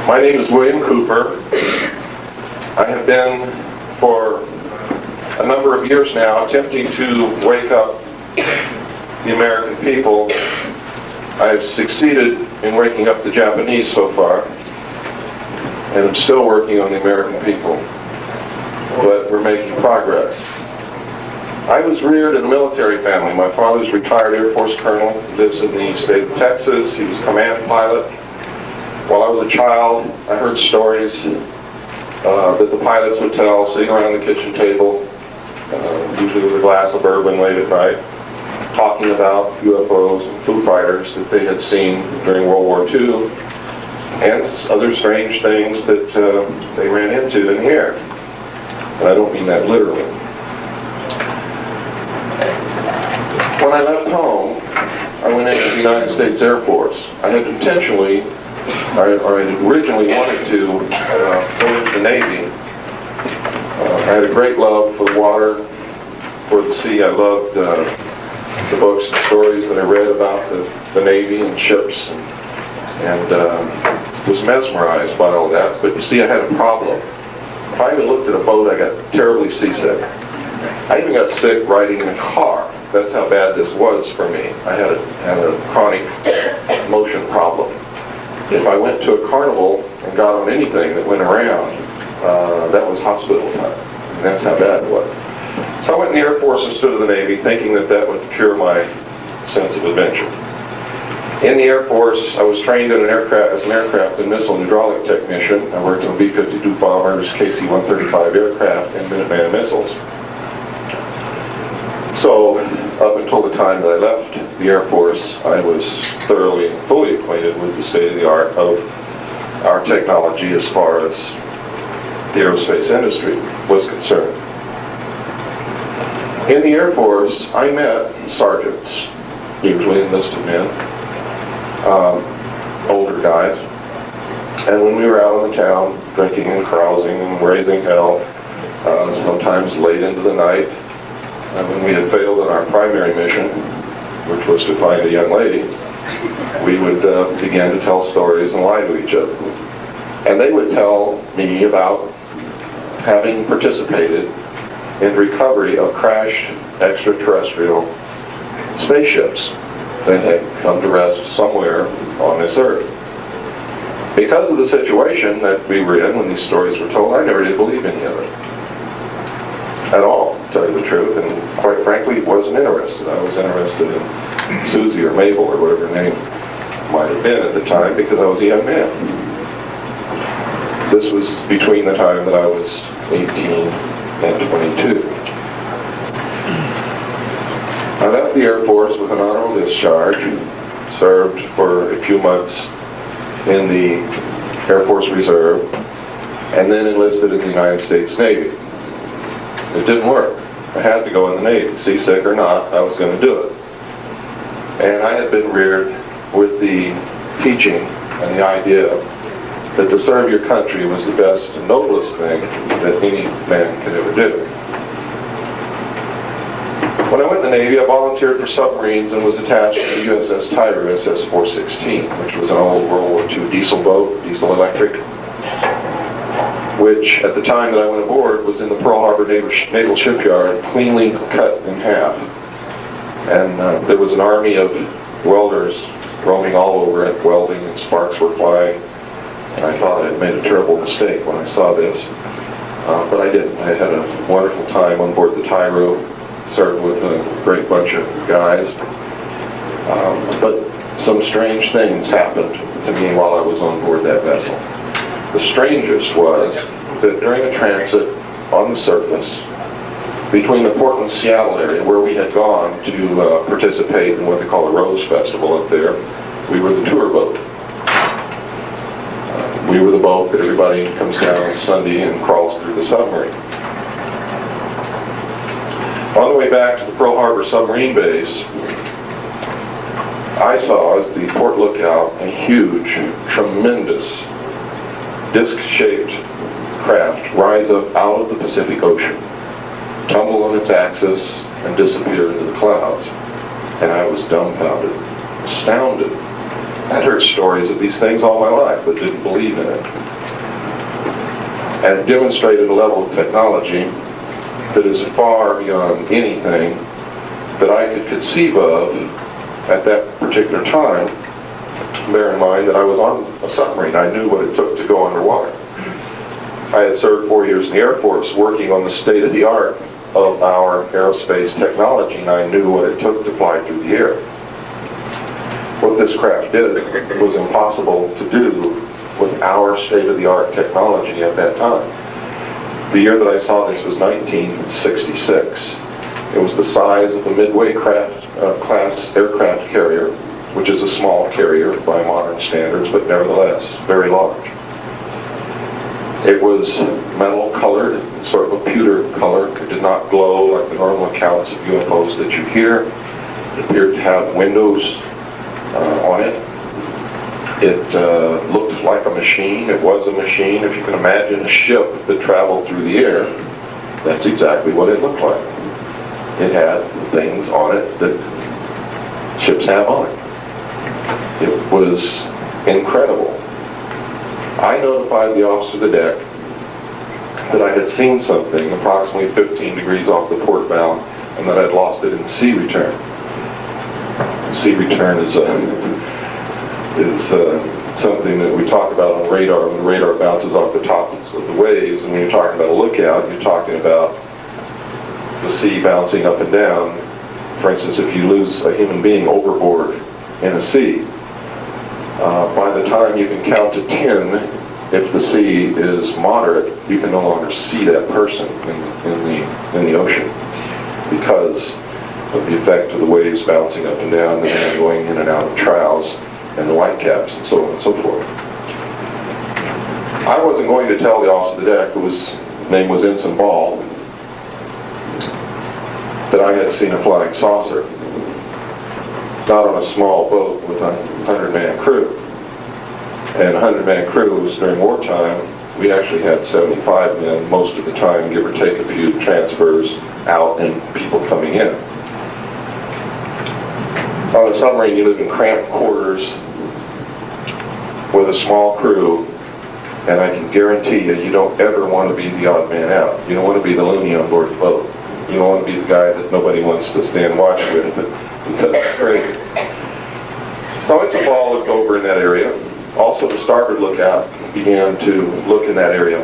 My name is William Cooper. I have been, for a number of years now, attempting to wake up the American people. I have succeeded in waking up the Japanese so far, and I'm still working on the American people, but we're making progress. I was reared in a military family. My father's a retired Air Force colonel, lives in the state of Texas. He was a command pilot. While I was a child, I heard stories that the pilots would tell, sitting around the kitchen table, usually with a glass of bourbon late at night, talking about UFOs and Foo Fighters that they had seen during World War II, and other strange things that they ran into in the air. And I don't mean that literally. When I left home, I went into the United States Air Force. I had originally wanted to go into the Navy. I had a great love for the water, for the sea. I loved the books and stories that I read about the Navy and ships, and was mesmerized by all that. But you see, I had a problem. If I even looked at a boat, I got terribly seasick. I even got sick riding in a car. That's how bad this was for me. I had a chronic motion problem. If I went to a carnival and got on anything that went around, that was hospital time. And that's how bad it was. So I went in the Air Force and stood in the Navy, thinking that that would cure my sense of adventure. In the Air Force, I was trained in as an aircraft and missile and hydraulic technician. I worked on B-52 bombers, KC-135 aircraft, and Minuteman missiles. So, up until the time that I left the Air Force, I was thoroughly and fully acquainted with the state-of-the-art of our technology as far as the aerospace industry was concerned. In the Air Force, I met sergeants, usually enlisted men, older guys, and when we were out on the town drinking and carousing and raising hell, sometimes late into the night, when we had failed in our primary mission, which was to find a young lady, we would begin to tell stories and lie to each other. And they would tell me about having participated in recovery of crashed extraterrestrial spaceships that had come to rest somewhere on this earth. Because of the situation that we were in when these stories were told, I never did believe any of it. At all, to tell you the truth, and quite frankly, wasn't interested. I was interested in Susie or Mabel or whatever her name might have been at the time, because I was a young man. This was between the time that I was 18 and 22. I left the Air Force with an honorable discharge, served for a few months in the Air Force Reserve, and then enlisted in the United States Navy. It didn't work. I had to go in the Navy. Seasick or not, I was going to do it. And I had been reared with the teaching and the idea that to serve your country was the best and noblest thing that any man could ever do. When I went in the Navy, I volunteered for submarines and was attached to the USS Tiger SS-416, which was an old World War II diesel boat, diesel electric, which at the time that I went aboard was in the Pearl Harbor Naval Shipyard, cleanly cut in half. And there was an army of welders roaming all over it, welding, and sparks were flying. And I thought I had made a terrible mistake when I saw this. But I didn't. I had a wonderful time on board the Tyro, served with a great bunch of guys. But some strange things happened to me while I was on board that vessel. The strangest was that during a transit on the surface between the Portland-Seattle area, where we had gone to participate in what they call the Rose Festival up there, we were the tour boat. We were the boat that everybody comes down on Sunday and crawls through the submarine. On the way back to the Pearl Harbor submarine base, I saw, as the port lookout, a huge, tremendous, disc-shaped craft rise up out of the Pacific Ocean, tumble on its axis, and disappear into the clouds. And I was dumbfounded, astounded. I'd heard stories of these things all my life, but didn't believe in it. And it demonstrated a level of technology that is far beyond anything that I could conceive of at that particular time. Bear in mind that I was on a submarine. I knew what it took to go underwater. I had served 4 years in the Air Force working on the state-of-the-art of our aerospace technology, and I knew what it took to fly through the air. What this craft did was impossible to do with our state-of-the-art technology at that time. The year that I saw this was 1966. It was the size of a Midway class aircraft carrier, which is a small carrier by modern standards, but nevertheless very large. It was metal colored, sort of a pewter color. It did not glow like the normal accounts of UFOs that you hear. It appeared to have windows on it. It looked like a machine. It was a machine. If you can imagine a ship that traveled through the air, that's exactly what it looked like. It had things on it that ships have on it. It was incredible. I notified the officer of the deck that I had seen something approximately 15 degrees off the port bow and that I'd lost it in sea return. Sea return is something that we talk about on radar. When the radar bounces off the tops of the waves, and when you're talking about a lookout, you're talking about the sea bouncing up and down. For instance, if you lose a human being overboard in a sea, by the time you can count to 10, if the sea is moderate, you can no longer see that person in the ocean because of the effect of the waves bouncing up and down, the man going in and out of troughs, and the whitecaps, and so on and so forth. I wasn't going to tell the officer of the deck, whose name was Ensign Ball, that I had seen a flying saucer, not on a small boat with a 100-man crew. And a 100-man crew was during wartime. We actually had 75 men most of the time, give or take a few transfers out and people coming in. On a submarine, you live in cramped quarters with a small crew, and I can guarantee you, you don't ever want to be the odd man out. You don't want to be the loony on board the boat. You don't want to be the guy that nobody wants to stand watch with because it's crazy. So Ensign Ball looked over in that area. Also, the starboard lookout began to look in that area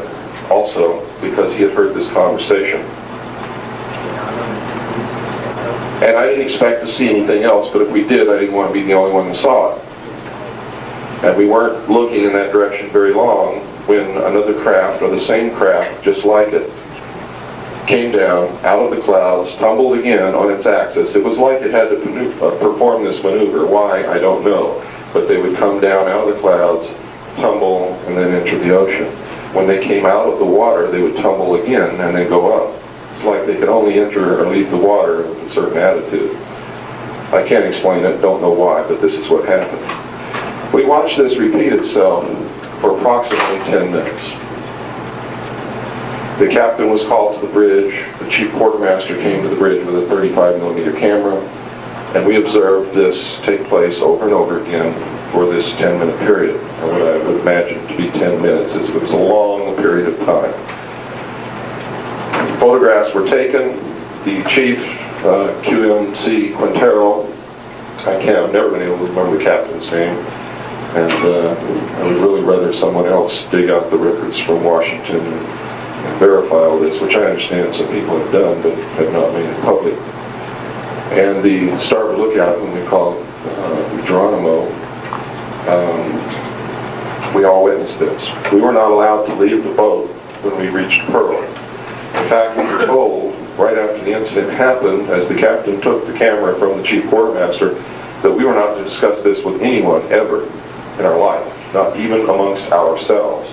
also because he had heard this conversation. And I didn't expect to see anything else, but if we did, I didn't want to be the only one who saw it. And we weren't looking in that direction very long when another craft, or the same craft just like it, came down out of the clouds, tumbled again on its axis. It was like it had to perform this maneuver. Why, I don't know. But they would come down out of the clouds, tumble, and then enter the ocean. When they came out of the water, they would tumble again and then go up. It's like they could only enter or leave the water with a certain attitude. I can't explain it, don't know why, but this is what happened. We watched this repeat itself for approximately 10 minutes. The captain was called to the bridge. The chief quartermaster came to the bridge with a 35mm camera, and we observed this take place over and over again for this 10-minute period, or what I would imagine to be 10 minutes. It was a long period of time. Photographs were taken. The chief, QMC Quintero, I've never been able to remember the captain's name, and I would really rather someone else dig out the records from Washington and verify all this, which I understand some people have done, but have not made it public. And the starboard lookout, whom we call Geronimo, we all witnessed this. We were not allowed to leave the boat when we reached Pearl. In fact, we were told right after the incident happened, as the captain took the camera from the chief quartermaster, that we were not to discuss this with anyone ever in our life, not even amongst ourselves,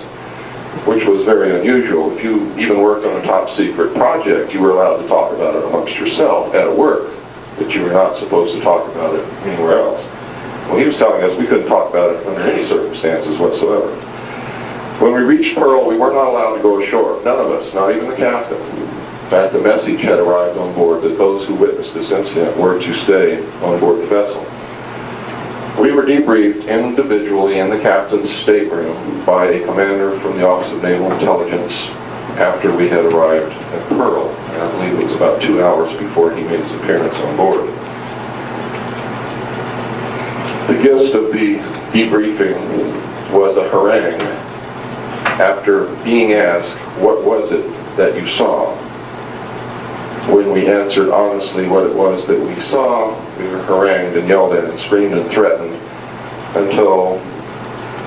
which was very unusual. If you even worked on a top secret project, you were allowed to talk about it amongst yourself at work, but you were not supposed to talk about it anywhere else. Well, he was telling us we couldn't talk about it under any circumstances whatsoever. When we reached Pearl, we were not allowed to go ashore. None of us, not even the captain. In fact, the message had arrived on board that those who witnessed this incident were to stay on board the vessel. We were debriefed individually in the captain's stateroom by a commander from the Office of Naval Intelligence after we had arrived at Pearl. And I believe it was about 2 hours before he made his appearance on board. The gist of the debriefing was a harangue after being asked, "What was it that you saw?" When we answered honestly what it was that we saw, we were harangued and yelled at and screamed and threatened until,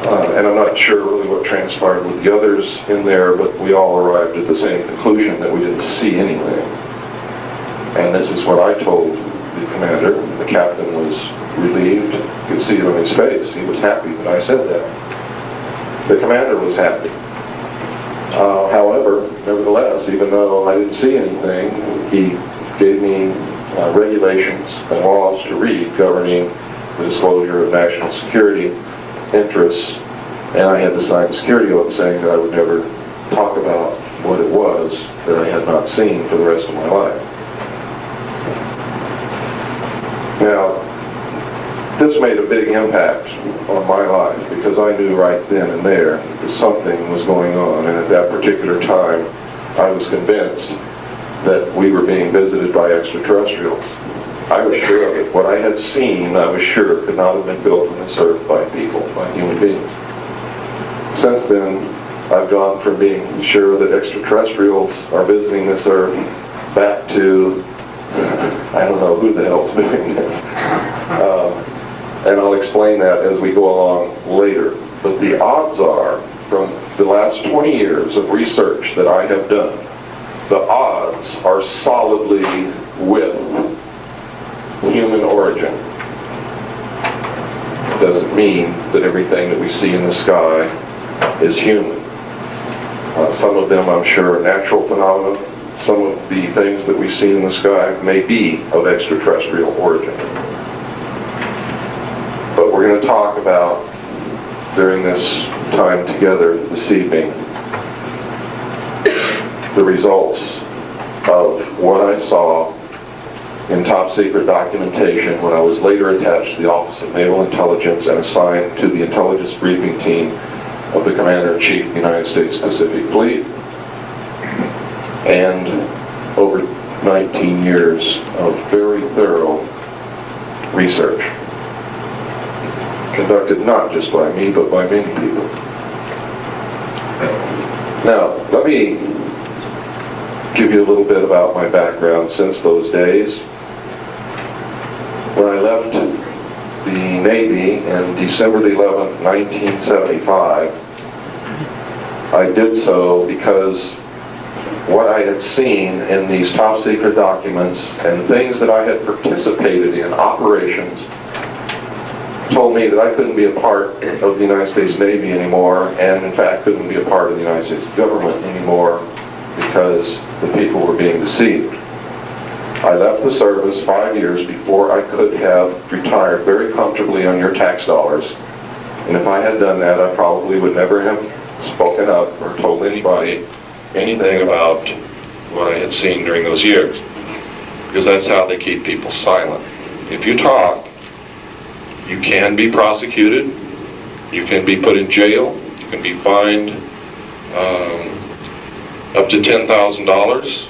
and I'm not sure really what transpired with the others in there, but we all arrived at the same conclusion that we didn't see anything. And this is what I told the commander. The captain was relieved. You could see it on his face. He was happy that I said that. The commander was happy. However, nevertheless, even though I didn't see anything, he gave me regulations and laws to read governing the disclosure of national security interests, and I had to sign a security oath saying that I would never talk about what it was that I had not seen for the rest of my life. Now, this made a big impact on my life because I knew right then and there that something was going on, and at that particular time I was convinced that we were being visited by extraterrestrials. I was sure of it. What I had seen, I was sure, could not have been built on this earth by people, by human beings. Since then, I've gone from being sure that extraterrestrials are visiting this earth back to, I don't know who the hell's doing this. And I'll explain that as we go along later. But the odds are, from the last 20 years of research that I have done, the odds are solidly with human origin. It doesn't mean that everything that we see in the sky is human. Some of them, I'm sure, are natural phenomena. Some of the things that we see in the sky may be of extraterrestrial origin. But we're going to talk about, during this time together this evening, the results of what I saw in top secret documentation when I was later attached to the Office of Naval Intelligence and assigned to the intelligence briefing team of the Commander-in-Chief of the United States Pacific Fleet, and over 19 years of very thorough research, conducted not just by me, but by many people. Now, let me give you a little bit about my background since those days. When I left the Navy in December the 11th, 1975, I did so because what I had seen in these top secret documents and things that I had participated in, operations, told me that I couldn't be a part of the United States Navy anymore, and in fact couldn't be a part of the United States government anymore because the people were being deceived. I left the service 5 years before I could have retired very comfortably on your tax dollars, and if I had done that, I probably would never have spoken up or told anybody anything about what I had seen during those years, because that's how they keep people silent. If you talk, you can be prosecuted, you can be put in jail, you can be fined up to $10,000,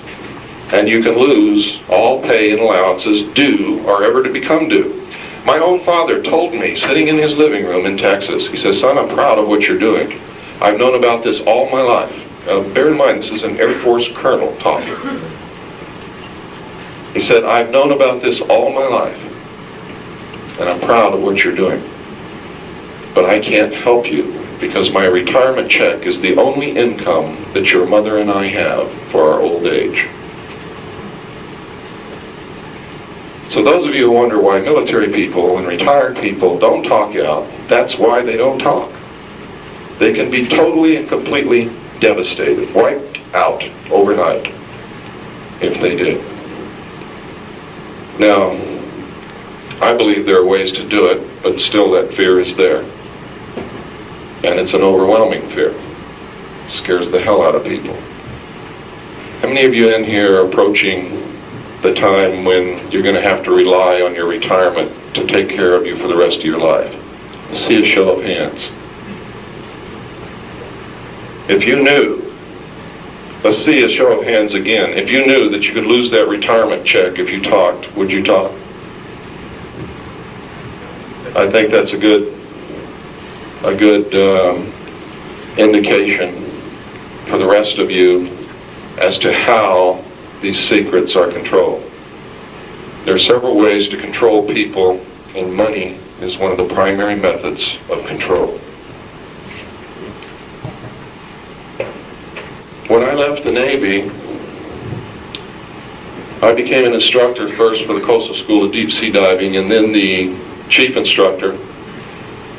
and you can lose all pay and allowances due or ever to become due. My own father told me, sitting in his living room in Texas, he says, "Son, I'm proud of what you're doing. I've known about this all my life." Bear in mind, this is an Air Force colonel talking. He said, "I've known about this all my life, and I'm proud of what you're doing. But I can't help you because my retirement check is the only income that your mother and I have for our old age." So those of you who wonder why military people and retired people don't talk out, that's why they don't talk. They can be totally and completely devastated, wiped out overnight if they did. Now, I believe there are ways to do it, but still that fear is there. And it's an overwhelming fear. It scares the hell out of people. How many of you in here are approaching the time when you're going to have to rely on your retirement to take care of you for the rest of your life? See a show of hands. If you knew, let's see a show of hands again. If you knew that you could lose that retirement check if you talked, would you talk? I think that's a good indication for the rest of you as to how these secrets are controlled. There are several ways to control people, and money is one of the primary methods of control. When I left the Navy, I became an instructor first for the Coastal School of Deep Sea Diving, and then the chief instructor.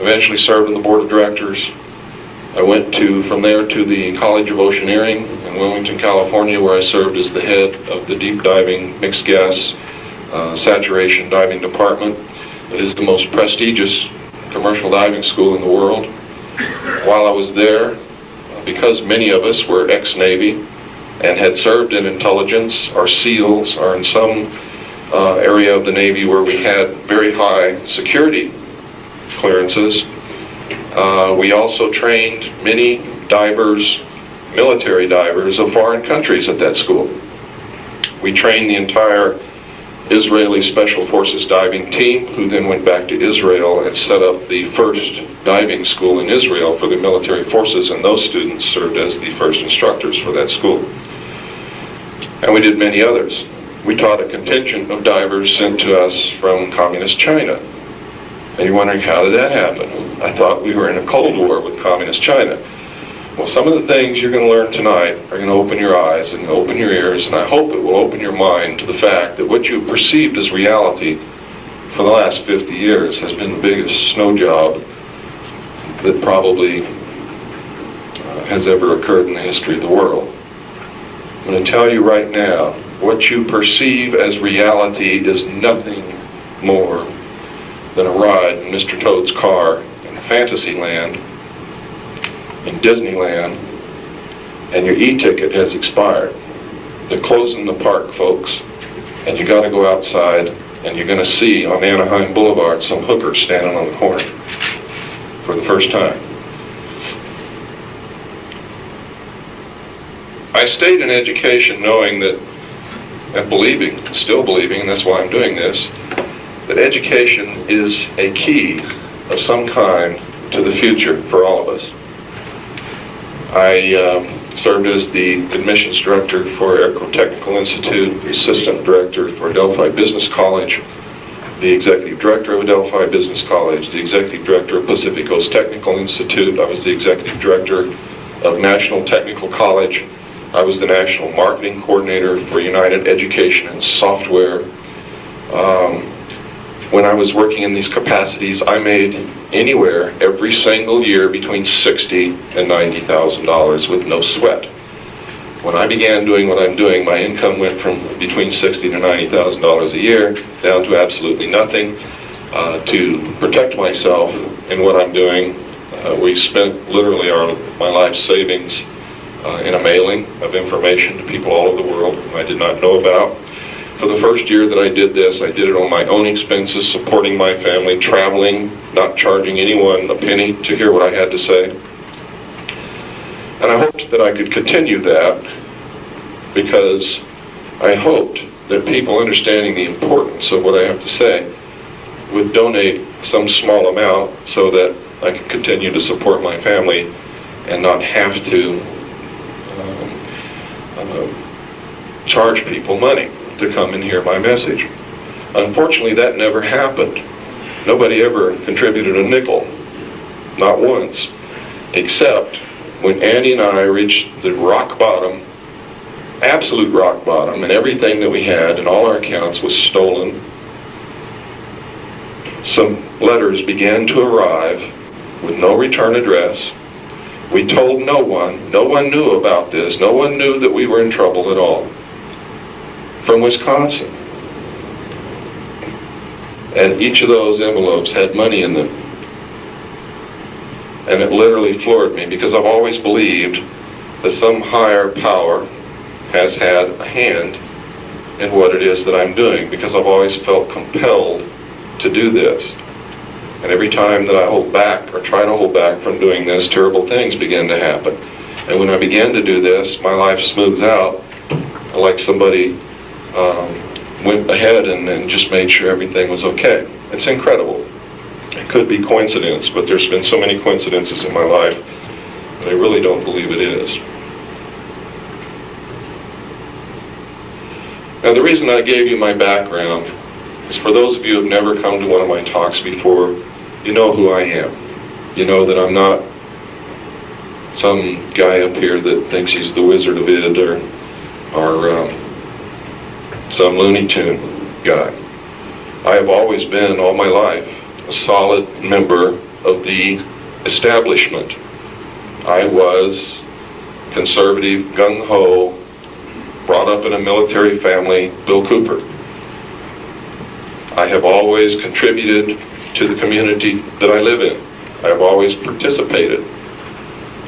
Eventually served on the board of directors. I went from there to the College of Oceaneering in Wilmington, California, where I served as the head of the deep diving mixed gas saturation diving department. It is the most prestigious commercial diving school in the world. While I was there, because many of us were ex-Navy and had served in intelligence or SEALs or in some area of the Navy where we had very high security clearances, we also trained many divers, military divers of foreign countries at that school. We trained the entire Israeli Special Forces diving team, who then went back to Israel and set up the first diving school in Israel for the military forces, and those students served as the first instructors for that school. And we did many others. We taught a contingent of divers sent to us from communist China. And you're wondering, how did that happen? I thought we were in a Cold War with communist China. Well, some of the things you're going to learn tonight are going to open your eyes and open your ears, and I hope it will open your mind to the fact that what you've perceived as reality for the last 50 years has been the biggest snow job that probably has ever occurred in the history of the world. I'm going to tell you right now, what you perceive as reality is nothing more than a ride in Mr. Toad's car in Fantasyland, in Disneyland, and your e-ticket has expired. They're closing the park, folks, and you got to go outside, and you're going to see on Anaheim Boulevard some hookers standing on the corner for the first time. I stayed in education knowing that, and believing, still believing, and that's why I'm doing this, that education is a key of some kind to the future for all of us. I served as the admissions director for Aircraft Technical Institute, the assistant director for Adelphi Business College, the executive director of Adelphi Business College, the executive director of Pacific Coast Technical Institute. I was the executive director of National Technical College. I was the national marketing coordinator for United Education and Software. When I was working in these capacities, I made anywhere every single year between $60,000 and $90,000 with no sweat. When I began doing what I'm doing, my income went from between $60,000 to $90,000 a year down to absolutely nothing. To protect myself in what I'm doing, we spent literally my life savings in a mailing of information to people all over the world whom I did not know about. For the first year that I did this, I did it on my own expenses, supporting my family, traveling, not charging anyone a penny to hear what I had to say. And I hoped that I could continue that because I hoped that people understanding the importance of what I have to say would donate some small amount so that I could continue to support my family and not have to charge people money to come and hear my message. Unfortunately, that never happened. Nobody ever contributed a nickel, not once, except when Andy and I reached the rock bottom, absolute rock bottom, and everything that we had and all our accounts was stolen. Some letters began to arrive with no return address. We told no one knew about this, no one knew that we were in trouble at all. From Wisconsin. And each of those envelopes had money in them. And it literally floored me because I've always believed that some higher power has had a hand in what it is that I'm doing, because I've always felt compelled to do this. And every time that I hold back or try to hold back from doing this, terrible things begin to happen. And when I begin to do this, my life smooths out like somebody went ahead and just made sure everything was okay. It's incredible. It could be coincidence, but there's been so many coincidences in my life that I really don't believe it is. Now, the reason I gave you my background is for those of you who have never come to one of my talks before, you know who I am. You know that I'm not some guy up here that thinks he's the Wizard of Id or some Looney Tune guy. I have always been, all my life, a solid member of the establishment. I was conservative, gung-ho, brought up in a military family, Bill Cooper. I have always contributed to the community that I live in. I have always participated.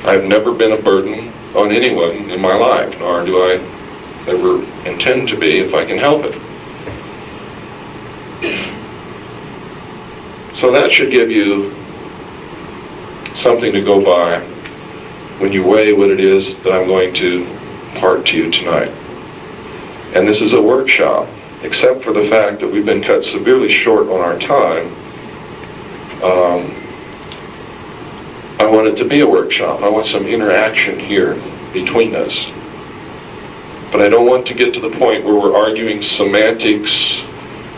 I have never been a burden on anyone in my life, nor do I ever intend to be if I can help it. So that should give you something to go by when you weigh what it is that I'm going to impart to you tonight. And this is a workshop, except for the fact that we've been cut severely short on our time. I want it to be a workshop. I want some interaction here between us. But I don't want to get to the point where we're arguing semantics,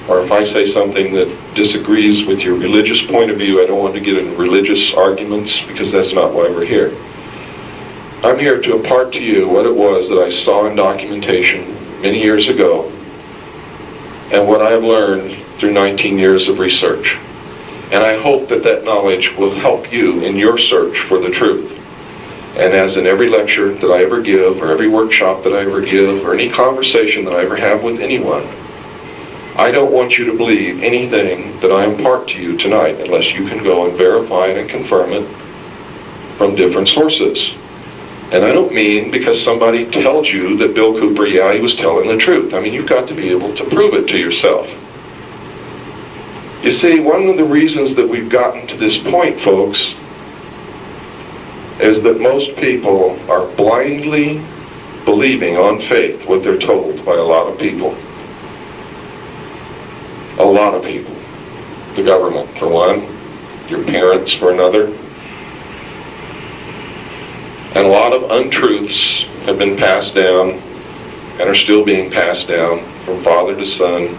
or if I say something that disagrees with your religious point of view, I don't want to get in religious arguments, because that's not why we're here. I'm here to impart to you what it was that I saw in documentation many years ago, and what I've learned through 19 years of research. And I hope that that knowledge will help you in your search for the truth. And as in every lecture that I ever give, or every workshop that I ever give, or any conversation that I ever have with anyone, I don't want you to believe anything that I impart to you tonight unless you can go and verify it and confirm it from different sources. And I don't mean because somebody tells you that Bill Cooper, yeah, he was telling the truth. I mean, you've got to be able to prove it to yourself. You see, one of the reasons that we've gotten to this point, folks, is that most people are blindly believing on faith what they're told by a lot of people. A lot of people. The government, for one. Your parents, for another. And a lot of untruths have been passed down and are still being passed down from father to son,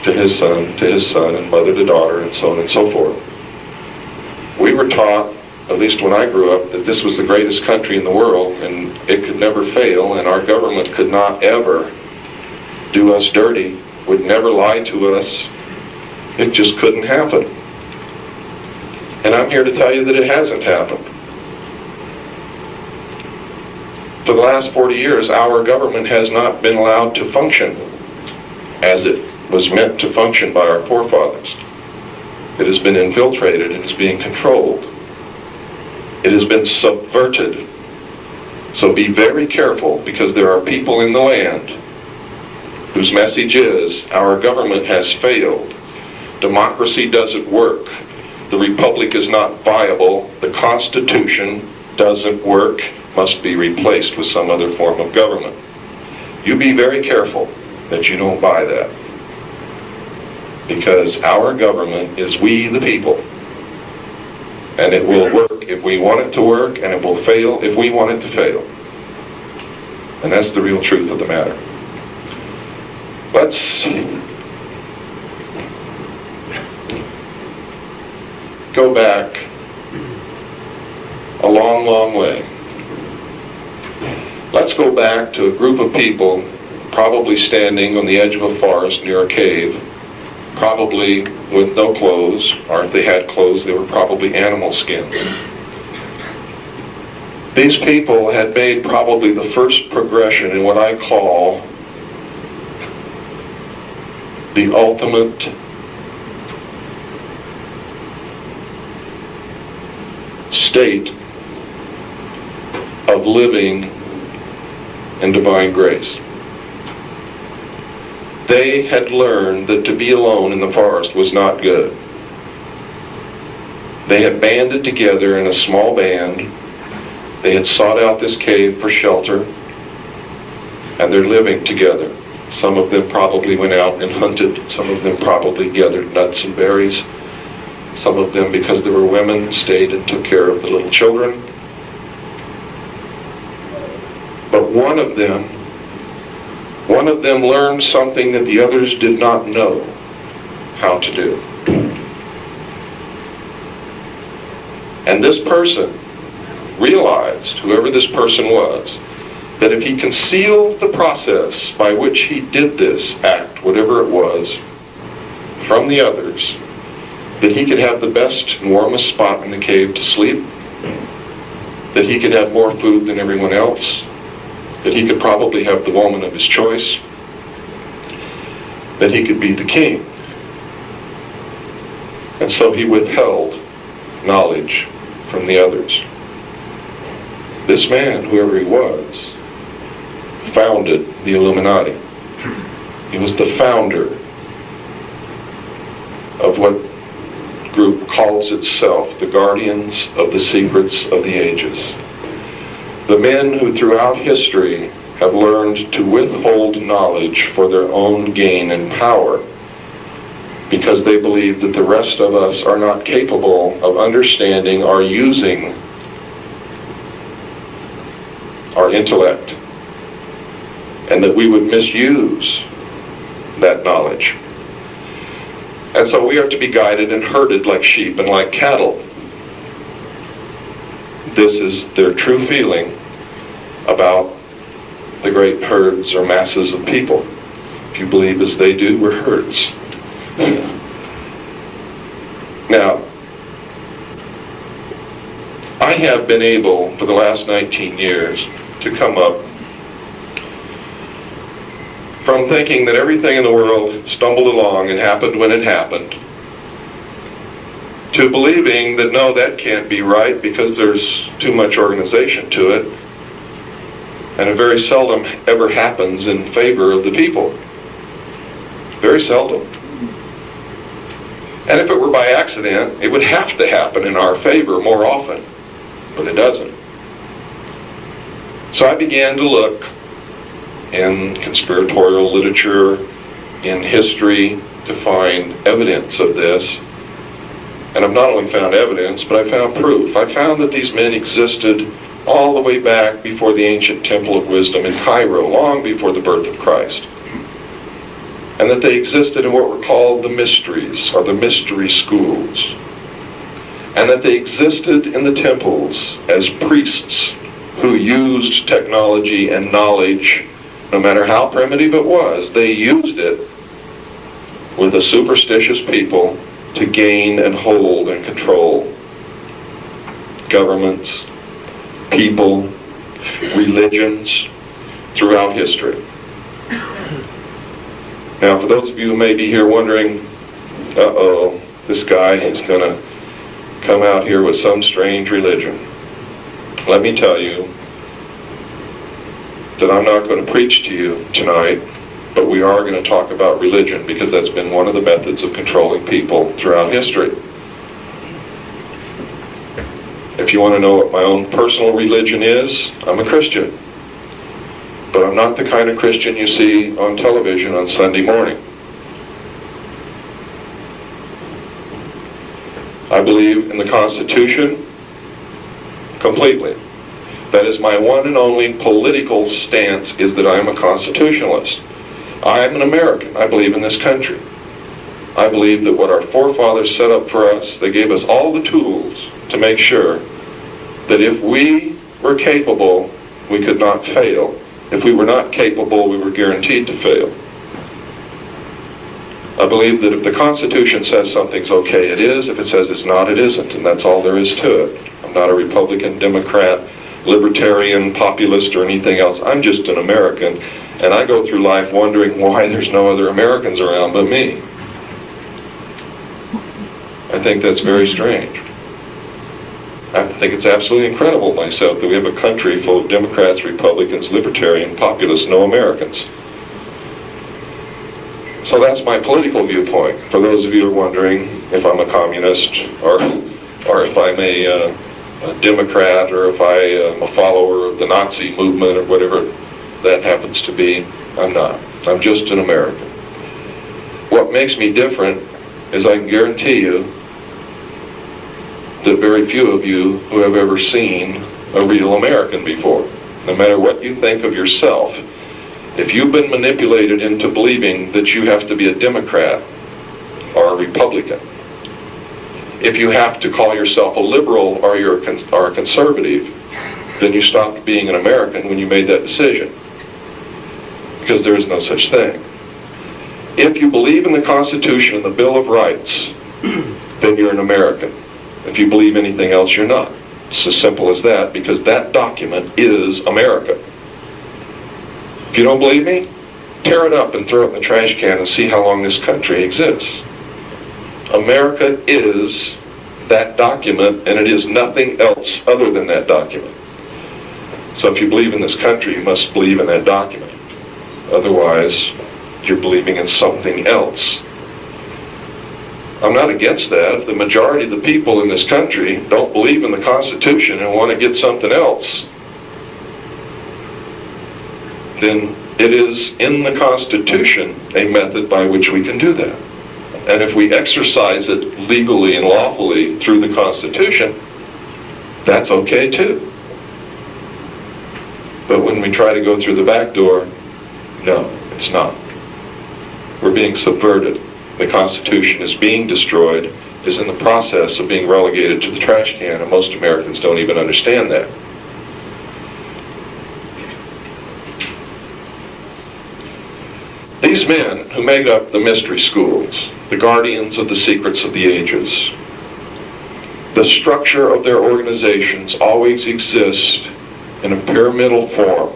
to his son, and mother to daughter, and so on and so forth. We were taught, at least when I grew up, that this was the greatest country in the world, and it could never fail, and our government could not ever do us dirty, would never lie to us. It just couldn't happen. And I'm here to tell you that it hasn't happened. For the last 40 years, our government has not been allowed to function as it was meant to function by our forefathers. It has been infiltrated and is being controlled. It has been subverted. So be very careful, because there are people in the land whose message is, our government has failed. Democracy doesn't work. The republic is not viable. The Constitution doesn't work. Must be replaced with some other form of government. You be very careful that you don't buy that. Because our government is we the people. And it will work if we want it to work, and it will fail if we want it to fail. And that's the real truth of the matter. Let's go back a long, long way. Let's go back to a group of people probably standing on the edge of a forest near a cave, probably with no clothes, or if they had clothes, they were probably animal skin. These people had made probably the first progression in what I call the ultimate state of living in divine grace. They had learned that to be alone in the forest was not good. They had banded together in a small band. They had sought out this cave for shelter, and they're living together. Some of them probably went out and hunted. Some of them probably gathered nuts and berries. Some of them, because there were women, stayed and took care of the little children. But one of them learned something that the others did not know how to do. And this person realized, whoever this person was, that if he concealed the process by which he did this act, whatever it was, from the others, that he could have the best and warmest spot in the cave to sleep, that he could have more food than everyone else, that he could probably have the woman of his choice, that he could be the king. And so he withheld knowledge from the others. This man, whoever he was, founded the Illuminati. He was the founder of what group calls itself the Guardians of the Secrets of the Ages. The men who throughout history have learned to withhold knowledge for their own gain and power, because they believe that the rest of us are not capable of understanding or using our intellect, and that we would misuse that knowledge. And so we are to be guided and herded like sheep and like cattle. This is their true feeling about the great herds or masses of people. If you believe as they do, we're herds. Now, I have been able, for the last 19 years, to come up from thinking that everything in the world stumbled along and happened when it happened, to believing that no, that can't be right because there's too much organization to it, and it very seldom ever happens in favor of the people. Very seldom. And if it were by accident, it would have to happen in our favor more often, but it doesn't. So I began to look in conspiratorial literature, in history, to find evidence of this. And I've not only found evidence, but I found proof. I found that these men existed all the way back before the ancient Temple of Wisdom in Cairo, long before the birth of Christ. And that they existed in what were called the mysteries, or the mystery schools. And that they existed in the temples as priests who used technology and knowledge, no matter how primitive it was, they used it with a superstitious people to gain and hold and control governments, people, religions throughout history. Now, for those of you who may be here wondering, uh-oh, this guy is going to come out here with some strange religion. Let me tell you that I'm not going to preach to you tonight, but we are going to talk about religion, because that's been one of the methods of controlling people throughout history. If you want to know what my own personal religion is, I'm a Christian. But I'm not the kind of Christian you see on television on Sunday morning. I believe in the Constitution completely. That is my one and only political stance, is that I am a constitutionalist. I am an American. I believe in this country. I believe that what our forefathers set up for us, they gave us all the tools to make sure that if we were capable, we could not fail. If we were not capable, we were guaranteed to fail. I believe that if the Constitution says something's okay, it is. If it says it's not, it isn't. And that's all there is to it. I'm not a Republican, Democrat, libertarian, populist, or anything else. I'm just an American. And I go through life wondering why there's no other Americans around but me. I think that's very strange. I think it's absolutely incredible myself that we have a country full of Democrats, Republicans, Libertarian, Populists, no Americans. So that's my political viewpoint. For those of you who are wondering if I'm a communist or or if I'm a Democrat, or if I am a follower of the Nazi movement, or whatever that happens to be. I'm not. I'm just an American. What makes me different is I can guarantee you that very few of you who have ever seen a real American before, no matter what you think of yourself, if you've been manipulated into believing that you have to be a Democrat or a Republican, if you have to call yourself a liberal or you're a conservative, then you stopped being an American when you made that decision, because there is no such thing. If you believe in the Constitution and the Bill of Rights, then you're an American. If you believe anything else, you're not. It's as simple as that, because that document is America. If you don't believe me, tear it up and throw it in the trash can and see how long this country exists. America is that document, and it is nothing else other than that document. So if you believe in this country, you must believe in that document. Otherwise, you're believing in something else. I'm not against that. If the majority of the people in this country don't believe in the Constitution and want to get something else, then it is in the Constitution a method by which we can do that. And if we exercise it legally and lawfully through the Constitution, that's okay too. But when we try to go through the back door, no, it's not. We're being subverted. The Constitution is being destroyed, is in the process of being relegated to the trash can, and most Americans don't even understand that. These men who make up the mystery schools, the guardians of the secrets of the ages, the structure of their organizations always exist in a pyramidal form,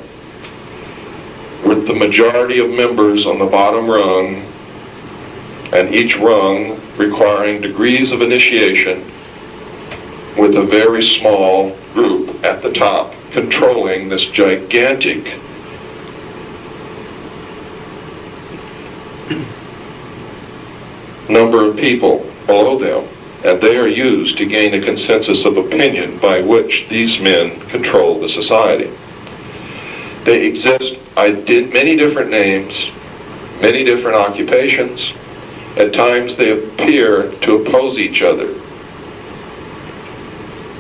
with the majority of members on the bottom rung, and each rung requiring degrees of initiation, with a very small group at the top controlling this gigantic number of people below them, and they are used to gain a consensus of opinion by which these men control the society. They exist many different names, many different occupations. At times they appear to oppose each other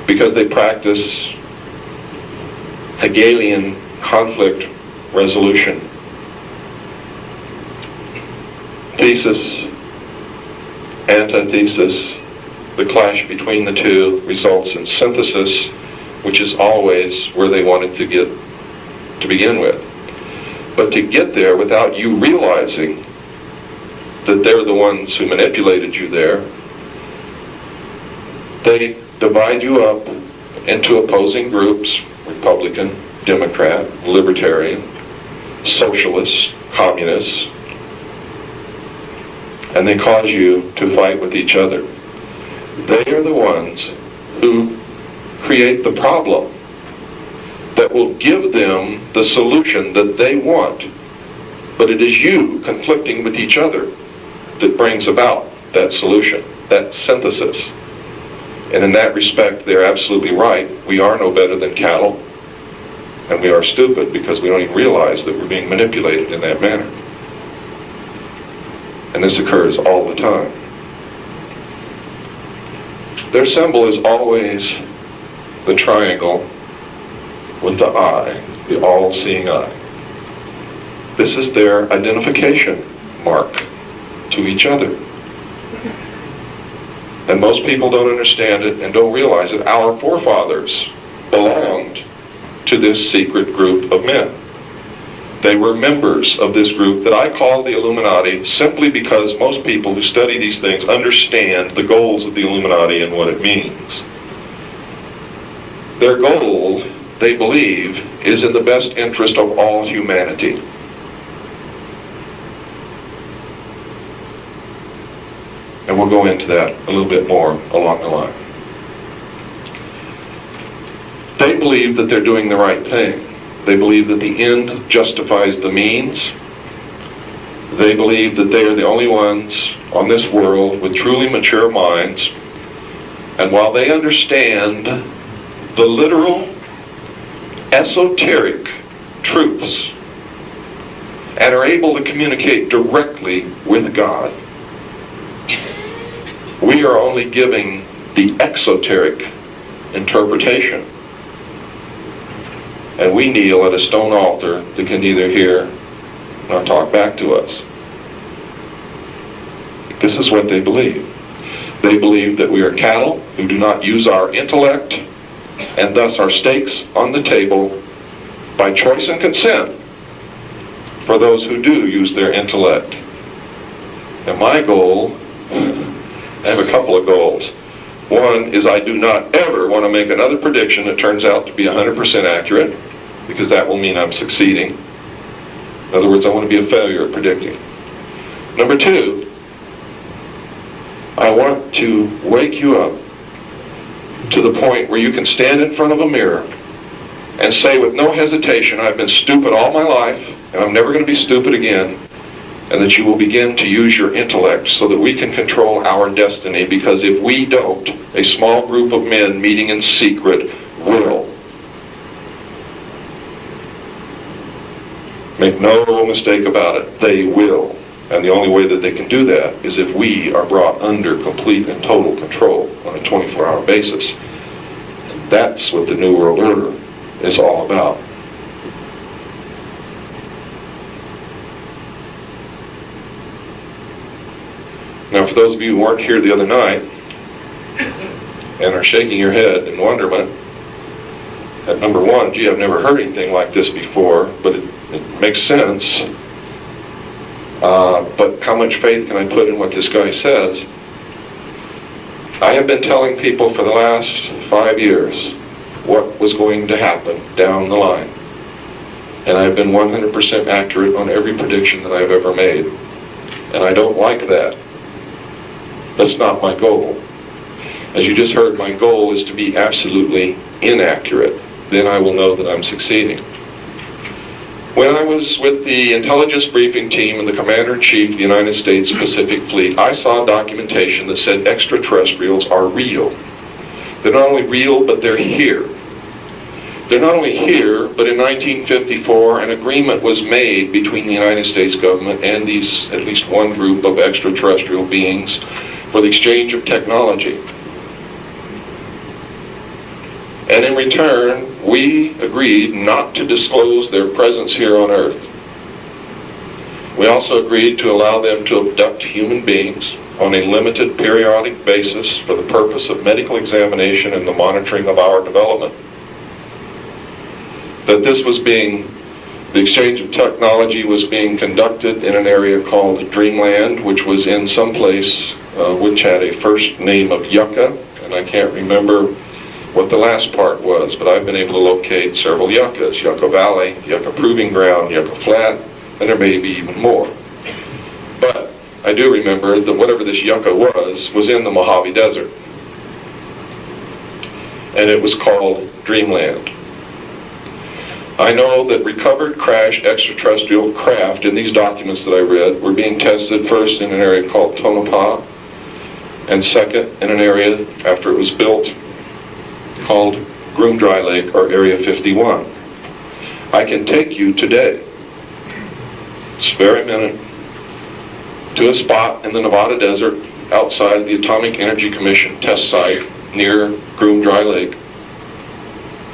because they practice Hegelian conflict resolution. Thesis, antithesis, the clash between the two results in synthesis, which is always where they wanted to get to begin with. But to get there without you realizing that they're the ones who manipulated you there, they divide you up into opposing groups: Republican, Democrat, Libertarian, Socialist, Communist, and they cause you to fight with each other. They are the ones who create the problem that will give them the solution that they want. But it is you conflicting with each other that brings about that solution, that synthesis. And in that respect, they're absolutely right. We are no better than cattle, and we are stupid because we don't even realize that we're being manipulated in that manner. And this occurs all the time. Their symbol is always the triangle with the eye, the all-seeing eye. This is their identification mark to each other. And most people don't understand it and don't realize that our forefathers belonged to this secret group of men. They were members of this group that I call the Illuminati, simply because most people who study these things understand the goals of the Illuminati and what it means. Their goal, they believe, is in the best interest of all humanity. And we'll go into that a little bit more along the line. They believe that they're doing the right thing. They believe that the end justifies the means. They believe that they are the only ones on this world with truly mature minds And while they understand the literal, esoteric truths and are able to communicate directly with God, we are only giving the exoteric interpretation. And we kneel at a stone altar that can neither hear nor talk back to us. This is what they believe. They believe that we are cattle who do not use our intellect, and thus our stakes on the table by choice and consent for those who do use their intellect. And my goal, I have a couple of goals. One is I do not ever want to make another prediction that turns out to be 100% accurate, because that will mean I'm succeeding. In other words, I want to be a failure at predicting. Number two, I want to wake you up to the point where you can stand in front of a mirror and say with no hesitation, I've been stupid all my life, and I'm never going to be stupid again, and that you will begin to use your intellect so that we can control our destiny, because if we don't, a small group of men meeting in secret will. Make no mistake about it, they will. And the only way that they can do that is if we are brought under complete and total control on a 24-hour basis. And that's what the New World Order is all about. Now, for those of you who weren't here the other night and are shaking your head in wonderment at number one, gee, I've never heard anything like this before, but it makes sense. But how much faith can I put in what this guy says? I have been telling people for the last 5 years what was going to happen down the line. And I've been 100% accurate on every prediction that I've ever made. And I don't like that. That's not my goal. As you just heard, my goal is to be absolutely inaccurate. Then I will know that I'm succeeding. When I was with the intelligence briefing team and the Commander-in-Chief of the United States Pacific Fleet, I saw documentation that said extraterrestrials are real. They're not only real, but they're here. They're not only here, but in 1954 an agreement was made between the United States government and these, at least one group of extraterrestrial beings, for the exchange of technology. And in return, we agreed not to disclose their presence here on Earth. We also agreed to allow them to abduct human beings on a limited periodic basis for the purpose of medical examination and the monitoring of our development. That the exchange of technology was being conducted in an area called Dreamland, which was in some place which had a first name of Yucca, and I can't remember what the last part was, but I've been able to locate several Yuccas: Yucca Valley, Yucca Proving Ground, Yucca Flat, and there may be even more. But I do remember that whatever this Yucca was in the Mojave Desert. And it was called Dreamland. I know that recovered, crashed extraterrestrial craft in these documents that I read were being tested first in an area called Tonopah, and second in an area after it was built called Groom Dry Lake, or Area 51. I can take you today, this very minute, to a spot in the Nevada desert outside of the Atomic Energy Commission test site near Groom Dry Lake.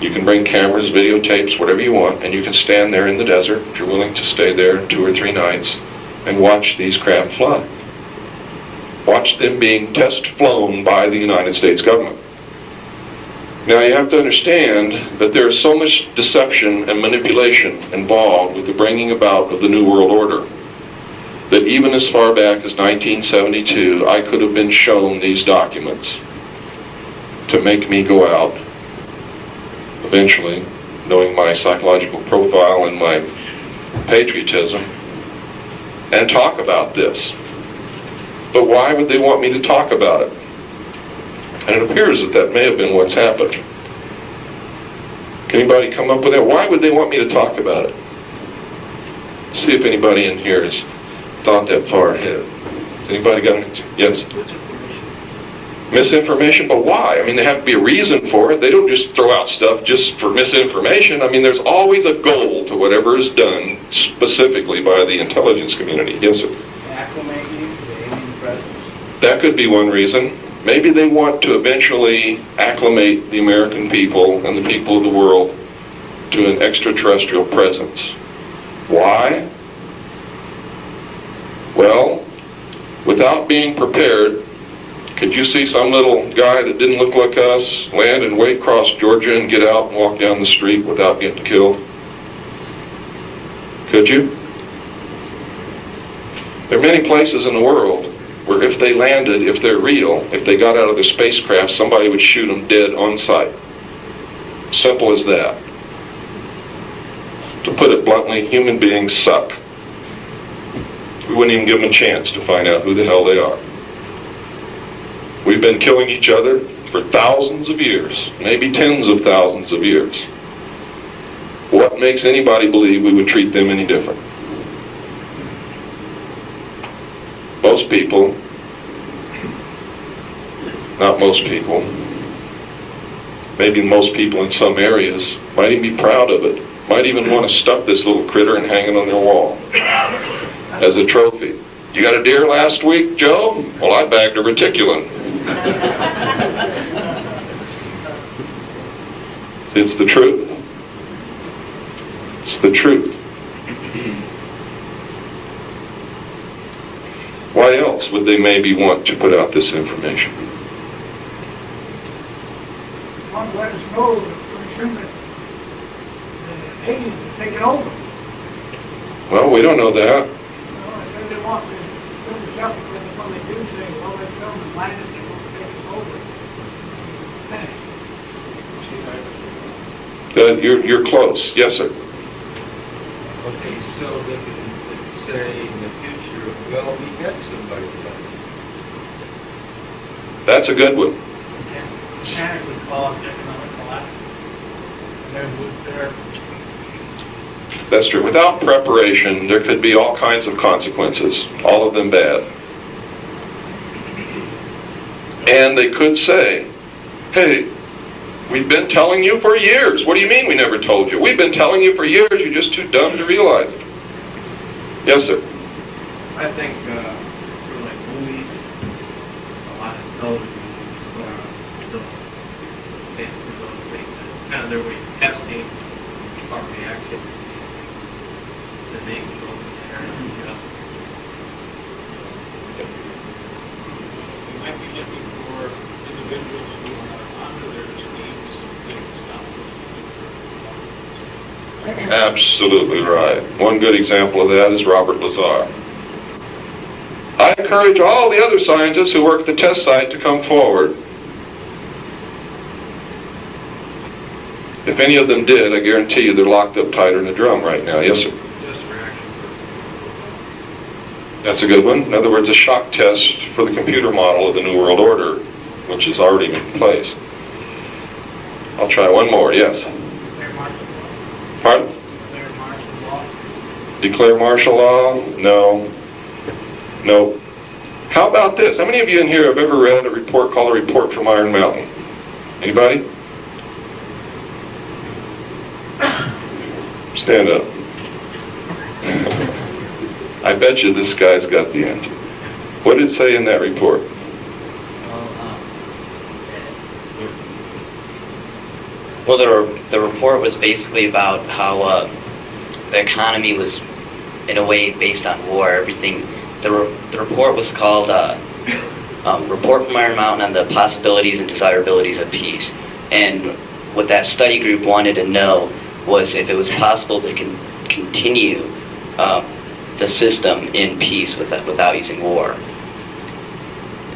You can bring cameras, videotapes, whatever you want, and you can stand there in the desert, if you're willing to stay there 2 or 3 nights, and watch these craft fly. Watch them being test flown by the United States government. Now you have to understand that there is so much deception and manipulation involved with the bringing about of the New World Order that even as far back as 1972, I could have been shown these documents to make me go out, eventually, knowing my psychological profile and my patriotism, and talk about this. But why would they want me to talk about it? And it appears that that may have been what's happened. Can anybody come up with that? Why would they want me to talk about it? See if anybody in here has thought that far ahead. Has anybody got an answer? Yes? Misinformation, but why? I mean, there have to be a reason for it. They don't just throw out stuff just for misinformation. I mean, there's always a goal to whatever is done specifically by the intelligence community. Yes, sir? Acclimate you to the alien presence. That could be one reason. Maybe they want to eventually acclimate the American people and the people of the world to an extraterrestrial presence. Why? Well, without being prepared, could you see some little guy that didn't look like us land and wait across Georgia and get out and walk down the street without getting killed? Could you? There are many places in the world where if they landed, if they're real, if they got out of their spacecraft, somebody would shoot them dead on sight. Simple as that. To put it bluntly, human beings suck. We wouldn't even give them a chance to find out who the hell they are. We've been killing each other for thousands of years, maybe tens of thousands of years. What makes anybody believe we would treat them any different? Most people, not most people, maybe most people in some areas might even be proud of it, might even want to stuff this little critter and hang it on their wall as a trophy. You got a deer last week, Joe? Well, I bagged a reticulum. It's the truth. It's the truth. Why else would they maybe want to put out this information? Want to let us know that pretty soon that the aliens are taking over. Well, we don't know that. I said they want to do the stuff, but when they do say, well, they come and land it, they're going to take us over. You're close. Yes, sir. Okay, so they could say in the future, well, we had somebody like That's a good one. Panic would cause economic collapse. And there would there. That's true. Without preparation, there could be all kinds of consequences, all of them bad. And they could say, hey, we've been telling you for years. What do you mean we never told you? We've been telling you for years. You're just too dumb to realize it. Yes, sir. I think for like movies, a lot of television, those things, kind of their way of testing our reaction. That they can go from there and adjust. We might be looking for individuals who are under their schemes to stop. Absolutely right. One good example of that is Robert Lazar. I encourage all the other scientists who work at the test site to come forward. If any of them did, I guarantee you they're locked up tighter in a drum right now. Yes, sir? That's a good one. In other words, a shock test for the computer model of the New World Order, which is already in place. I'll try one more. Yes? Pardon? Declare martial law? No. No. How about this? How many of you in here have ever read a report called A Report from Iron Mountain? Anybody? Stand up. I bet you this guy's got the answer. What did it say in that report? Well, the report was basically about how the economy was, in a way, based on war. Everything. The report was called Report from Iron Mountain on the Possibilities and Desirabilities of Peace. And what that study group wanted to know was if it was possible to continue the system in peace without using war.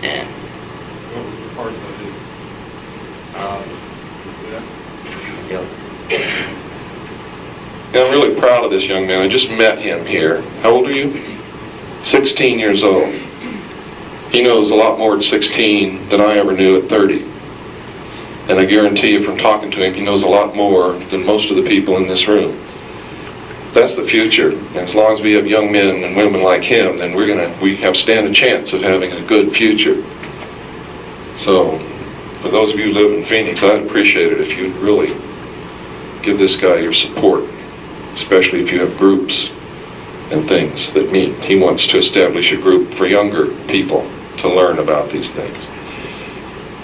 And what was the part that Now, I'm really proud of this young man. I just met him here. How old are you? 16 years old. He knows a lot more at 16 than I ever knew at 30. And I guarantee you from talking to him, he knows a lot more than most of the people in this room. That's the future. And as long as we have young men and women like him, then we stand a chance of having a good future. So, for those of you who live in Phoenix, I'd appreciate it if you'd really give this guy your support, especially if you have groups and things that meet. He wants to establish a group for younger people to learn about these things.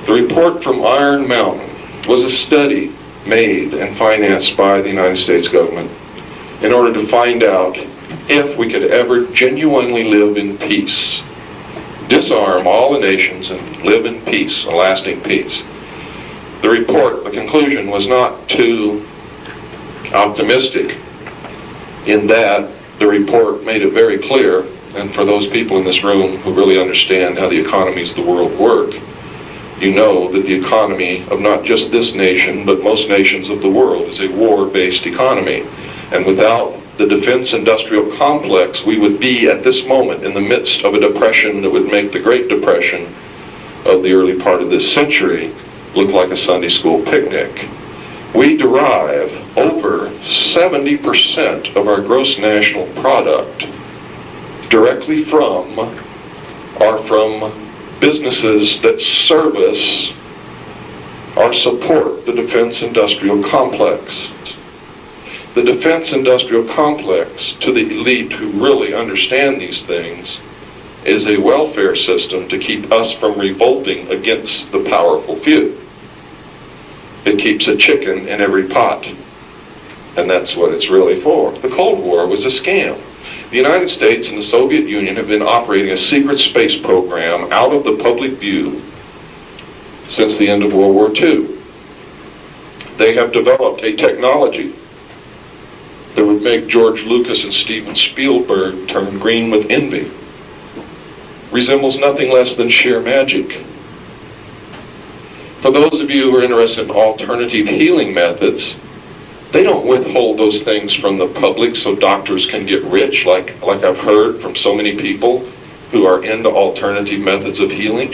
The report from Iron Mountain was a study made and financed by the United States government in order to find out if we could ever genuinely live in peace, disarm all the nations and live in peace, a lasting peace. The report, the conclusion, was not too optimistic in that the report made it very clear, and for those people in this room who really understand how the economies of the world work, you know that the economy of not just this nation, but most nations of the world is a war-based economy. And without the defense industrial complex, we would be at this moment in the midst of a depression that would make the Great Depression of the early part of this century look like a Sunday school picnic. We derive over 70% of our gross national product directly from businesses that service or support the defense industrial complex. The defense industrial complex, to the elite who really understand these things, is a welfare system to keep us from revolting against the powerful few. It keeps a chicken in every pot, and that's what it's really for. The Cold War was a scam. The United States and the Soviet Union have been operating a secret space program out of the public view since the end of World War II. They have developed a technology that would make George Lucas and Steven Spielberg turn green with envy. Resembles nothing less than sheer magic. For those of you who are interested in alternative healing methods, they don't withhold those things from the public so doctors can get rich, like I've heard from so many people who are into alternative methods of healing.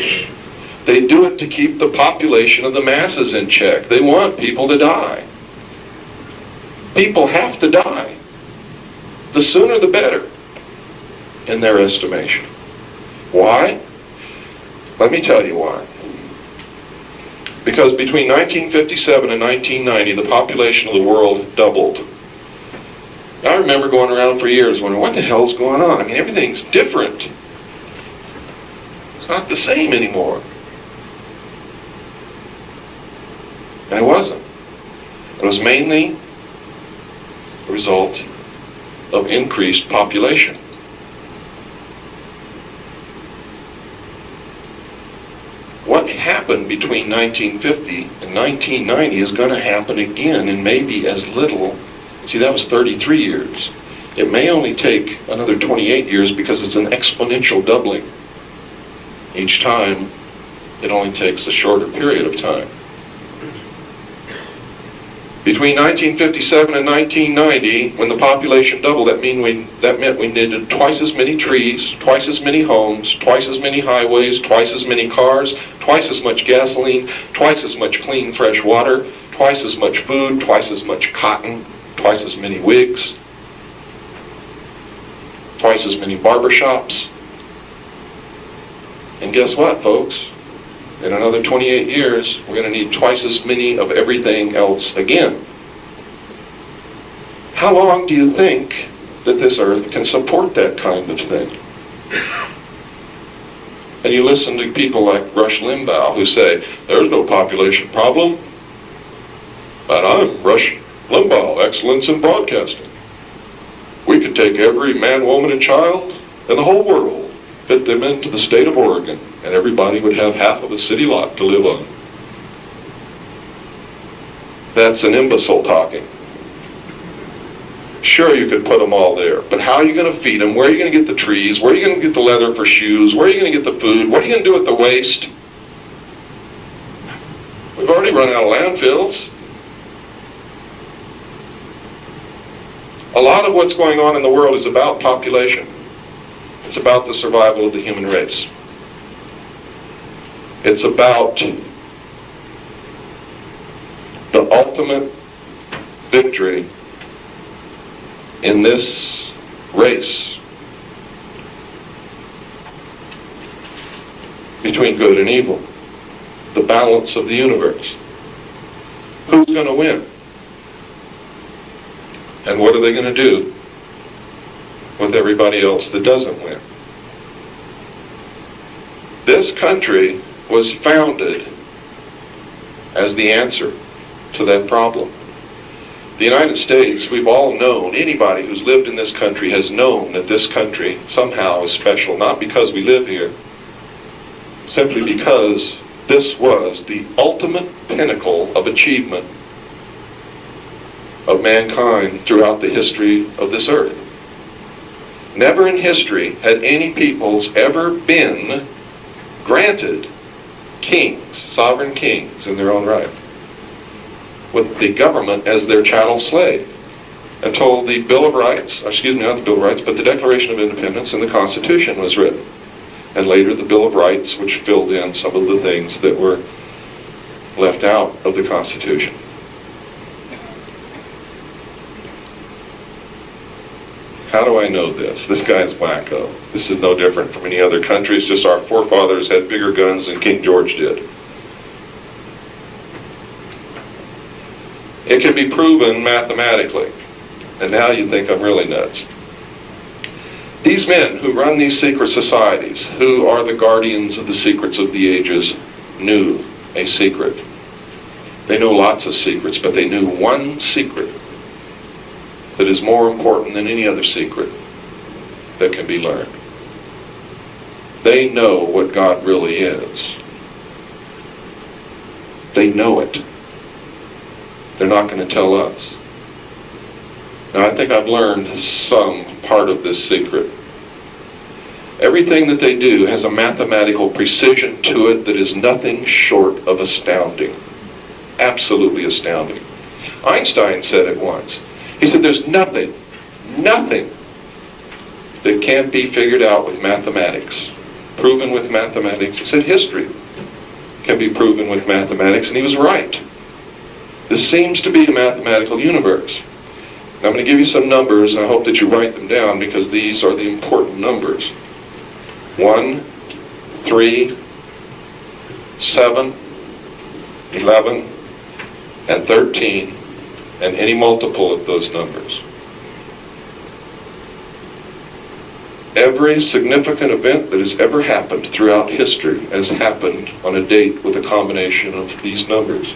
They do it to keep the population of the masses in check. They want people to die. People have to die. The sooner the better, in their estimation. Why? Let me tell you why. Because between 1957 and 1990, the population of the world doubled. I remember going around for years wondering, what the hell's going on? I mean, everything's different. It's not the same anymore. And it wasn't. It was mainly a result of increased population. What happened between 1950 and 1990 is going to happen again in maybe as little. See, that was 33 years. It may only take another 28 years because it's an exponential doubling. Each time, it only takes a shorter period of time. Between 1957 and 1990, when the population doubled, that meant we needed twice as many trees, twice as many homes, twice as many highways, twice as many cars, twice as much gasoline, twice as much clean, fresh water, twice as much food, twice as much cotton, twice as many wigs, twice as many barbershops. And guess what, folks? In another 28 years, we're going to need twice as many of everything else again. How long do you think that this earth can support that kind of thing? And you listen to people like Rush Limbaugh who say, there's no population problem. And I'm Rush Limbaugh, excellence in broadcasting. We could take every man, woman, and child in the whole world, fit them into the state of Oregon, and everybody would have half of a city lot to live on. That's an imbecile talking. Sure, you could put them all there, but how are you going to feed them? Where are you going to get the trees? Where are you going to get the leather for shoes? Where are you going to get the food? What are you going to do with the waste? We've already run out of landfills. A lot of what's going on in the world is about population. It's about the survival of the human race. It's about the ultimate victory in this race between good and evil. the balance of the universe. Who's going to win? And what are they going to do with everybody else that doesn't win? This country was founded as the answer to that problem. The United States, we've all known, anybody who's lived in this country has known that this country somehow is special, not because we live here, simply because this was the ultimate pinnacle of achievement of mankind throughout the history of this earth. Never in history had any peoples ever been granted kings, sovereign kings in their own right, with the government as their chattel slave, until the Bill of Rights, excuse me, not the Bill of Rights, but the Declaration of Independence and the Constitution was written. And later the Bill of Rights, which filled in some of the things that were left out of the Constitution. How do I know this? This guy's wacko. This is no different from any other country. It's just our forefathers had bigger guns than King George did. It can be proven mathematically. And now you think I'm really nuts. These men who run these secret societies, who are the guardians of the secrets of the ages, knew a secret. They know lots of secrets, but they knew one secret that is more important than any other secret that can be learned. They know what God really is. They know it. They're not going to tell us. Now, I think I've learned some part of this secret. Everything that they do has a mathematical precision to it that is nothing short of astounding. Absolutely astounding. Einstein said it once. He said there's nothing that can't be figured out with mathematics, proven with mathematics. He said history can be proven with mathematics, and he was right. This seems to be a mathematical universe. Now, I'm going to give you some numbers, and I hope that you write them down, because these are the important numbers. 1, 3, 7, 11, and 13, and any multiple of those numbers. Every significant event that has ever happened throughout history has happened on a date with a combination of these numbers.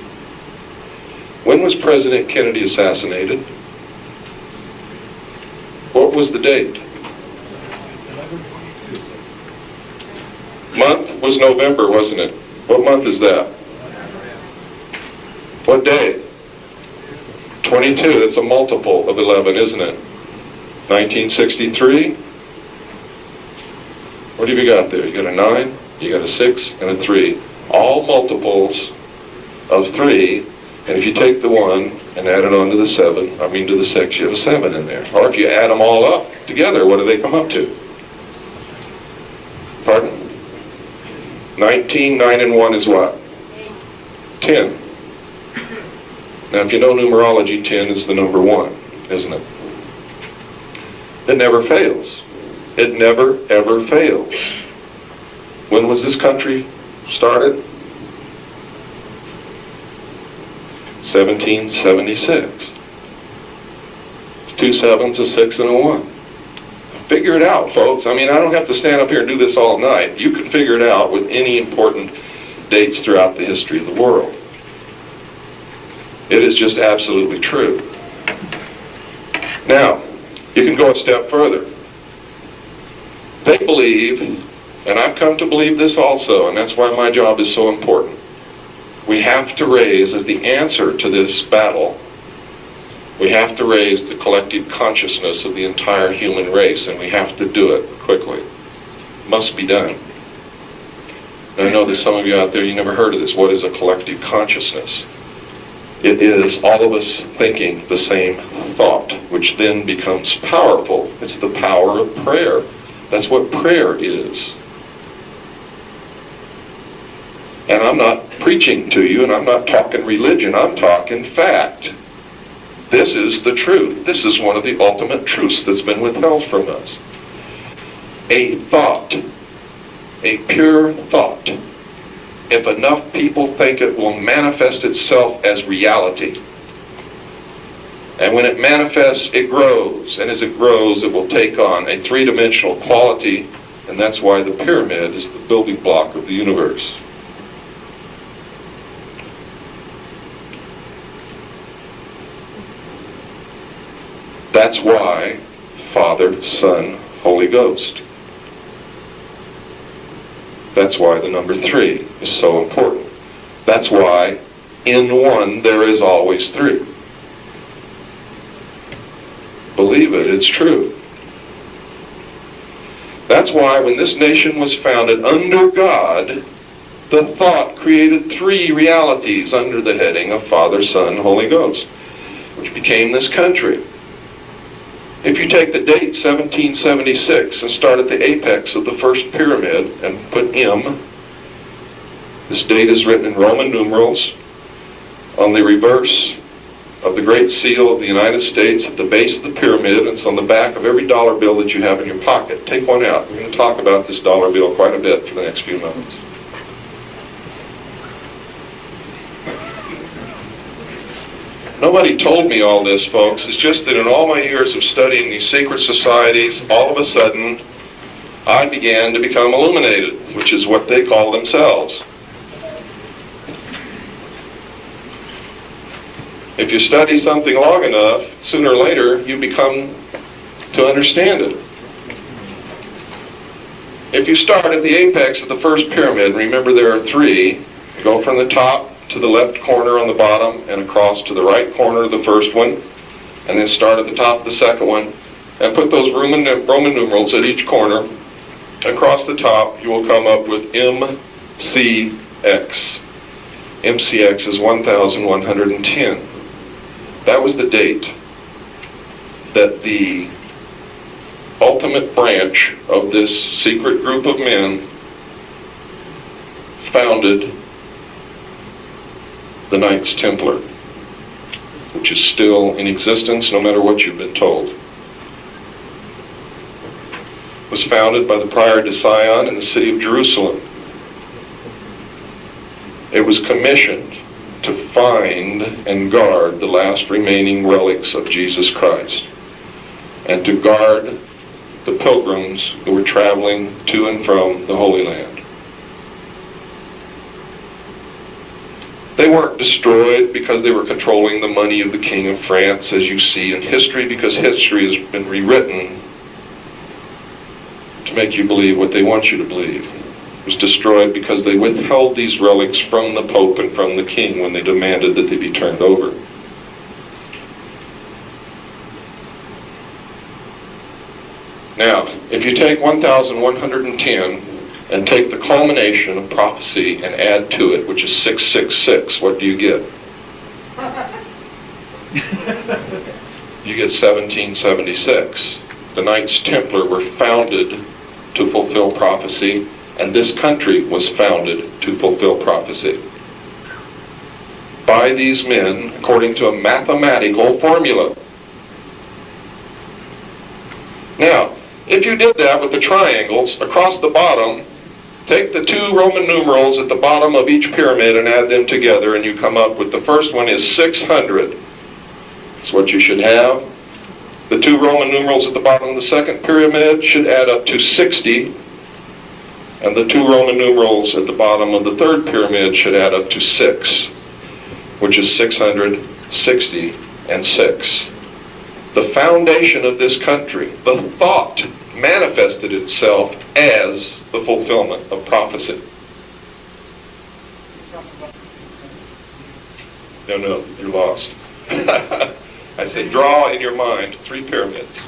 When was President Kennedy assassinated? What was the date? Month was November, wasn't it? What month is that? What day? 22. That's a multiple of 11, isn't it? 1963. What have you got there? You got a 9, you got a 6, and a 3. All multiples of 3. And if you take the 1 and add it on to the 7, to the 6, you have a 7 in there. Or if you add them all up together, what do they come up to? Pardon? 19, 9, and 1 is what? 10. Now, if you know numerology, 10 is the number 1, isn't it? It never fails. It never, ever fails. When was this country started? 1776. It's 2 7s, a 6, and a 1. Figure it out, folks. I don't have to stand up here and do this all night. You can figure it out with any important dates throughout the history of the world. It is just absolutely true. Now, you can go a step further. They believe, and I've come to believe this also, and that's why my job is so important. We have to raise, as the answer to this battle, we have to raise the collective consciousness of the entire human race, and we have to do it quickly. It must be done. And I know there's some of you out there, you never heard of this. What is a collective consciousness? It is all of us thinking the same thought, which then becomes powerful. It's the power of prayer. That's what prayer is. And I'm not preaching to you, and I'm not talking religion, I'm talking fact. This is the truth. This is one of the ultimate truths that's been withheld from us. A thought, a pure thought, if enough people think it will manifest itself as reality. And when it manifests, it grows. And as it grows, it will take on a three-dimensional quality. And that's why the pyramid is the building block of the universe. That's why Father, Son, Holy Ghost. That's why the number 3 is so important. That's why in one there is always 3. Believe it, it's true. That's why when this nation was founded under God, the thought created 3 realities under the heading of Father, Son, Holy Ghost, which became this country. If you take the date 1776 and start at the apex of the first pyramid and put M, this date is written in Roman numerals on the reverse of the Great Seal of the United States at the base of the pyramid, and it's on the back of every dollar bill that you have in your pocket. Take one out. We're going to talk about this dollar bill quite a bit for the next few moments. Nobody told me all this, folks. It's just that in all my years of studying these secret societies, all of a sudden, I began to become illuminated, which is what they call themselves. If you study something long enough, sooner or later, you become to understand it. If you start at the apex of the first pyramid, remember there are 3, go from the top to the left corner on the bottom and across to the right corner of the first one, and then start at the top of the second one and put those Roman numerals at each corner. Across the top you will come up with MCX. MCX is 1110. That was the date that the ultimate branch of this secret group of men founded the Knights Templar, which is still in existence no matter what you've been told. It was founded by the Prior de Sion in the city of Jerusalem. It was commissioned to find and guard the last remaining relics of Jesus Christ, and to guard the pilgrims who were traveling to and from the Holy Land. They weren't destroyed because they were controlling the money of the King of France, as you see in history, because history has been rewritten to make you believe what they want you to believe. It was destroyed because they withheld these relics from the Pope and from the King when they demanded that they be turned over. Now, if you take 1110 and take the culmination of prophecy and add to it, which is 666, what do you get? You get 1776. The Knights Templar were founded to fulfill prophecy, and this country was founded to fulfill prophecy. By these men, according to a mathematical formula. Now, if you did that with the triangles across the bottom, take the 2 Roman numerals at the bottom of each pyramid and add them together, and you come up with the first one is 600. That's what you should have. The 2 Roman numerals at the bottom of the second pyramid should add up to 60. And the 2 Roman numerals at the bottom of the third pyramid should add up to 6, which is 660 and 6. The foundation of this country, the thought, manifested itself as the fulfillment of prophecy. No, you're lost. I said draw in your mind 3 pyramids.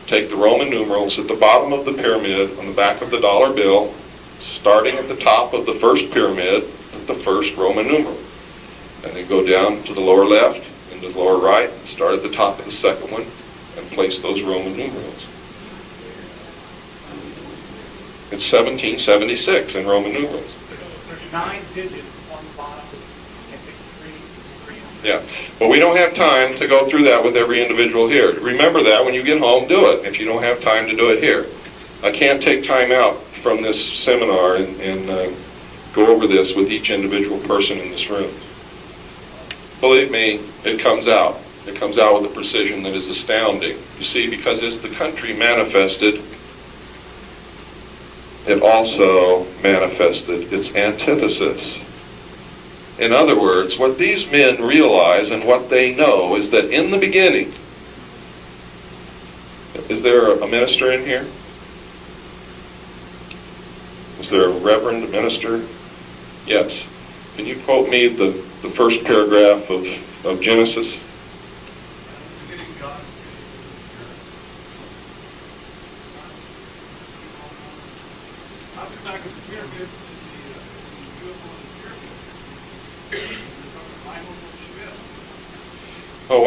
Take the Roman numerals at the bottom of the pyramid on the back of the dollar bill, starting at the top of the first pyramid with the first Roman numeral. And then go down to the lower left and the lower right, start at the top of the second one, and place those Roman numerals. It's 1776 in Roman numerals. There's 9 digits on the bottom. Yeah, but we don't have time to go through that with every individual here. Remember that when you get home, do it, if you don't have time to do it here. I can't take time out from this seminar and go over this with each individual person in this room. Believe me, it comes out. It comes out with a precision that is astounding. You see, because as the country manifested, it also manifested its antithesis. In other words, what these men realize and what they know is that in the beginning, is there a minister in here? Is there a reverend minister? Yes. Can you quote me the first paragraph of Genesis? Oh,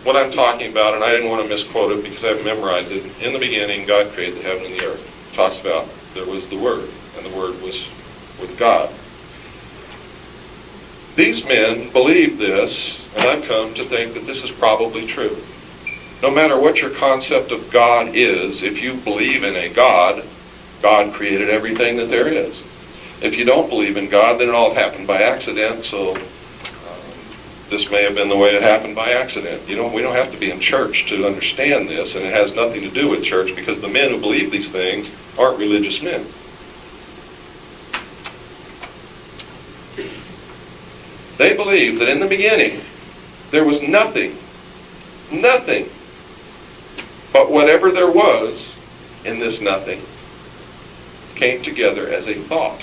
what I'm talking about, and I didn't want to misquote it because I've memorized it. In the beginning, God created the heaven and the earth. It talks about there was the Word, and the Word was with God. These men believe this, and I've come to think that this is probably true. No matter what your concept of God is, if you believe in a God, God created everything that there is. If you don't believe in God, then it all happened by accident, so this may have been the way it happened by accident. You know, we don't have to be in church to understand this, and it has nothing to do with church because the men who believe these things aren't religious men. They believe that in the beginning there was nothing, but whatever there was in this nothing came together as a thought.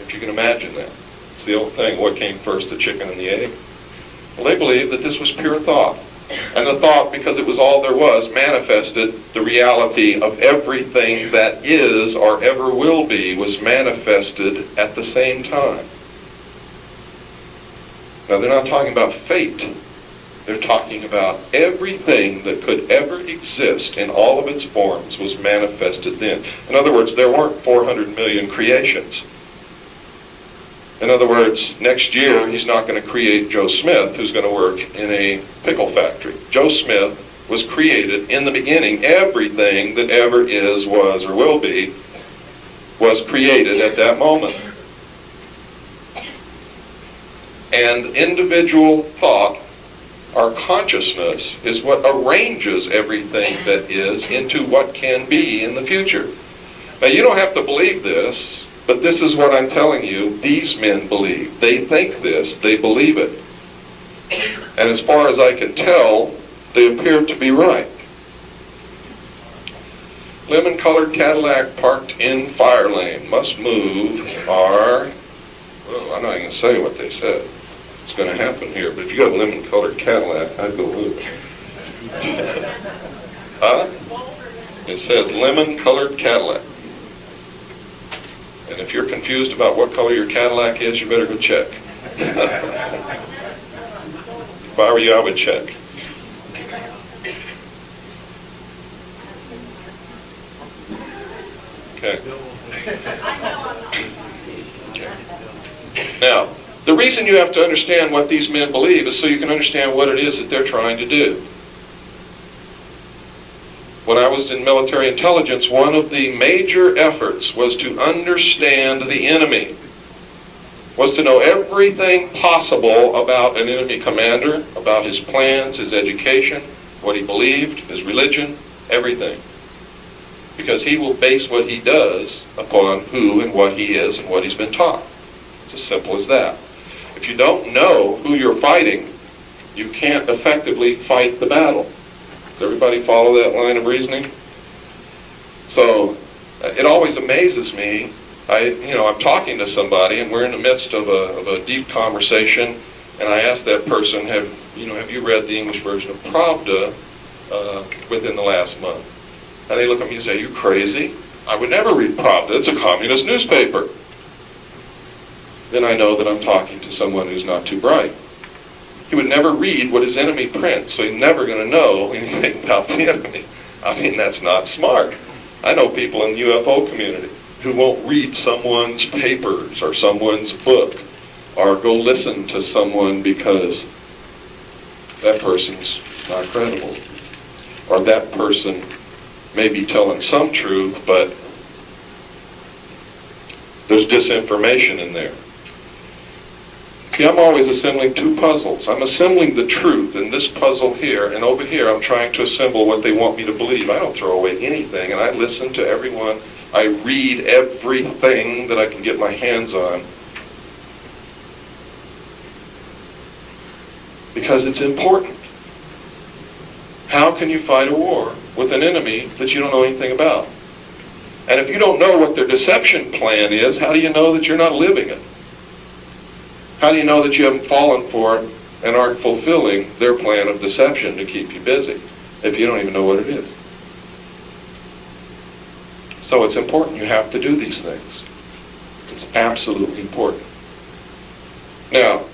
If you can imagine that. It's the old thing, what came first, the chicken and the egg? Well, they believed that this was pure thought. And the thought, because it was all there was, manifested the reality of everything that is or ever will be, was manifested at the same time. Now, they're not talking about fate. They're talking about everything that could ever exist in all of its forms was manifested then. In other words, there weren't 400 million creations. In other words, next year, he's not going to create Joe Smith, who's going to work in a pickle factory. Joe Smith was created in the beginning. Everything that ever is, was, or will be was created at that moment. And individual thought, our consciousness, is what arranges everything that is into what can be in the future. Now, you don't have to believe this, but this is what I'm telling you, these men believe. They think this, they believe it. And as far as I can tell, they appear to be right. Lemon-colored Cadillac parked in fire lane. Must move our... Well, I'm not even going to say what they said. It's going to happen here, but if you got a lemon-colored Cadillac, I'd go move it. Huh? It says lemon-colored Cadillac. And if you're confused about what color your Cadillac is, you better go check. If I were you, I would check. Okay. Now, the reason you have to understand what these men believe is so you can understand what it is that they're trying to do. When I was in military intelligence, one of the major efforts was to understand the enemy, was to know everything possible about an enemy commander, about his plans, his education, what he believed, his religion, everything. Because he will base what he does upon who and what he is and what he's been taught. It's as simple as that. If you don't know who you're fighting, you can't effectively fight the battle. Does everybody follow that line of reasoning? So it always amazes me. I'm talking to somebody and we're in the midst of a deep conversation, and I ask that person, have you read the English version of Pravda within the last month? And they look at me and say, "You crazy? I would never read Pravda. It's a communist newspaper." Then I know that I'm talking to someone who's not too bright. He would never read what his enemy prints, so he's never going to know anything about the enemy. I mean, that's not smart. I know people in the UFO community who won't read someone's papers or someone's book or go listen to someone because that person's not credible. Or that person may be telling some truth, but There's disinformation in there. See, I'm always assembling two puzzles. I'm assembling the truth in this puzzle here, and over here I'm trying to assemble what they want me to believe. I don't throw away anything, and I listen to everyone. I read everything that I can get my hands on, because it's important. How can you fight a war with an enemy that you don't know anything about? And if you don't know what their deception plan is, how do you know that you're not living it? How do you know that you haven't fallen for it and aren't fulfilling their plan of deception to keep you busy if you don't even know what it is? So it's important. You have to do these things. It's absolutely important. Now,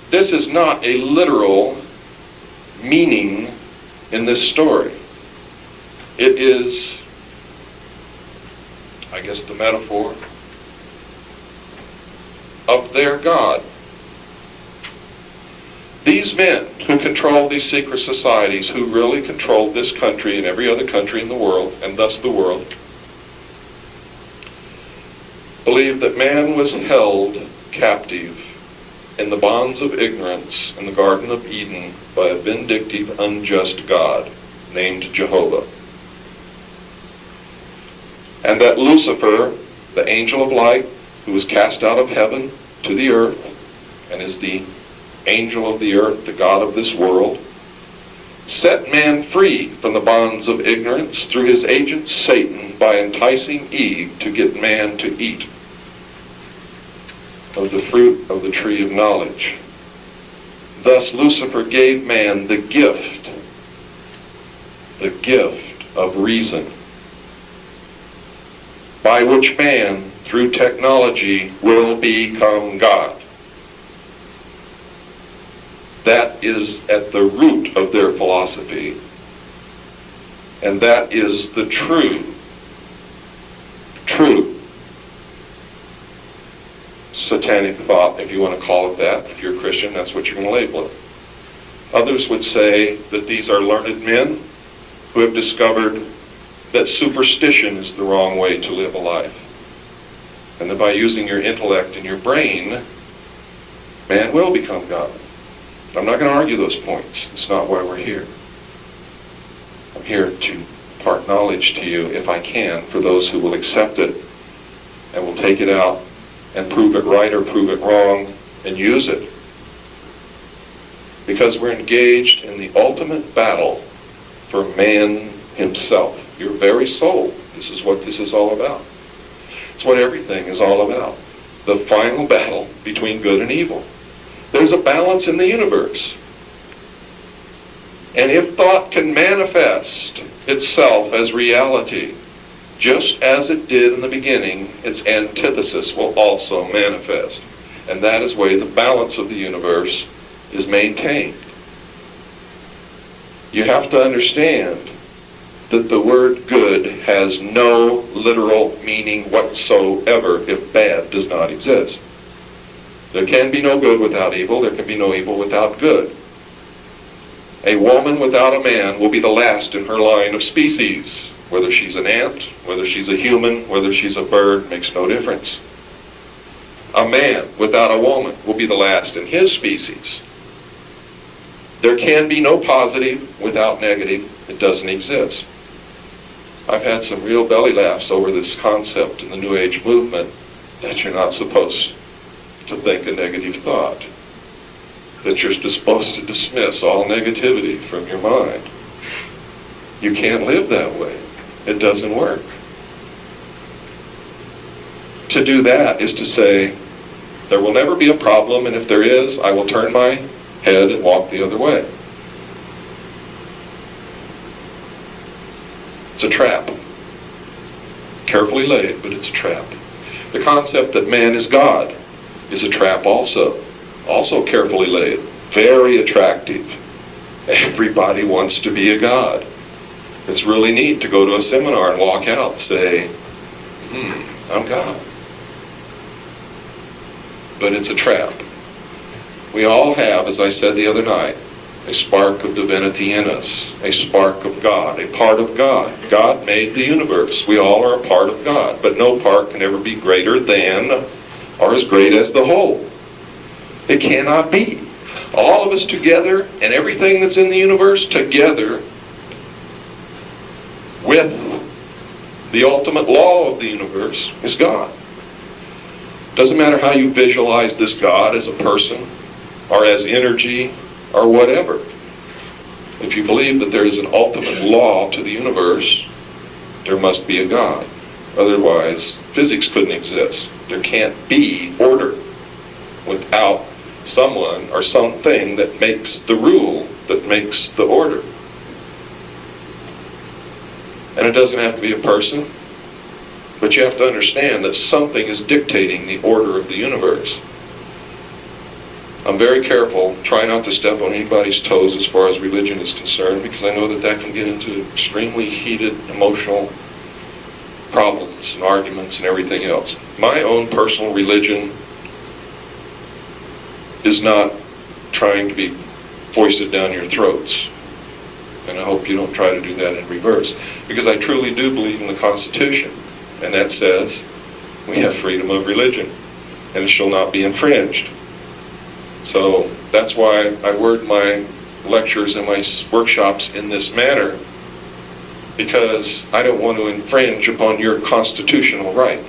this is not a literal meaning in this story. It is, I guess, the metaphor of their God. These men who control these secret societies, who really control this country and every other country in the world, and thus the world, believe that man was held captive in the bonds of ignorance in the Garden of Eden by a vindictive, unjust God named Jehovah. And that Lucifer, the angel of light, who was cast out of heaven to the earth, and is the angel of the earth, the God of this world, set man free from the bonds of ignorance through his agent Satan by enticing Eve to get man to eat of the fruit of the tree of knowledge. Thus Lucifer gave man the gift of reason, by which man, through technology, will become God. That is at the root of their philosophy. And that is the true satanic thought, if you want to call it that. If you're a Christian, that's what you're going to label it. Others would say that these are learned men who have discovered that superstition is the wrong way to live a life. And that by using your intellect and your brain, man will become God. I'm not going to argue those points. It's not why we're here. I'm here to impart knowledge to you, if I can, for those who will accept it and will take it out and prove it right or prove it wrong and use it. Because we're engaged in the ultimate battle for man himself, your very soul. This is what this is all about. It's what everything is all about. The final battle between good and evil. There's a balance in the universe. And if thought can manifest itself as reality, just as it did in the beginning, its antithesis will also manifest. And that is the way the balance of the universe is maintained. You have to understand that the word good has no literal meaning whatsoever if bad does not exist. There can be no good without evil. There can be no evil without good. A woman without a man will be the last in her line of species. Whether she's an ant, whether she's a human, whether she's a bird, makes no difference. A man without a woman will be the last in his species. There can be no positive without negative. It doesn't exist. I've had some real belly laughs over this concept in the New Age movement that you're not supposed to think a negative thought, that you're supposed to dismiss all negativity from your mind. You can't live that way. It doesn't work. To do that is to say, there will never be a problem, and if there is, I will turn my head and walk the other way. It's a trap. Carefully laid, but it's a trap. The concept that man is God is a trap also. Also carefully laid. Very attractive. Everybody wants to be a God. It's really neat to go to a seminar and walk out and say, I'm God. But it's a trap. We all have, as I said the other night, a spark of divinity in us, a spark of God, a part of God. God made the universe. We all are a part of God, but no part can ever be greater than or as great as the whole. It cannot be. All of us together and everything that's in the universe together with the ultimate law of the universe is God. Doesn't matter how you visualize this God as a person or as energy or whatever. If you believe that there is an ultimate law to the universe, there must be a God. Otherwise, physics couldn't exist. There can't be order without someone or something that makes the rule, that makes the order. And it doesn't have to be a person, but you have to understand that something is dictating the order of the universe. I'm very careful, try not to step on anybody's toes as far as religion is concerned, because I know that that can get into extremely heated emotional problems and arguments and everything else. My own personal religion is not trying to be foisted down your throats. And I hope you don't try to do that in reverse. Because I truly do believe in the Constitution. And that says we have freedom of religion. And it shall not be infringed. So that's why I word my lectures and my workshops in this manner. Because I don't want to infringe upon your constitutional right.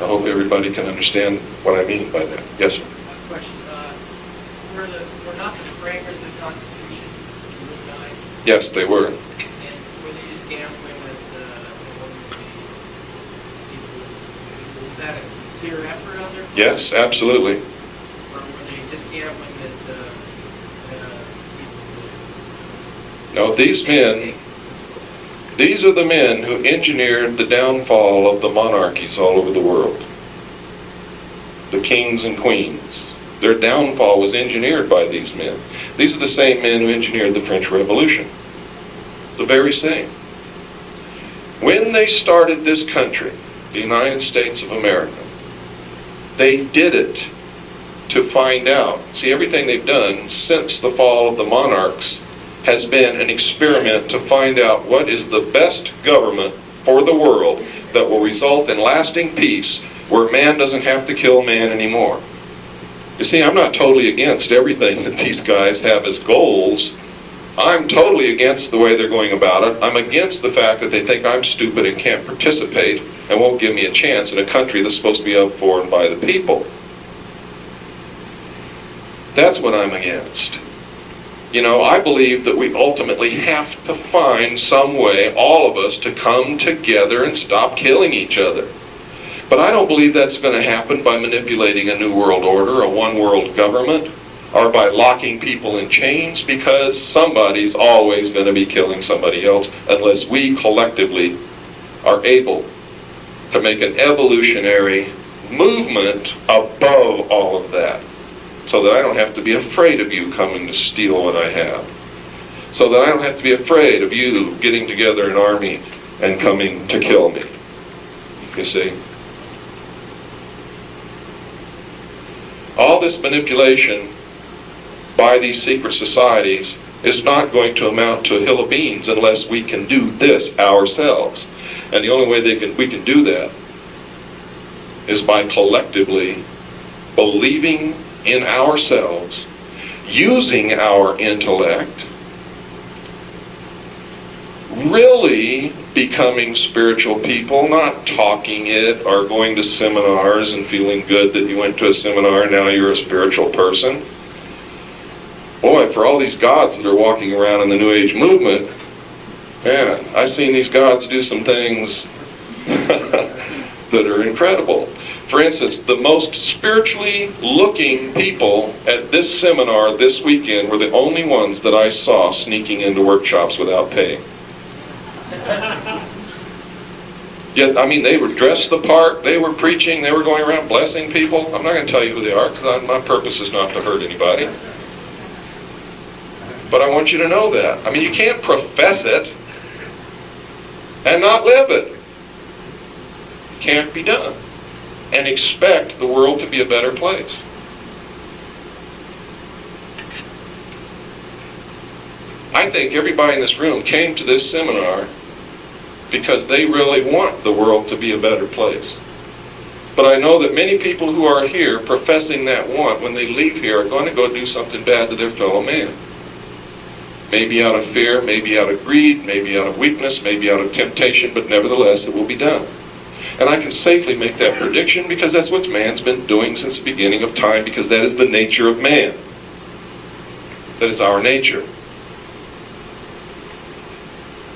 I hope everybody can understand what I mean by that. Yes, sir. Question, were not the framers of the Constitution good guys? Yes, they were. And were they just gambling with people? Was that a sincere effort on their part? Yes, absolutely. Or were they just gambling that people No, these are the men who engineered the downfall of the monarchies all over the world. The kings and queens. Their downfall was engineered by these men. These are the same men who engineered the French Revolution. The very same. When they started this country, the United States of America, they did it to find out. See, everything they've done since the fall of the monarchs has been an experiment to find out what is the best government for the world that will result in lasting peace, where man doesn't have to kill man anymore. You see, I'm not totally against everything that these guys have as goals. I'm totally against the way they're going about it. I'm against the fact that they think I'm stupid and can't participate and won't give me a chance in a country that's supposed to be of, for, and by the people. That's what I'm against. You know, I believe that we ultimately have to find some way, all of us, to come together and stop killing each other. But I don't believe that's going to happen by manipulating a new world order, a one world government, or by locking people in chains, because somebody's always going to be killing somebody else unless we collectively are able to make an evolutionary movement above all of that. So that I don't have to be afraid of you coming to steal what I have. So that I don't have to be afraid of you getting together an army and coming to kill me. You see? All this manipulation by these secret societies is not going to amount to a hill of beans unless we can do this ourselves. And the only way we can do that is by collectively believing in ourselves, using our intellect, really becoming spiritual people, not talking it or going to seminars and feeling good that you went to a seminar and now you're a spiritual person. Boy, for all these gods that are walking around in the New Age movement, man, I've seen these gods do some things that are incredible. For instance, the most spiritually looking people at this seminar this weekend were the only ones that I saw sneaking into workshops without paying. Yet, I mean, they were dressed the part, they were preaching, they were going around blessing people. I'm not going to tell you who they are, because my purpose is not to hurt anybody. But I want you to know that. I mean, you can't profess it and not live it. It can't be done. And expect the world to be a better place. I think everybody in this room came to this seminar because they really want the world to be a better place. But I know that many people who are here professing that want, when they leave here, are going to go do something bad to their fellow man. Maybe out of fear, maybe out of greed, maybe out of weakness, maybe out of temptation, but nevertheless it will be done. And I can safely make that prediction because that's what man's been doing since the beginning of time, because that is the nature of man. That is our nature.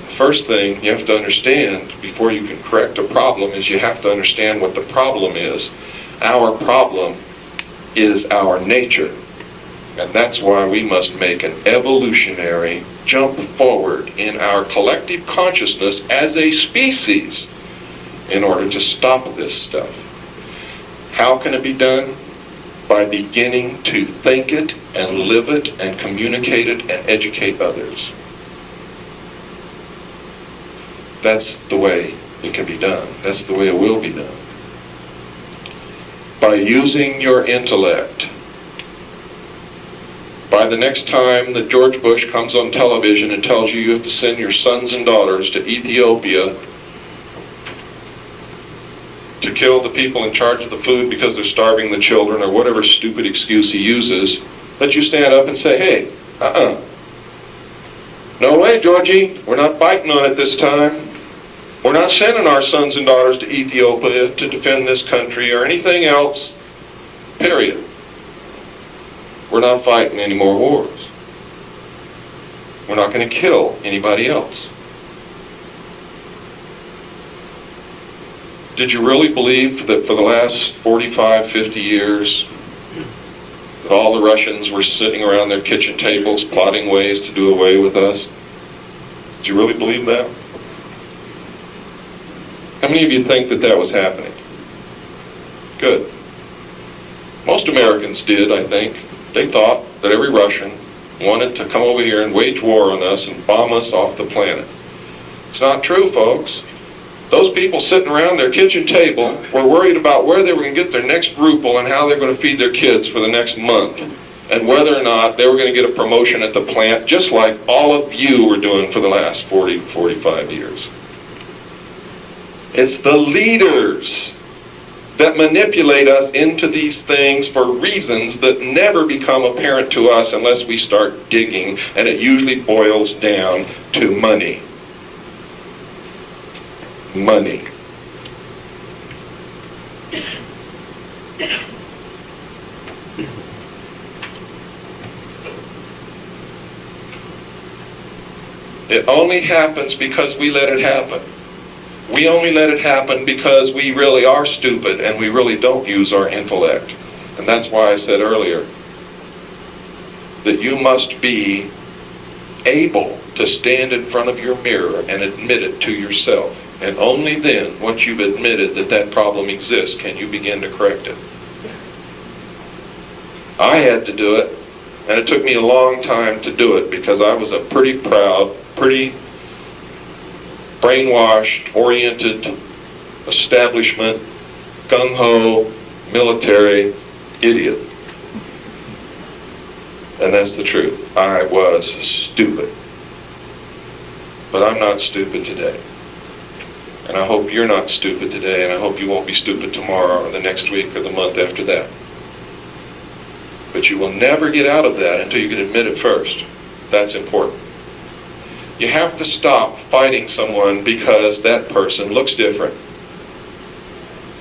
The first thing you have to understand before you can correct a problem is you have to understand what the problem is. Our problem is our nature. And that's why we must make an evolutionary jump forward in our collective consciousness as a species in order to stop this stuff. How can it be done? By beginning to think it and live it and communicate it and educate others. That's the way it can be done. That's the way it will be done. By using your intellect. By the next time that George Bush comes on television and tells you you have to send your sons and daughters to Ethiopia to kill the people in charge of the food because they're starving the children, or whatever stupid excuse he uses, that you stand up and say, hey, no way, Georgie, we're not biting on it this time. We're not sending our sons and daughters to Ethiopia to defend this country or anything else, period. We're not fighting any more wars. We're not going to kill anybody else. Did you really believe that for the last 45, 50 years that all the Russians were sitting around their kitchen tables plotting ways to do away with us? Did you really believe that? How many of you think that that was happening? Good. Most Americans did, I think. They thought that every Russian wanted to come over here and wage war on us and bomb us off the planet. It's not true, folks. Those people sitting around their kitchen table were worried about where they were going to get their next ruble and how they're going to feed their kids for the next month, and whether or not they were going to get a promotion at the plant, just like all of you were doing for the last 40, 45 years. It's the leaders that manipulate us into these things for reasons that never become apparent to us unless we start digging, and it usually boils down to money. Money. It only happens because we let it happen. We only let it happen because we really are stupid and we really don't use our intellect. And that's why I said earlier that you must be able to stand in front of your mirror and admit it to yourself. And only then, once you've admitted that that problem exists, can you begin to correct it. I had to do it, and it took me a long time to do it because I was a pretty proud, pretty brainwashed, oriented, establishment, gung-ho, military idiot. And that's the truth. I was stupid. But I'm not stupid today. And I hope you're not stupid today, and I hope you won't be stupid tomorrow or the next week or the month after that. But you will never get out of that until you can admit it first. That's important. You have to stop fighting someone because that person looks different.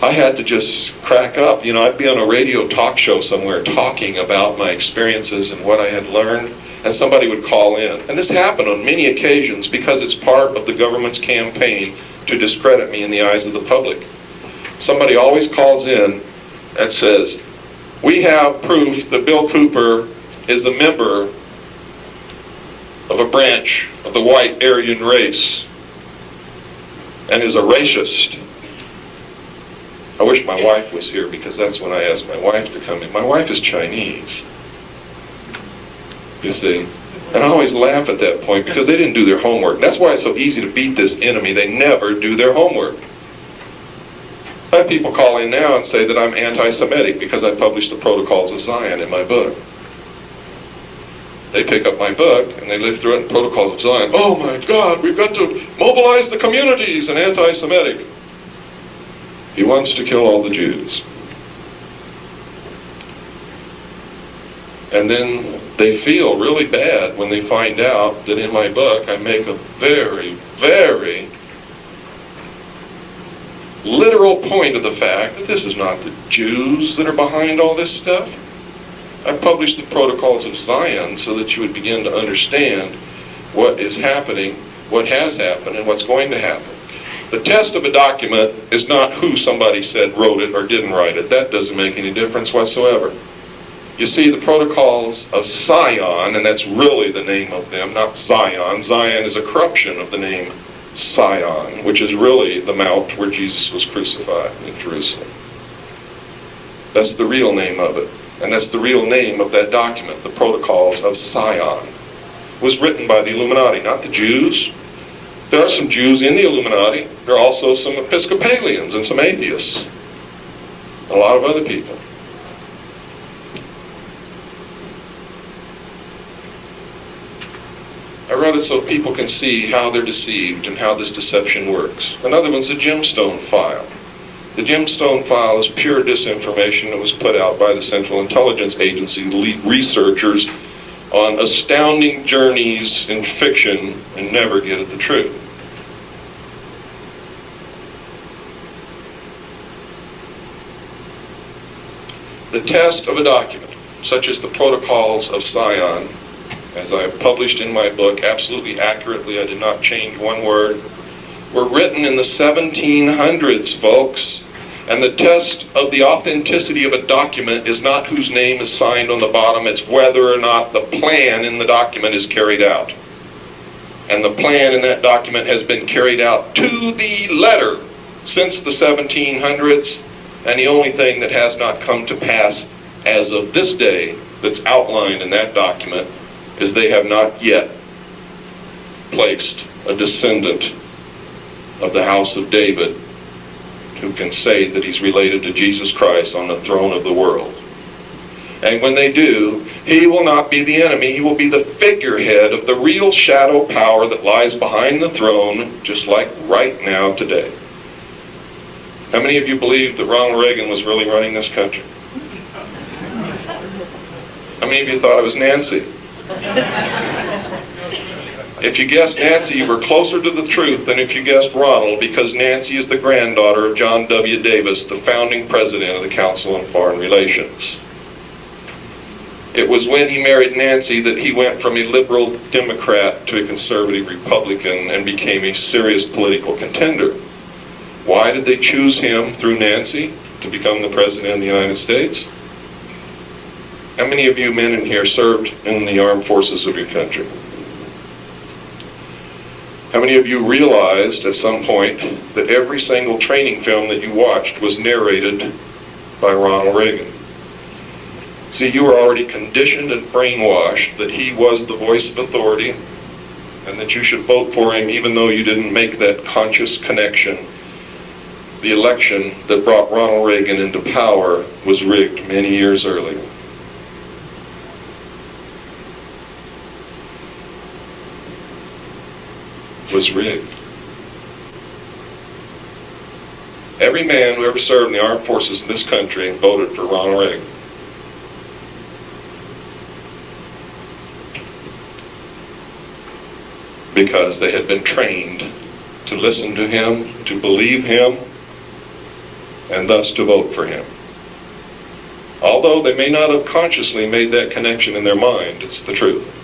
I had to just crack up. You know, I'd be on a radio talk show somewhere talking about my experiences and what I had learned, and somebody would call in. And this happened on many occasions because it's part of the government's campaign to discredit me in the eyes of the public. Somebody always calls in and says, "We have proof that Bill Cooper is a member of a branch of the white Aryan race and is a racist." I wish my wife was here because that's when I asked my wife to come in. My wife is Chinese, you see. And I always laugh at that point because they didn't do their homework. That's why it's so easy to beat this enemy. They never do their homework. I have people call in now and say that I'm anti-Semitic because I published the Protocols of Zion in my book. They pick up my book and they live through it in Protocols of Zion. Oh my God, we've got to mobilize the communities and anti-Semitic. He wants to kill all the Jews. And then they feel really bad when they find out that in my book I make a very, very literal point of the fact that this is not the Jews that are behind all this stuff. I published the Protocols of Zion so that you would begin to understand what is happening, what has happened, and what's going to happen. The test of a document is not who somebody said wrote it or didn't write it. That doesn't make any difference whatsoever. You see, the Protocols of Sion, and that's really the name of them, not Zion. Zion is a corruption of the name Sion, which is really the mount where Jesus was crucified in Jerusalem. That's the real name of it. And that's the real name of that document, the Protocols of Sion. It was written by the Illuminati, not the Jews. There are some Jews in the Illuminati. There are also some Episcopalians and some atheists. A lot of other people. I wrote it so people can see how they're deceived and how this deception works. Another one's the gemstone file. The gemstone file is pure disinformation that was put out by the Central Intelligence Agency researchers on astounding journeys in fiction and never get at the truth. The test of a document, such as the Protocols of Sion, as I have published in my book, absolutely accurately, I did not change one word, were written in the 1700s, folks. And the test of the authenticity of a document is not whose name is signed on the bottom, it's whether or not the plan in the document is carried out. And the plan in that document has been carried out to the letter since the 1700s, and the only thing that has not come to pass as of this day that's outlined in that document is they have not yet placed a descendant of the house of David who can say that he's related to Jesus Christ on the throne of the world. And when they do, he will not be the enemy, he will be the figurehead of the real shadow power that lies behind the throne, just like right now today. How many of you believe that Ronald Reagan was really running this country? How many of you thought it was Nancy? If you guessed Nancy, you were closer to the truth than if you guessed Ronald, because Nancy is the granddaughter of John W. Davis, the founding president of the Council on Foreign Relations. It was when he married Nancy that he went from a liberal Democrat to a conservative Republican and became a serious political contender. Why did they choose him through Nancy to become the president of the United States? How many of you men in here served in the armed forces of your country? How many of you realized at some point that every single training film that you watched was narrated by Ronald Reagan? See, you were already conditioned and brainwashed that he was the voice of authority and that you should vote for him even though you didn't make that conscious connection. The election that brought Ronald Reagan into power was rigged many years earlier. Was rigged. Every man who ever served in the armed forces in this country voted for Ronald Reagan. Because they had been trained to listen to him, to believe him, and thus to vote for him. Although they may not have consciously made that connection in their mind, it's the truth.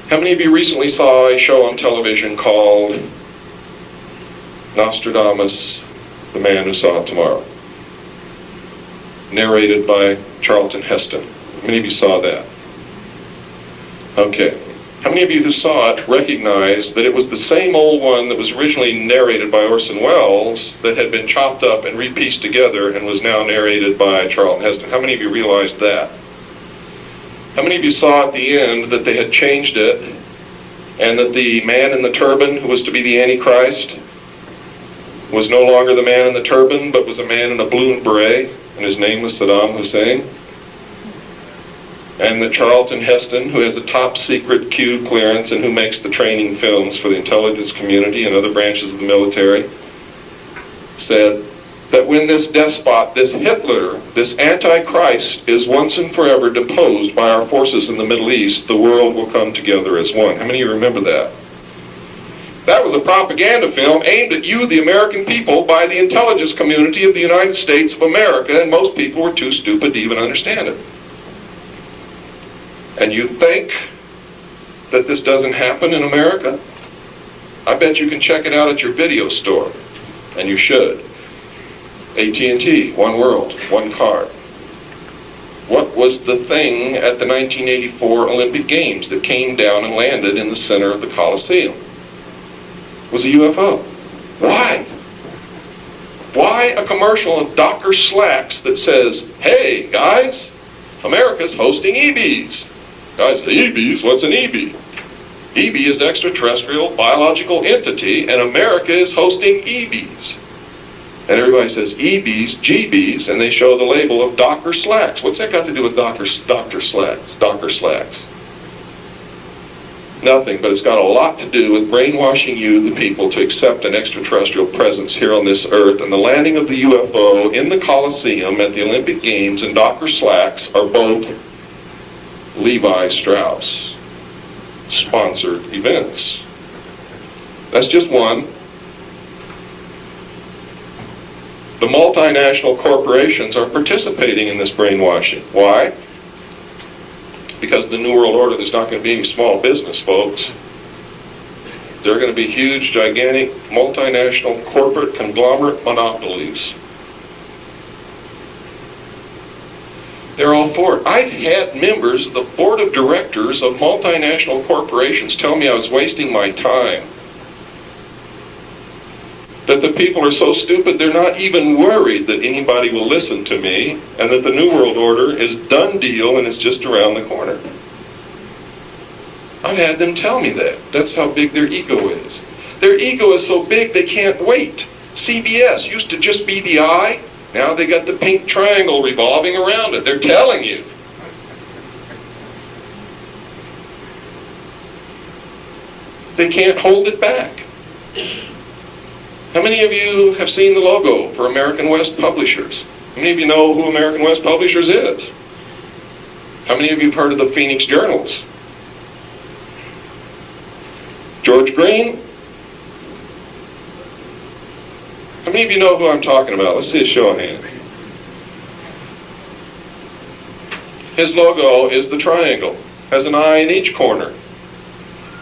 How many of you recently saw a show on television called Nostradamus, the Man Who Saw Tomorrow? Narrated by Charlton Heston. How many of you saw that? Okay. How many of you who saw it recognize that it was the same old one that was originally narrated by Orson Welles that had been chopped up and repieced together and was now narrated by Charlton Heston? How many of you realized that? How many of you saw at the end that they had changed it and that the man in the turban who was to be the Antichrist was no longer the man in the turban but was a man in a blue beret and his name was Saddam Hussein? and that Charlton Heston, who has a top secret Q clearance and who makes the training films for the intelligence community and other branches of the military, said that when this despot, this Hitler, this Antichrist is once and forever deposed by our forces in the Middle East, the world will come together as one. How many of you remember that? That was a propaganda film aimed at you, the American people, by the intelligence community of the United States of America, and most people were too stupid to even understand it. And you think that this doesn't happen in America? I bet you can check it out at your video store, and you should. AT&T, one world, one card. What was the thing at the 1984 Olympic Games that came down and landed in the center of the Coliseum? It was a UFO. Why? Why a commercial of Docker Slacks that says, hey guys, America's hosting EBs. Guys, EBs? What's an EB? EB is extraterrestrial biological entity, and America is hosting EBs. And everybody says EBs, GBs, and they show the label of Docker Slacks. What's that got to do with Docker Slacks? Docker Slacks. Nothing, but it's got a lot to do with brainwashing you, the people, to accept an extraterrestrial presence here on this earth. And the landing of the UFO in the Coliseum at the Olympic Games and Docker Slacks are both Levi Strauss sponsored events. That's just one. The multinational corporations are participating in this brainwashing. Why? Because the New World Order, there's not going to be any small business, folks. There are going to be huge, gigantic, multinational, corporate, conglomerate monopolies. They're all for it. I've had members of the board of directors of multinational corporations tell me I was wasting my time. That the people are so stupid they're not even worried that anybody will listen to me, and that the New World Order is done deal and it's just around the corner. I've had them tell me that. That's how big their ego is. Their ego is so big they can't wait. CBS used to just be the eye. Now they got the pink triangle revolving around it. They're telling you. They can't hold it back. How many of you have seen the logo for American West Publishers? How many of you know who American West Publishers is? How many of you have heard of the Phoenix Journals? George Green? How many of you know who I'm talking about? Let's see a show of hands. His logo is the triangle. Has an eye in each corner.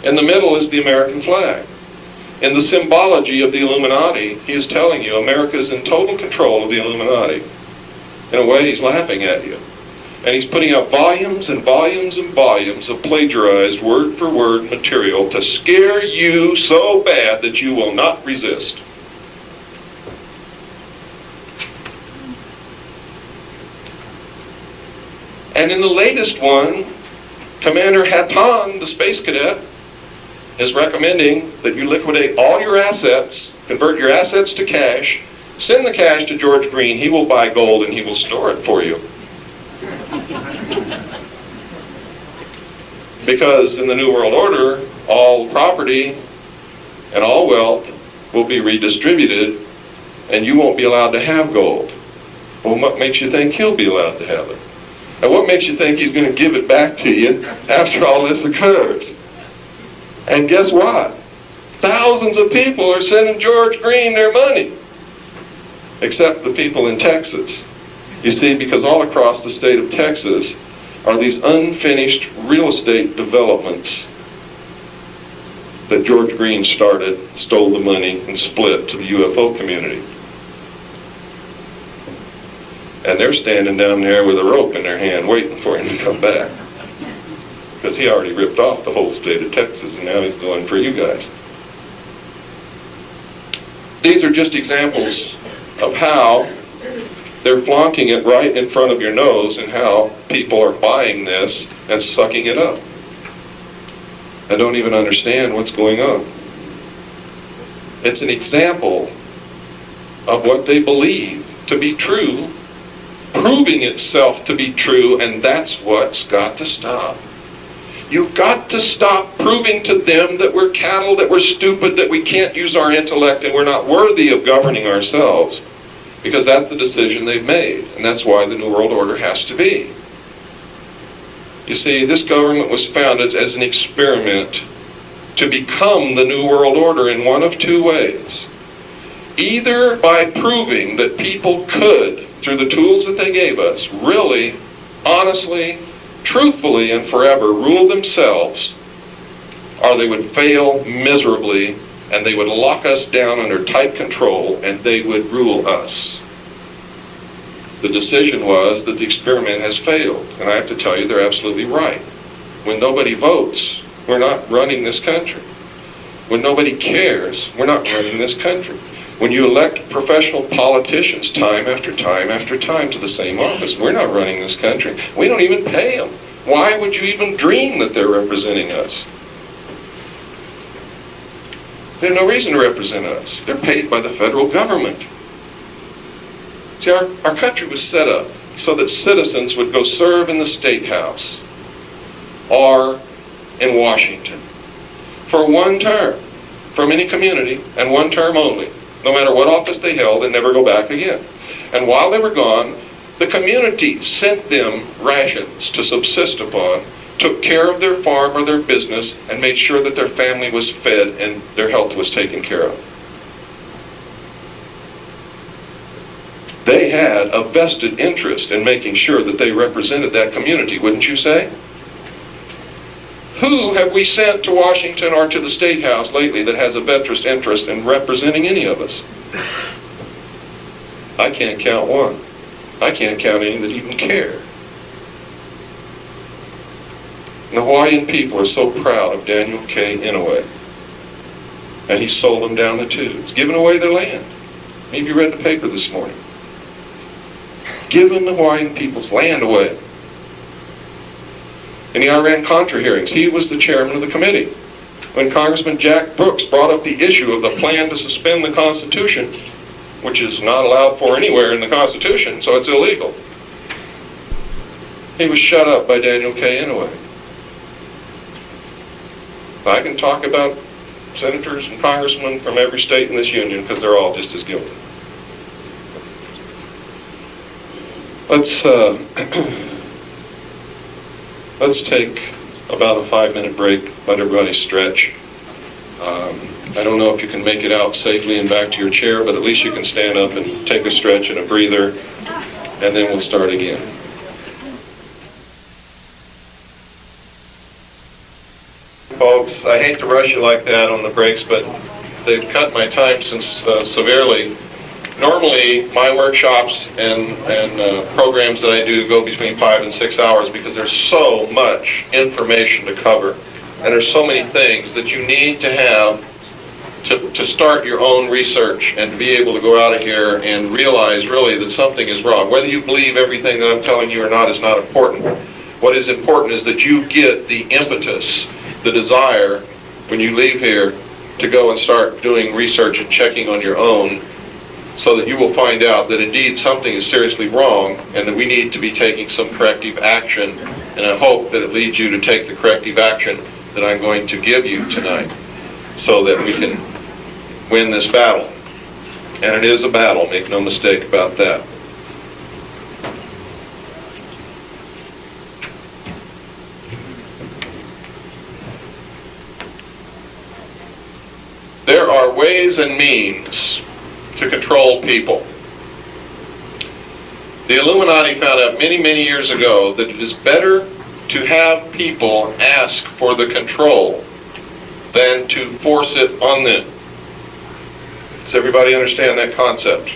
In the middle is the American flag. In the symbology of the Illuminati, he is telling you America is in total control of the Illuminati. In a way, he's laughing at you. And he's putting out volumes and volumes and volumes of plagiarized word-for-word material to scare you so bad that you will not resist. And in the latest one, Commander Hatton, the space cadet, is recommending that you liquidate all your assets, convert your assets to cash, send the cash to George Green. He will buy gold and he will store it for you. Because in the New World Order, all property and all wealth will be redistributed and you won't be allowed to have gold. Well, what makes you think he'll be allowed to have it? And what makes you think he's going to give it back to you after all this occurs? And guess what? Thousands of people are sending George Green their money. Except the people in Texas. You see, because all across the state of Texas are these unfinished real estate developments that George Green started, stole the money, and split to the UFO community. And they're standing down there with a rope in their hand waiting for him to come back. Because he already ripped off the whole state of Texas, and now he's going for you guys. These are just examples of how they're flaunting it right in front of your nose and how people are buying this and sucking it up. And don't even understand what's going on. It's an example of what they believe to be true proving itself to be true, and that's what's got to stop. You've got to stop proving to them that we're cattle, that we're stupid, that we can't use our intellect, and we're not worthy of governing ourselves. Because that's the decision they've made, and that's why the New World Order has to be. You see, this government was founded as an experiment to become the New World Order in one of two ways. Either by proving that people could, through the tools that they gave us, really, honestly, truthfully, and forever rule themselves, or they would fail miserably, and they would lock us down under tight control, and they would rule us. The decision was that the experiment has failed, and I have to tell you, they're absolutely right. When nobody votes, we're not running this country. When nobody cares, we're not running this country. When you elect professional politicians time after time after time to the same office, we're not running this country. We don't even pay them. Why would you even dream that they're representing us? They have no reason to represent us. They're paid by the federal government. See, our country was set up so that citizens would go serve in the State House or in Washington for one term from any community, and one term only, no matter what office they held, and never go back again. And while they were gone, the community sent them rations to subsist upon, took care of their farm or their business, and made sure that their family was fed and their health was taken care of. They had a vested interest in making sure that they represented that community, wouldn't you say? Who have we sent to Washington or to the State House lately that has a vested interest in representing any of us? I can't count one. I can't count any that even care. The Hawaiian people are so proud of Daniel K. Inouye. And he sold them down the tubes, giving away their land. Maybe you read the paper this morning. Giving the Hawaiian people's land away. In the Iran-Contra hearings, he was the chairman of the committee. When Congressman Jack Brooks brought up the issue of the plan to suspend the Constitution, which is not allowed for anywhere in the Constitution, so it's illegal, he was shut up by Daniel K. Inouye. I can talk about senators and congressmen from every state in this union because they're all just as guilty. Let's take about a 5-minute break, let everybody stretch. I don't know if you can make it out safely and back to your chair, but at least you can stand up and take a stretch and a breather, and then we'll start again. Folks, I hate to rush you like that on the breaks, but they've cut my time severely. Normally, my workshops and programs that I do go between 5 and 6 hours because there's so much information to cover, and there's so many things that you need to have to start your own research and to be able to go out of here and realize really that something is wrong. Whether you believe everything that I'm telling you or not is not important. What is important is that you get the impetus, the desire, when you leave here, to go and start doing research and checking on your own, so that you will find out that indeed something is seriously wrong and that we need to be taking some corrective action. And I hope that it leads you to take the corrective action that I'm going to give you tonight, so that we can win this battle. And it is a battle, make no mistake about that. There are ways and means to control people. The Illuminati found out many, many years ago that it is better to have people ask for the control than to force it on them. Does everybody understand that concept?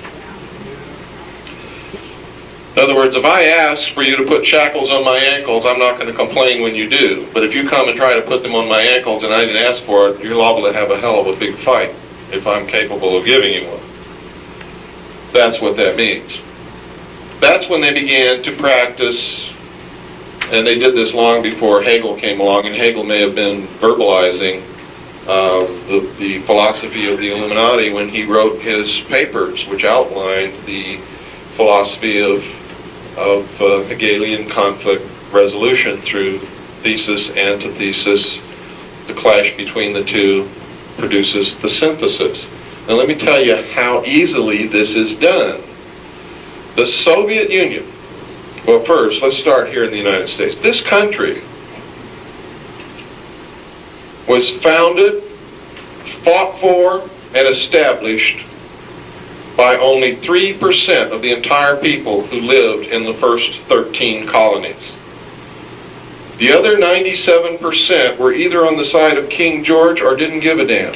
In other words, if I ask for you to put shackles on my ankles, I'm not going to complain when you do. But if you come and try to put them on my ankles and I didn't ask for it, you're liable to have a hell of a big fight if I'm capable of giving you one. That's what that means. That's when they began to practice, and they did this long before Hegel came along, and Hegel may have been verbalizing the philosophy of the Illuminati when he wrote his papers, which outlined the philosophy of of Hegelian conflict resolution through thesis, antithesis. The clash between the two produces the synthesis. Now let me tell you how easily this is done. The Soviet Union, well first, let's start here in the United States. This country was founded, fought for, and established by only 3% of the entire people who lived in the first 13 colonies. The other 97% were either on the side of King George or didn't give a damn.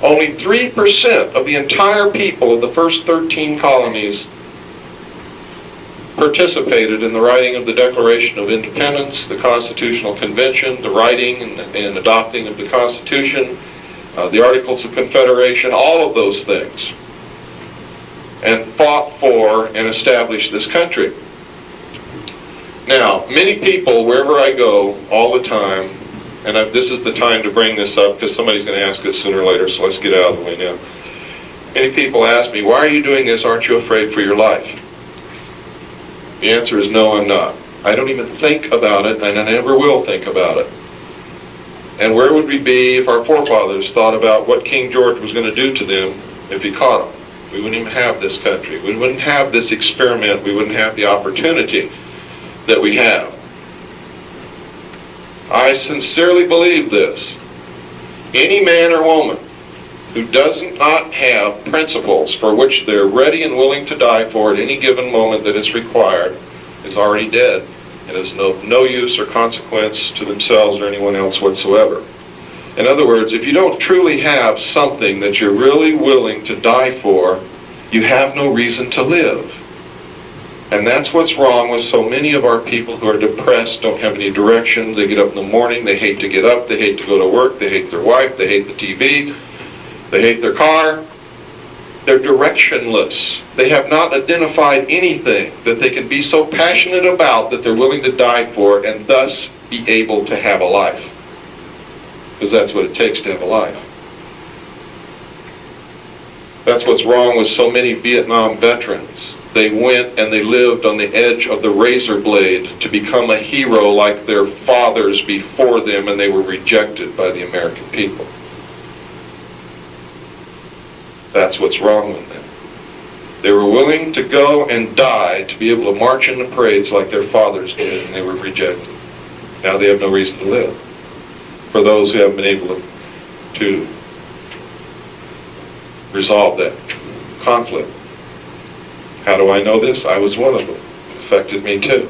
Only 3% of the entire people of the first 13 colonies participated in the writing of the Declaration of Independence, the Constitutional Convention, the writing and adopting of the Constitution, the Articles of Confederation, all of those things, and fought for and established this country. Now, many people, wherever I go, all the time, and this is the time to bring this up because somebody's going to ask it sooner or later, so let's get out of the way now. Many people ask me, why are you doing this? Aren't you afraid for your life? The answer is no, I'm not. I don't even think about it, and I never will think about it. And where would we be if our forefathers thought about what King George was going to do to them if he caught them? We wouldn't even have this country. We wouldn't have this experiment. We wouldn't have the opportunity that we have. I sincerely believe this. Any man or woman who does not have principles for which they're ready and willing to die for at any given moment that is required is already dead and is no use or consequence to themselves or anyone else whatsoever. In other words, if you don't truly have something that you're really willing to die for, you have no reason to live. And that's what's wrong with so many of our people who are depressed, don't have any direction. They get up in the morning, they hate to get up, they hate to go to work, they hate their wife, they hate the TV, they hate their car. They're directionless. They have not identified anything that they can be so passionate about that they're willing to die for and thus be able to have a life. Because that's what it takes to have a life. That's what's wrong with so many Vietnam veterans. They went and they lived on the edge of the razor blade to become a hero like their fathers before them, and they were rejected by the American people. That's what's wrong with them. They were willing to go and die to be able to march in the parades like their fathers did, and they were rejected. Now they have no reason to live. For those who haven't been able to resolve that conflict. How do I know this? I was one of them. It affected me too.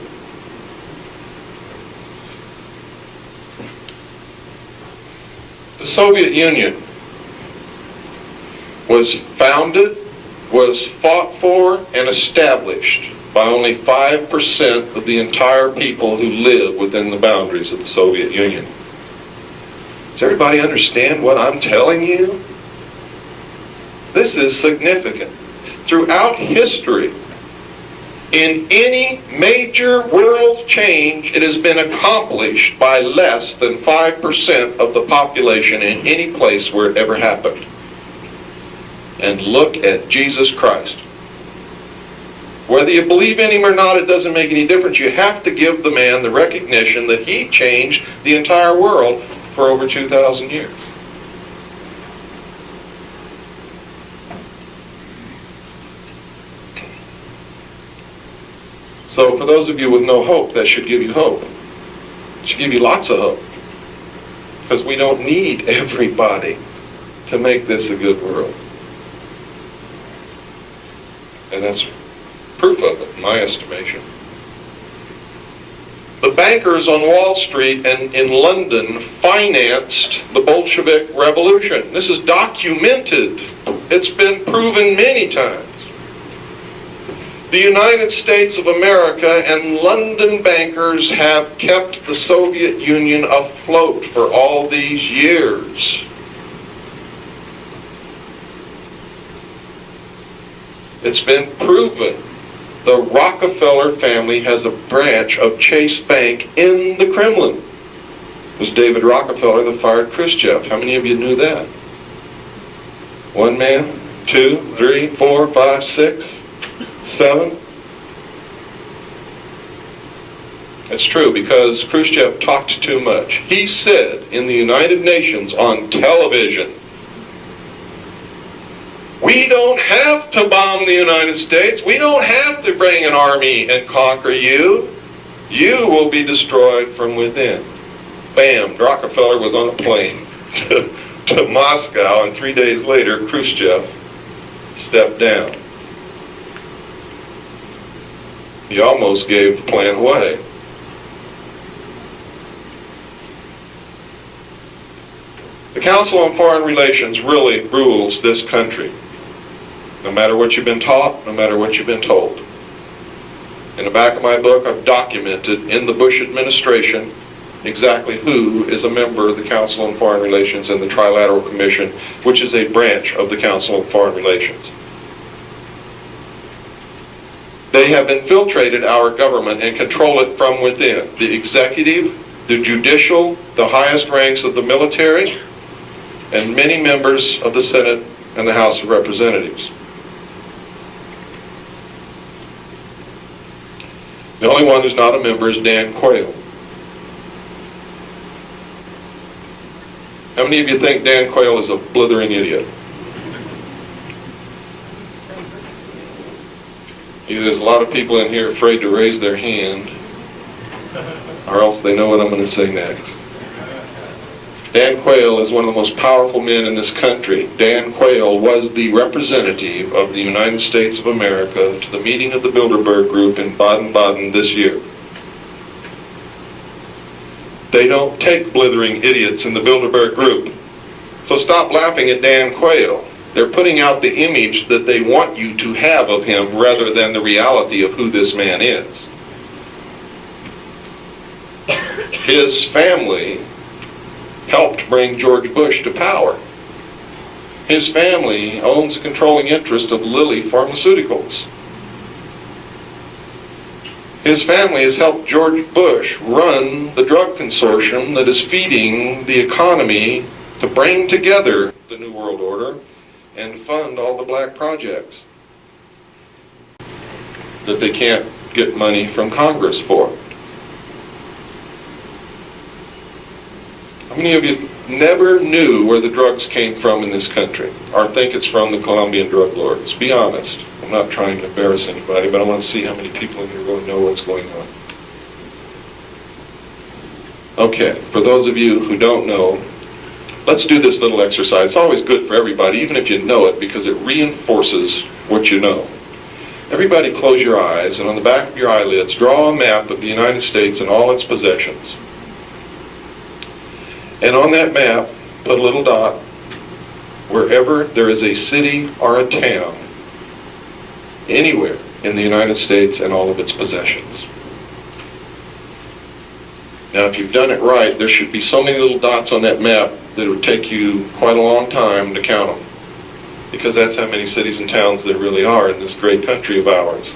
The Soviet Union was founded, was fought for, and established by only 5% of the entire people who live within the boundaries of the Soviet Union. Does everybody understand what I'm telling you? This is significant. Throughout history, in any major world change, it has been accomplished by less than 5% of the population in any place where it ever happened. And look at Jesus Christ. Whether you believe in him or not, it doesn't make any difference. You have to give the man the recognition that he changed the entire world for over 2,000 years. So for those of you with no hope, that should give you hope. It should give you lots of hope. Because we don't need everybody to make this a good world. And that's proof of it, in my estimation. The bankers on Wall Street and in London financed the Bolshevik Revolution. This is documented. It's been proven many times. The United States of America and London bankers have kept the Soviet Union afloat for all these years. It's been proven. The Rockefeller family has a branch of Chase Bank in the Kremlin. It was David Rockefeller that fired Khrushchev. How many of you knew that? One man, 2, 3, 4, 5, 6, 7. It's true, because Khrushchev talked too much. He said in the United Nations on television, "We don't have to bomb the United States. We don't have to bring an army and conquer you. You will be destroyed from within." Bam, Rockefeller was on a plane to Moscow, and 3 days later, Khrushchev stepped down. He almost gave the plan away. The Council on Foreign Relations really rules this country. No matter what you've been taught, no matter what you've been told. In the back of my book, I've documented in the Bush administration exactly who is a member of the Council on Foreign Relations and the Trilateral Commission, which is a branch of the Council on Foreign Relations. They have infiltrated our government and control it from within. The executive, the judicial, the highest ranks of the military, and many members of the Senate and the House of Representatives. The only one who's not a member is Dan Quayle. How many of you think Dan Quayle is a blithering idiot? There's a lot of people in here afraid to raise their hand, or else they know what I'm going to say next. Dan Quayle is one of the most powerful men in this country. Dan Quayle was the representative of the United States of America to the meeting of the Bilderberg Group in Baden-Baden this year. They don't take blithering idiots in the Bilderberg Group. So stop laughing at Dan Quayle. They're putting out the image that they want you to have of him rather than the reality of who this man is. His family helped bring George Bush to power. His family owns a controlling interest of Lilly Pharmaceuticals. His family has helped George Bush run the drug consortium that is feeding the economy to bring together the New World Order and fund all the black projects that they can't get money from Congress for. How many of you never knew where the drugs came from in this country, or think it's from the Colombian drug lords? Be honest. I'm not trying to embarrass anybody, but I want to see how many people in here really know what's going on. Okay, for those of you who don't know, let's do this little exercise. It's always good for everybody, even if you know it, because it reinforces what you know. Everybody close your eyes, and on the back of your eyelids, draw a map of the United States and all its possessions. And on that map, put a little dot wherever there is a city or a town, anywhere in the United States and all of its possessions. Now, if you've done it right, there should be so many little dots on that map that it would take you quite a long time to count them, because that's how many cities and towns there really are in this great country of ours.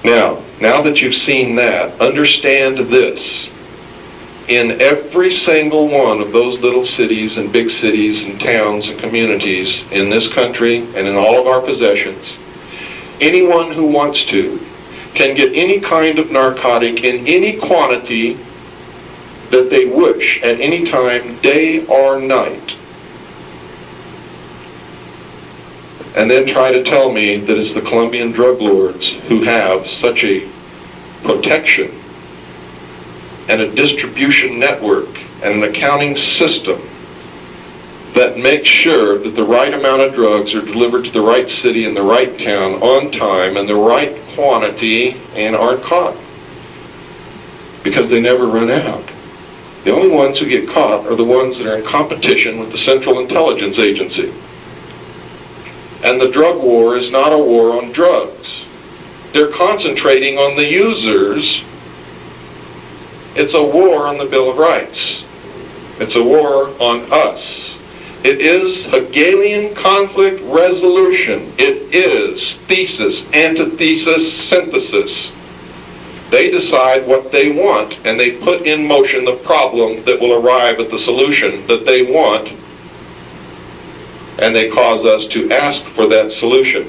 Now that you've seen that, understand this. In every single one of those little cities and big cities and towns and communities in this country and in all of our possessions, anyone who wants to can get any kind of narcotic in any quantity that they wish at any time, day or night. And then try to tell me that it's the Colombian drug lords who have such a protection and a distribution network and an accounting system that makes sure that the right amount of drugs are delivered to the right city and the right town on time and the right quantity and aren't caught. Because they never run out. The only ones who get caught are the ones that are in competition with the Central Intelligence Agency. And the drug war is not a war on drugs. They're concentrating on the users. It's a war on the Bill of Rights. It's a war on us. It is Hegelian conflict resolution. It is thesis, antithesis, synthesis. They decide what they want, and they put in motion the problem that will arrive at the solution that they want, and they cause us to ask for that solution.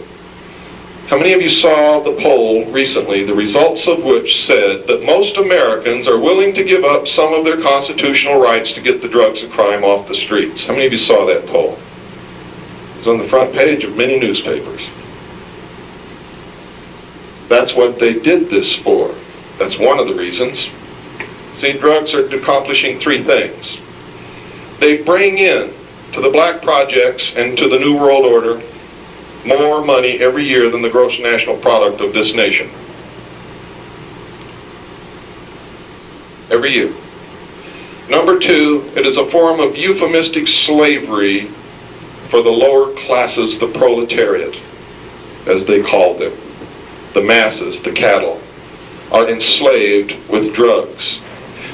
How many of you saw the poll recently, the results of which said that most Americans are willing to give up some of their constitutional rights to get the drugs and crime off the streets? How many of you saw that poll? It's on the front page of many newspapers. That's what they did this for. That's one of the reasons. See, drugs are accomplishing three things. They bring in to the black projects and to the New World Order more money every year than the gross national product of this nation. Every year. Number two, it is a form of euphemistic slavery for the lower classes, the proletariat, as they call them. The masses, the cattle, are enslaved with drugs.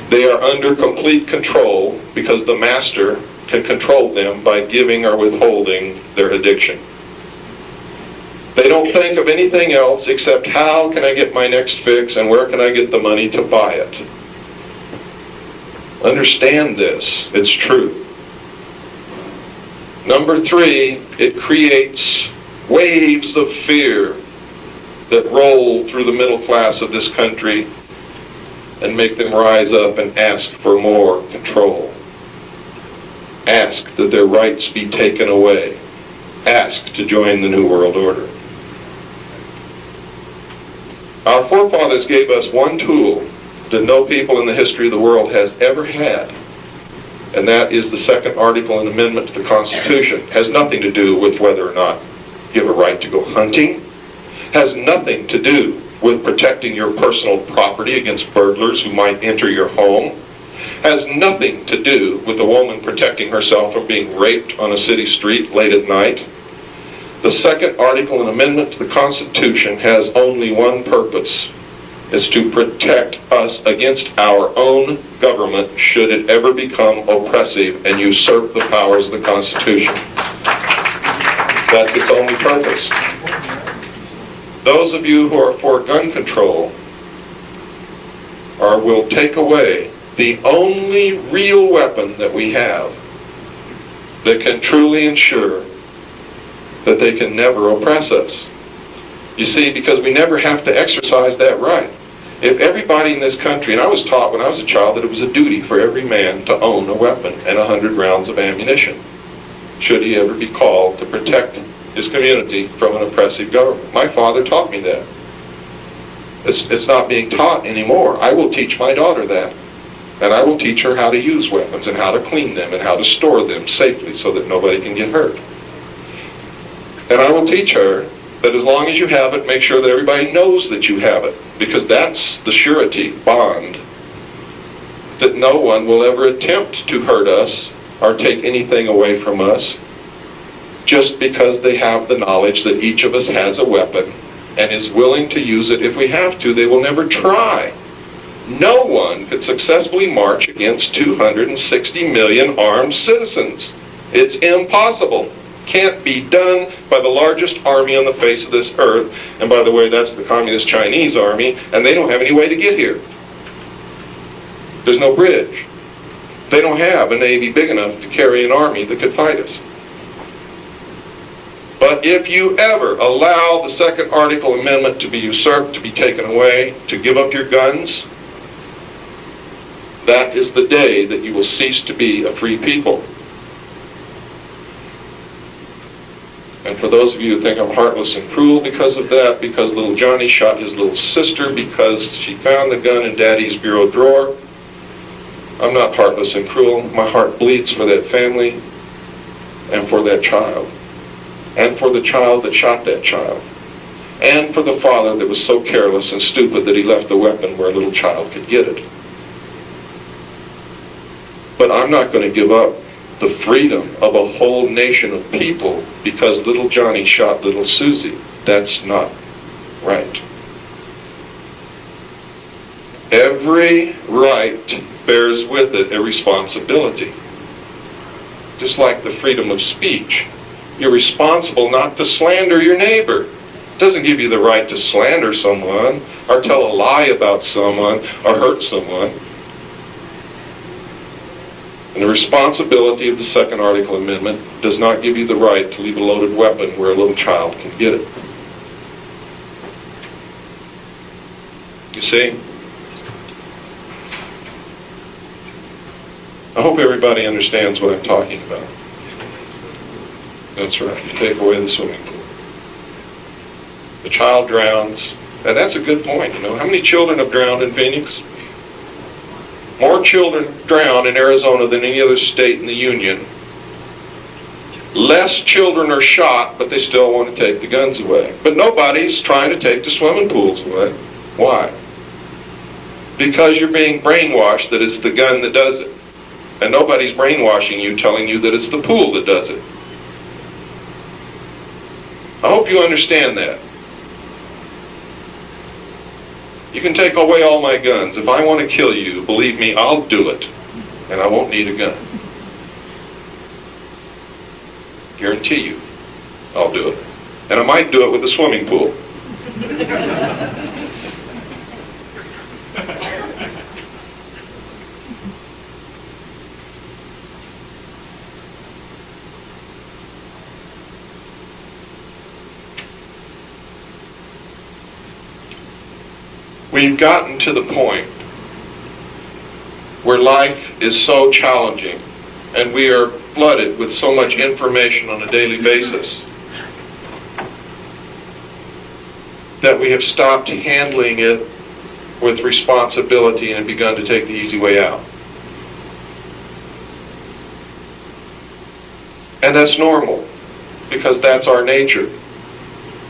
They are under complete control because the master can control them by giving or withholding their addiction. They don't think of anything else except how can I get my next fix and where can I get the money to buy it. Understand this. It's true. Number three, it creates waves of fear that roll through the middle class of this country and make them rise up and ask for more control. Ask that their rights be taken away. Ask to join the New World Order. Our forefathers gave us one tool that no people in the history of the world has ever had, and that is the second article and amendment to the Constitution. It has nothing to do with whether or not you have a right to go hunting. It has nothing to do with protecting your personal property against burglars who might enter your home. It has nothing to do with a woman protecting herself from being raped on a city street late at night. The second article and amendment to the Constitution has only one purpose. It's to protect us against our own government should it ever become oppressive and usurp the powers of the Constitution. That's its only purpose. Those of you who are for gun control will take away the only real weapon that we have that can truly ensure that they can never oppress us. You see, because we never have to exercise that right. If everybody in this country, and I was taught when I was a child that it was a duty for every man to own a weapon and 100 rounds of ammunition, should he ever be called to protect his community from an oppressive government. My father taught me that. It's not being taught anymore. I will teach my daughter that. And I will teach her how to use weapons and how to clean them and how to store them safely so that nobody can get hurt. And I will teach her that as long as you have it, make sure that everybody knows that you have it, because that's the surety bond that no one will ever attempt to hurt us or take anything away from us just because they have the knowledge that each of us has a weapon and is willing to use it if we have to. They will never try. No one could successfully march against 260 million armed citizens. It's impossible. Can't be done by the largest army on the face of this earth. And by the way, that's the Communist Chinese army, and they don't have any way to get here. There's no bridge. They don't have a navy big enough to carry an army that could fight us. But if you ever allow the second article amendment to be usurped, to be taken away, to give up your guns, that is the day that you will cease to be a free people. And for those of you who think I'm heartless and cruel because of that, because little Johnny shot his little sister because she found the gun in Daddy's bureau drawer, I'm not heartless and cruel. My heart bleeds for that family and for that child. And for the child that shot that child. And for the father that was so careless and stupid that he left the weapon where a little child could get it. But I'm not going to give up the freedom of a whole nation of people because little Johnny shot little Susie. That's not right. Every right bears with it a responsibility. Just like the freedom of speech. You're responsible not to slander your neighbor. It doesn't give you the right to slander someone or tell a lie about someone or hurt someone. And the responsibility of the second article amendment does not give you the right to leave a loaded weapon where a little child can get it. You see? I hope everybody understands what I'm talking about. That's right. You take away the swimming pool. The child drowns. And that's a good point, you know. How many children have drowned in Phoenix? More children drown in Arizona than any other state in the Union. Less children are shot, but they still want to take the guns away. But nobody's trying to take the swimming pools away. Why? Because you're being brainwashed that it's the gun that does it. And nobody's brainwashing you, telling you that it's the pool that does it. I hope you understand that. You can take away all my guns. If I want to kill you, believe me, I'll do it. And I won't need a gun. Guarantee you, I'll do it. And I might do it with a swimming pool. We've gotten to the point where life is so challenging and we are flooded with so much information on a daily basis that we have stopped handling it with responsibility and begun to take the easy way out. And that's normal, because that's our nature.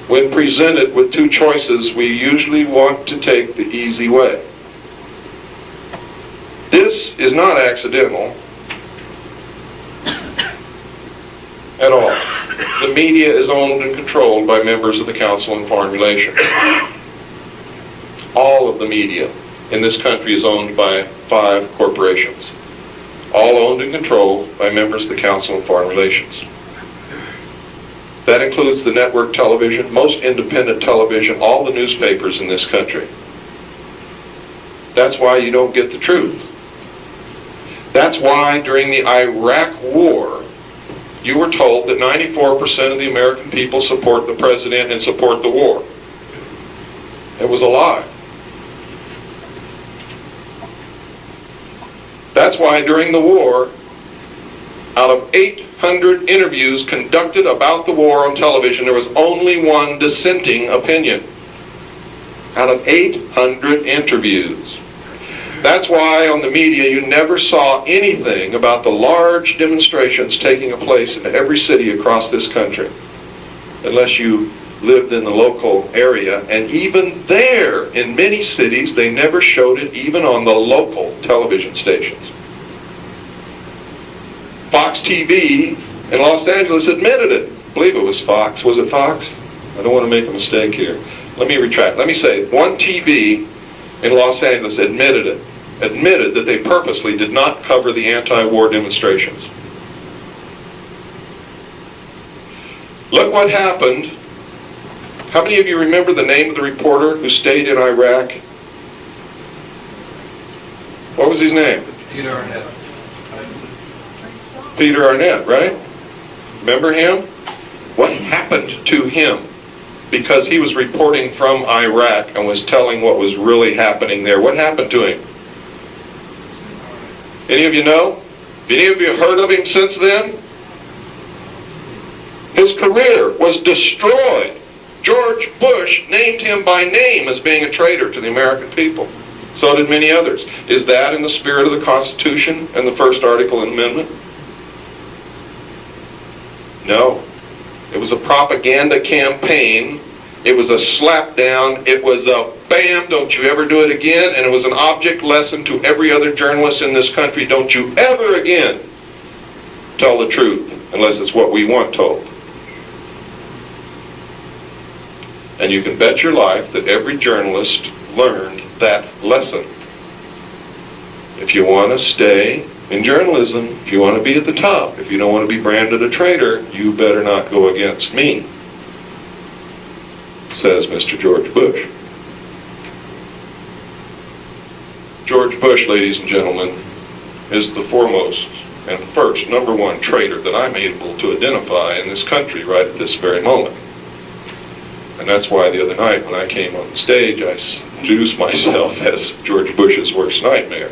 When presented with two choices, we usually want to take the easy way. This is not accidental at all. The media is owned and controlled by members of the Council on Foreign Relations. All of the media in this country is owned by 5 corporations. All owned and controlled by members of the Council on Foreign Relations. That includes the network television, most independent television, all the newspapers in this country. That's why you don't get the truth. That's why during the Iraq War, you were told that 94% of the American people support the president and support the war. It was a lie. That's why during the war, out of 800 interviews conducted about the war on television, there was only one dissenting opinion. Out of 800 interviews. That's why on the media you never saw anything about the large demonstrations taking place in every city across this country, unless you lived in the local area. And even there, in many cities, they never showed it even on the local television stations. Fox TV in Los Angeles admitted it. I believe it was Fox. Was it Fox? I don't want to make a mistake here. Let me retract. Let me say, one TV in Los Angeles admitted it. Admitted that they purposely did not cover the anti-war demonstrations. Look what happened. How many of you remember the name of the reporter who stayed in Iraq? What was his name? Peter Arnett. Peter Arnett, right? Remember him? What happened to him? Because he was reporting from Iraq and was telling what was really happening there. What happened to him? Any of you know? Have any of you heard of him since then? His career was destroyed. George Bush named him by name as being a traitor to the American people. So did many others. Is that in the spirit of the Constitution and the first article and amendment? No. It was a propaganda campaign. It was a slapdown. It was a bam, don't you ever do it again. And it was an object lesson to every other journalist in this country. Don't you ever again tell the truth unless it's what we want told. And you can bet your life that every journalist learned that lesson. If you want to stay in journalism, if you want to be at the top, if you don't want to be branded a traitor, you better not go against me, says Mr. George Bush. George Bush, ladies and gentlemen, is the foremost and first, number one traitor that I'm able to identify in this country right at this very moment. And that's why the other night when I came on stage, I introduced myself as George Bush's worst nightmare.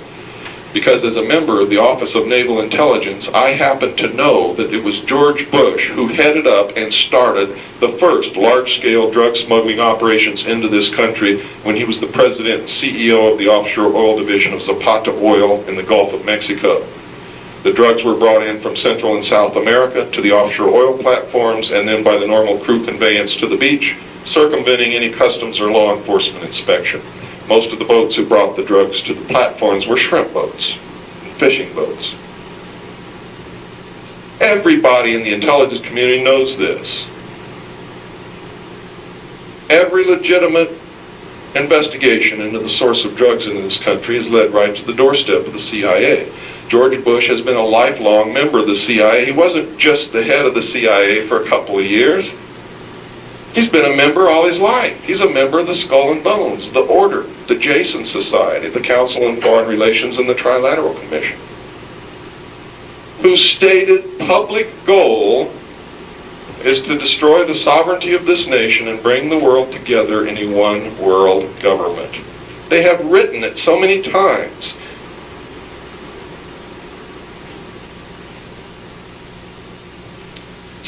Because as a member of the Office of Naval Intelligence, I happen to know that it was George Bush who headed up and started the first large-scale drug smuggling operations into this country when he was the president and CEO of the offshore oil division of Zapata Oil in the Gulf of Mexico. The drugs were brought in from Central and South America to the offshore oil platforms and then by the normal crew conveyance to the beach, circumventing any customs or law enforcement inspection. Most of the boats who brought the drugs to the platforms were shrimp boats, fishing boats. Everybody in the intelligence community knows this. Every legitimate investigation into the source of drugs in this country has led right to the doorstep of the CIA. George Bush has been a lifelong member of the CIA. He wasn't just the head of the CIA for a couple of years. He's been a member all his life. He's a member of the Skull and Bones, the Order, the Jason Society, the Council on Foreign Relations, and the Trilateral Commission, whose stated public goal is to destroy the sovereignty of this nation and bring the world together in a one world government. They have written it so many times.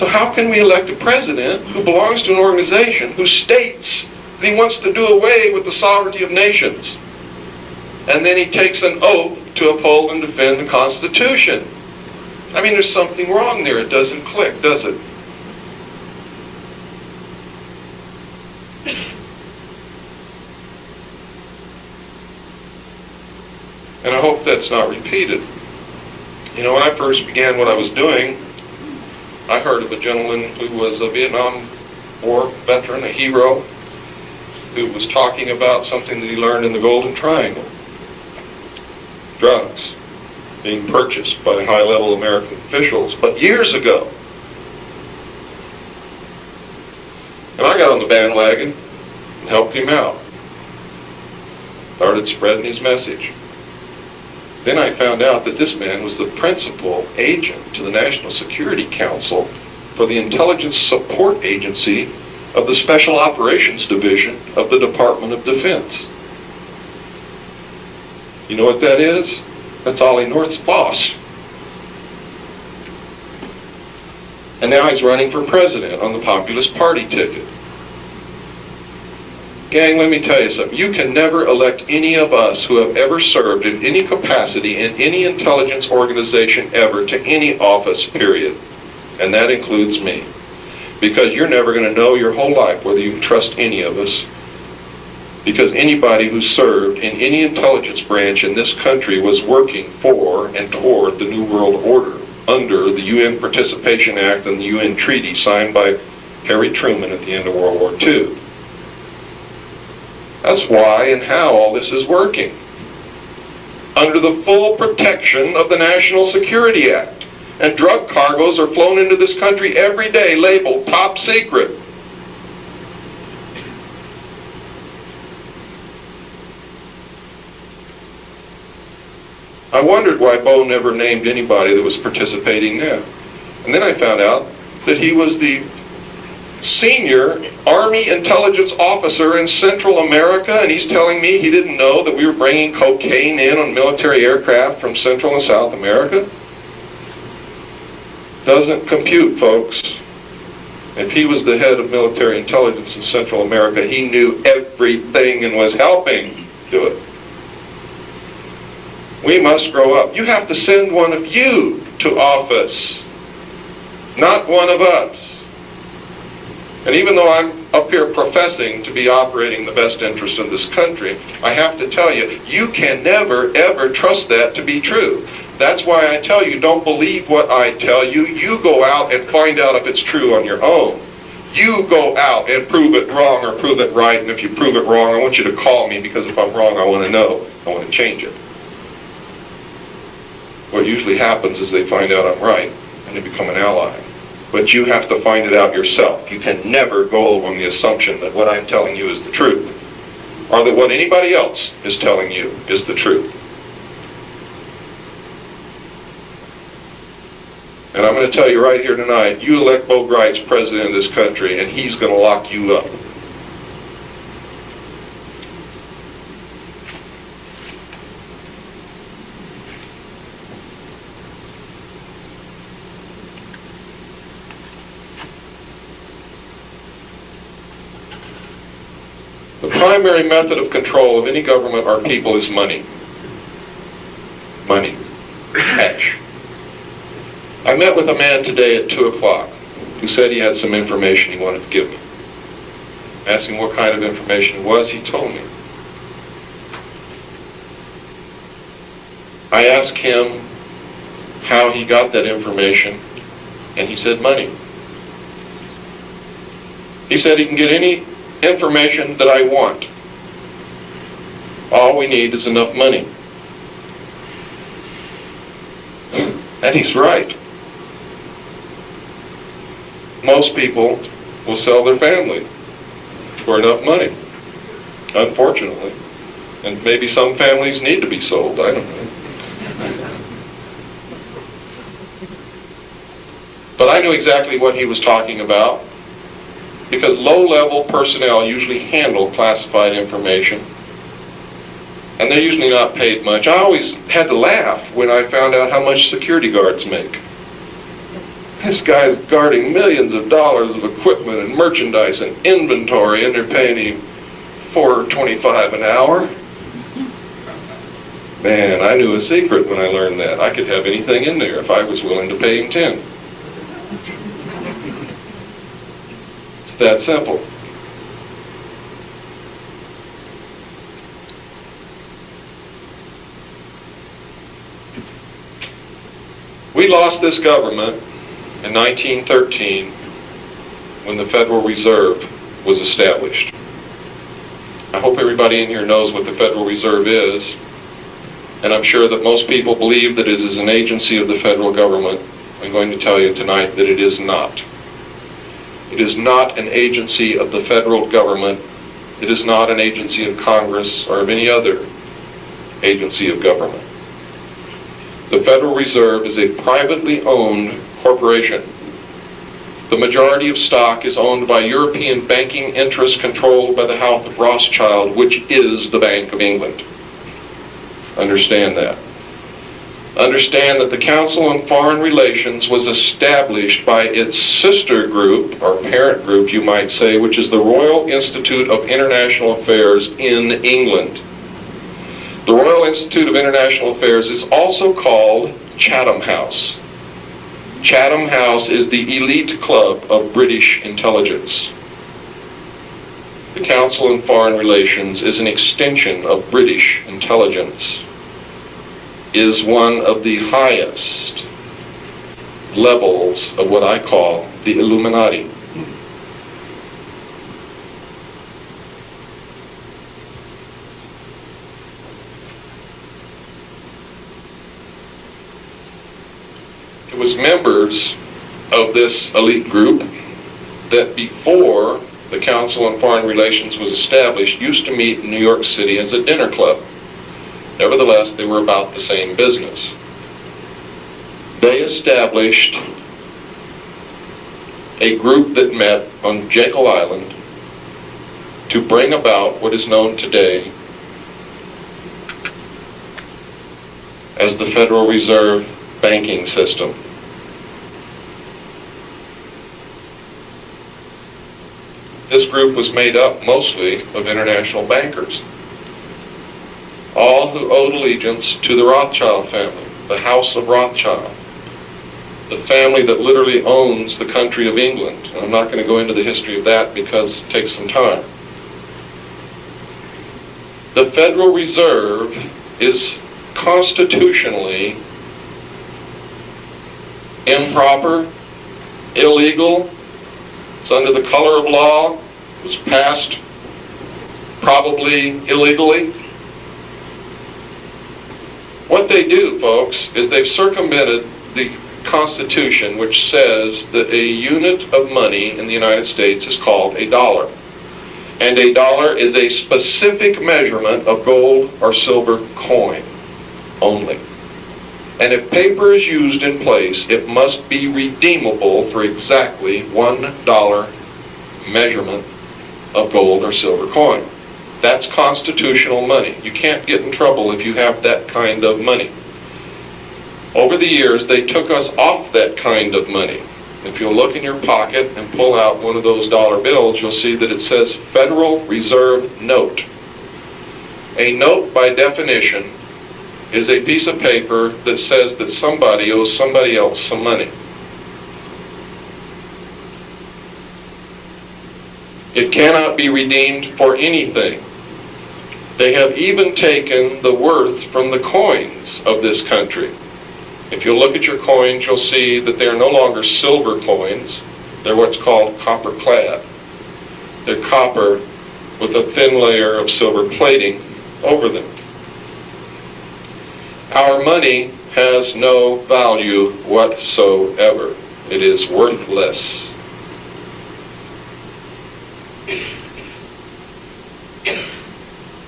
So how can we elect a president who belongs to an organization who states that he wants to do away with the sovereignty of nations, and then he takes an oath to uphold and defend the Constitution? I mean, there's something wrong there. It doesn't click, does it? And I hope that's not repeated. You know, when I first began what I was doing, I heard of a gentleman who was a Vietnam War veteran, a hero, who was talking about something that he learned in the Golden Triangle. Drugs being purchased by high-level American officials, but years ago. And I got on the bandwagon and helped him out. Started spreading his message. Then I found out that this man was the principal agent to the National Security Council for the Intelligence Support Agency of the Special Operations Division of the Department of Defense. You know what that is? That's Ollie North's boss. And now he's running for president on the Populist Party ticket. Gang, let me tell you something. You can never elect any of us who have ever served in any capacity in any intelligence organization ever to any office, period. And that includes me. Because you're never going to know your whole life whether you can trust any of us. Because anybody who served in any intelligence branch in this country was working for and toward the New World Order under the UN Participation Act and the UN Treaty signed by Harry Truman at the end of World War II. That's why and how all this is working. Under the full protection of the National Security Act. And drug cargoes are flown into this country every day labeled top secret. I wondered why Bo never named anybody that was participating now. And then I found out that he was the senior Army intelligence officer in Central America, and he's telling me he didn't know that we were bringing cocaine in on military aircraft from Central and South America? Doesn't compute, folks. If he was the head of military intelligence in Central America, he knew everything and was helping do it. We must grow up. You have to send one of you to office, not one of us. And even though I'm up here professing to be operating the best interest of this country, I have to tell you, you can never, ever trust that to be true. That's why I tell you, don't believe what I tell you. You go out and find out if it's true on your own. You go out and prove it wrong or prove it right, and if you prove it wrong, I want you to call me, because if I'm wrong, I want to know. I want to change it. What usually happens is they find out I'm right, and they become an ally. But you have to find it out yourself. You can never go on the assumption that what I'm telling you is the truth, or that what anybody else is telling you is the truth. And I'm going to tell you right here tonight, you elect Bo Greitz president of this country, and he's going to lock you up. The primary method of control of any government or people is money. Money. Cash. I met with a man today at 2 o'clock who said he had some information he wanted to give me. Asking what kind of information it was, he told me. I asked him how he got that information, and he said money. He said he can get any information that I want. All we need is enough money. And he's right. Most people will sell their family for enough money, unfortunately. And maybe some families need to be sold, I don't know. But I knew exactly what he was talking about, because low-level personnel usually handle classified information, and they're usually not paid much. I always had to laugh when I found out how much security guards make. This guy's guarding millions of dollars of equipment and merchandise and inventory, and they're paying him $4.25 an hour. Man, I knew a secret when I learned that. I could have anything in there if I was willing to pay him 10. It's that simple. We lost this government in 1913 when the Federal Reserve was established. I hope everybody in here knows what the Federal Reserve is, and I'm sure that most people believe that it is an agency of the federal government. I'm going to tell you tonight that it is not. It is not an agency of the federal government. It is not an agency of Congress or of any other agency of government. The Federal Reserve is a privately owned corporation. The majority of stock is owned by European banking interests controlled by the House of Rothschild, which is the Bank of England. Understand that. Understand that the Council on Foreign Relations was established by its sister group, or parent group you might say, which is the Royal Institute of International Affairs in England. The Royal Institute of International Affairs is also called Chatham House. Chatham House is the elite club of British intelligence. The Council on Foreign Relations is an extension of British intelligence, is one of the highest levels of what I call the Illuminati. It was members of this elite group that before the Council on Foreign Relations was established used to meet in New York City as a dinner club. Nevertheless, they were about the same business. They established a group that met on Jekyll Island to bring about what is known today as the Federal Reserve banking system. This group was made up mostly of international bankers, all who owed allegiance to the Rothschild family, the House of Rothschild, the family that literally owns the country of England. And I'm not going to go into the history of that because it takes some time. The Federal Reserve is constitutionally improper, illegal. It's under the color of law. It was passed probably illegally. What they do, folks, is they've circumvented the Constitution, which says that a unit of money in the United States is called a dollar. And a dollar is a specific measurement of gold or silver coin only. And if paper is used in place, it must be redeemable for exactly $1 measurement of gold or silver coin. That's constitutional money. You can't get in trouble if you have that kind of money. Over the years, they took us off that kind of money. If you'll look in your pocket and pull out one of those dollar bills, you'll see that it says Federal Reserve Note. A note, by definition, is a piece of paper that says that somebody owes somebody else some money. It cannot be redeemed for anything. They have even taken the worth from the coins of this country. If you look at your coins, you'll see that they are no longer silver coins. They're what's called copper clad. They're copper with a thin layer of silver plating over them. Our money has no value whatsoever. It is worthless.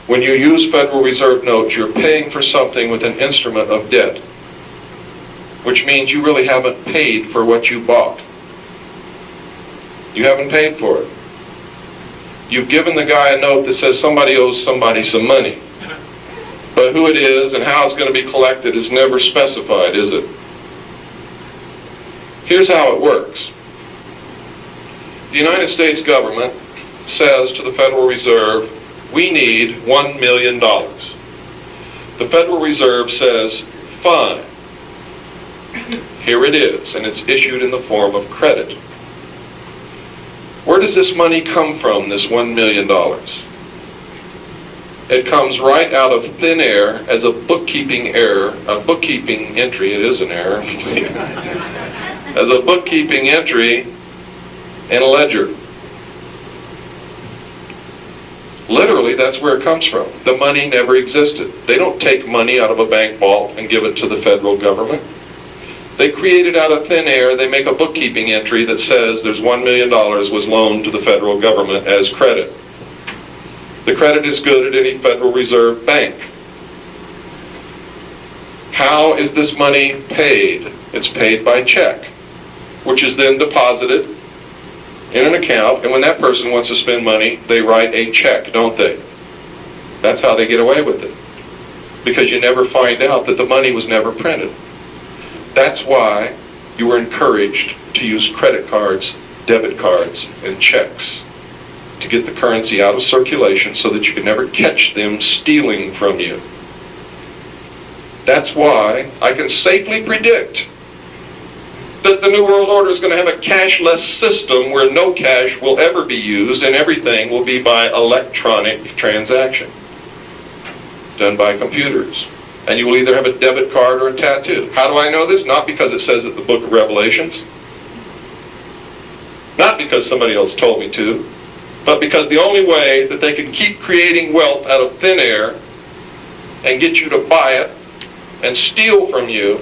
When you use Federal Reserve notes, you're paying for something with an instrument of debt, which means you really haven't paid for what you bought. You haven't paid for it. You've given the guy a note that says somebody owes somebody some money. But who it is and how it's going to be collected is never specified, is it? Here's how it works. The United States government says to the Federal Reserve, we need $1 million. The Federal Reserve says, fine. Here it is, and it's issued in the form of credit. Where does this money come from, this $1 million? It comes right out of thin air as a bookkeeping error, a bookkeeping entry, it is an error, as a bookkeeping entry in a ledger. Literally, that's where it comes from. The money never existed. They don't take money out of a bank vault and give it to the federal government. They create it out of thin air. They make a bookkeeping entry that says there's $1 million was loaned to the federal government as credit. The credit is good at any Federal Reserve bank. How is this money paid? It's paid by check, which is then deposited in an account, and when that person wants to spend money, they write a check, don't they? That's how they get away with it, because you never find out that the money was never printed. That's why you were encouraged to use credit cards, debit cards, and checks to get the currency out of circulation so that you could never catch them stealing from you. That's why I can safely predict that the New World Order is going to have a cashless system where no cash will ever be used and everything will be by electronic transaction, done by computers. And you will either have a debit card or a tattoo. How do I know this? Not because it says it in the book of Revelations. Not because somebody else told me to. But because the only way that they can keep creating wealth out of thin air and get you to buy it and steal from you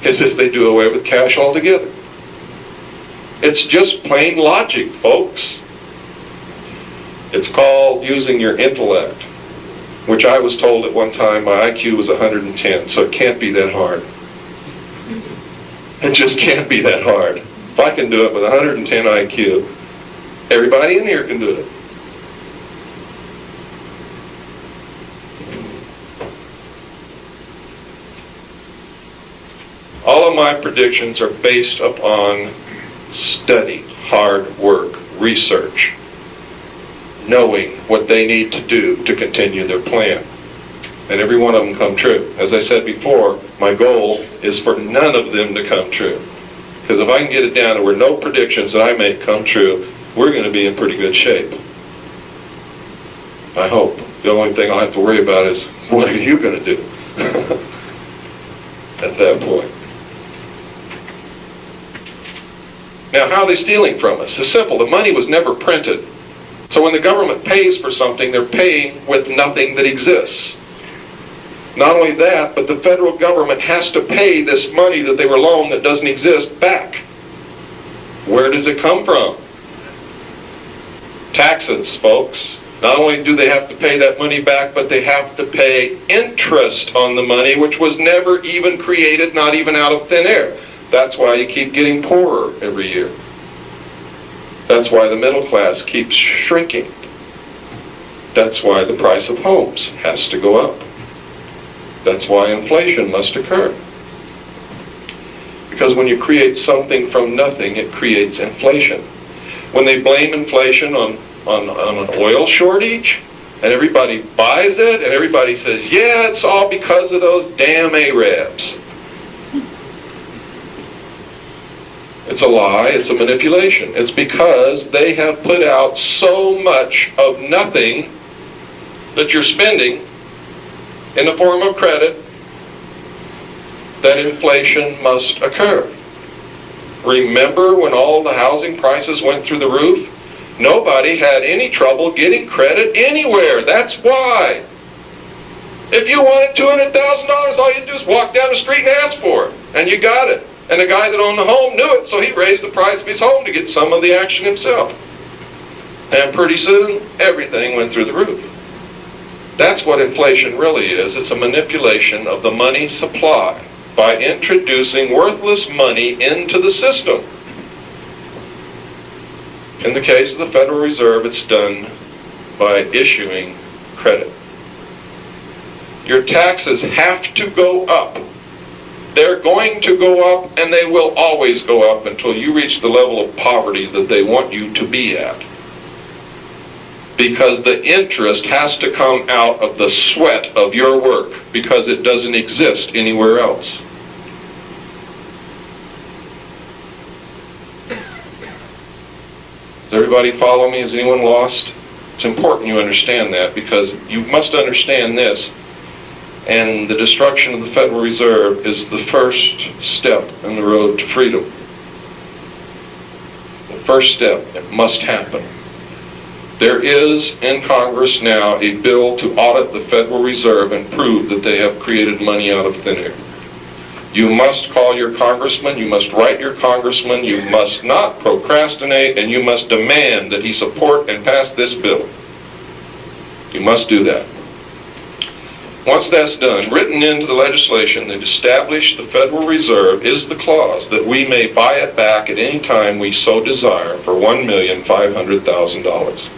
is if they do away with cash altogether. It's just plain logic, folks. It's called using your intellect, which I was told at one time my IQ was 110, so it can't be that hard. It just can't be that hard. If I can do it with 110 IQ, everybody in here can do it. All of my predictions are based upon study, hard work, research, knowing what they need to do to continue their plan. And every one of them come true. As I said before, my goal is for none of them to come true. Because if I can get it down to where no predictions that I make come true, we're going to be in pretty good shape. I hope. The only thing I'll have to worry about is, what are you going to do at that point? Now, how are they stealing from us? It's simple. The money was never printed. So when the government pays for something, they're paying with nothing that exists. Not only that, but the federal government has to pay this money that they were loaned that doesn't exist back. Where does it come from? Taxes, folks. Not only do they have to pay that money back, but they have to pay interest on the money, which was never even created, not even out of thin air. That's why you keep getting poorer every year. That's why the middle class keeps shrinking. That's why the price of homes has to go up. That's why inflation must occur. Because when you create something from nothing, it creates inflation. When they blame inflation on an oil shortage, and everybody buys it, and everybody says, yeah, it's all because of those damn Arabs. It's a lie, it's a manipulation. It's because they have put out so much of nothing that you're spending in the form of credit that inflation must occur. Remember when all the housing prices went through the roof? Nobody had any trouble getting credit anywhere. That's why. If you wanted $200,000, all you do is walk down the street and ask for it, and you got it. And the guy that owned the home knew it, so he raised the price of his home to get some of the action himself. And pretty soon, everything went through the roof. That's what inflation really is. It's a manipulation of the money supply by introducing worthless money into the system. In the case of the Federal Reserve, it's done by issuing credit. Your taxes have to go up. They're going to go up, and they will always go up until you reach the level of poverty that they want you to be at. Because the interest has to come out of the sweat of your work, because it doesn't exist anywhere else. Does everybody follow me? Is anyone lost? It's important you understand that, because you must understand this. And the destruction of the Federal Reserve is the first step in the road to freedom. The first step. It must happen. There is in Congress now a bill to audit the Federal Reserve and prove that they have created money out of thin air. You must call your congressman, you must write your congressman, you must not procrastinate, and you must demand that he support and pass this bill. You must do that. Once that's done, written into the legislation that established the Federal Reserve is the clause that we may buy it back at any time we so desire for $1,500,000.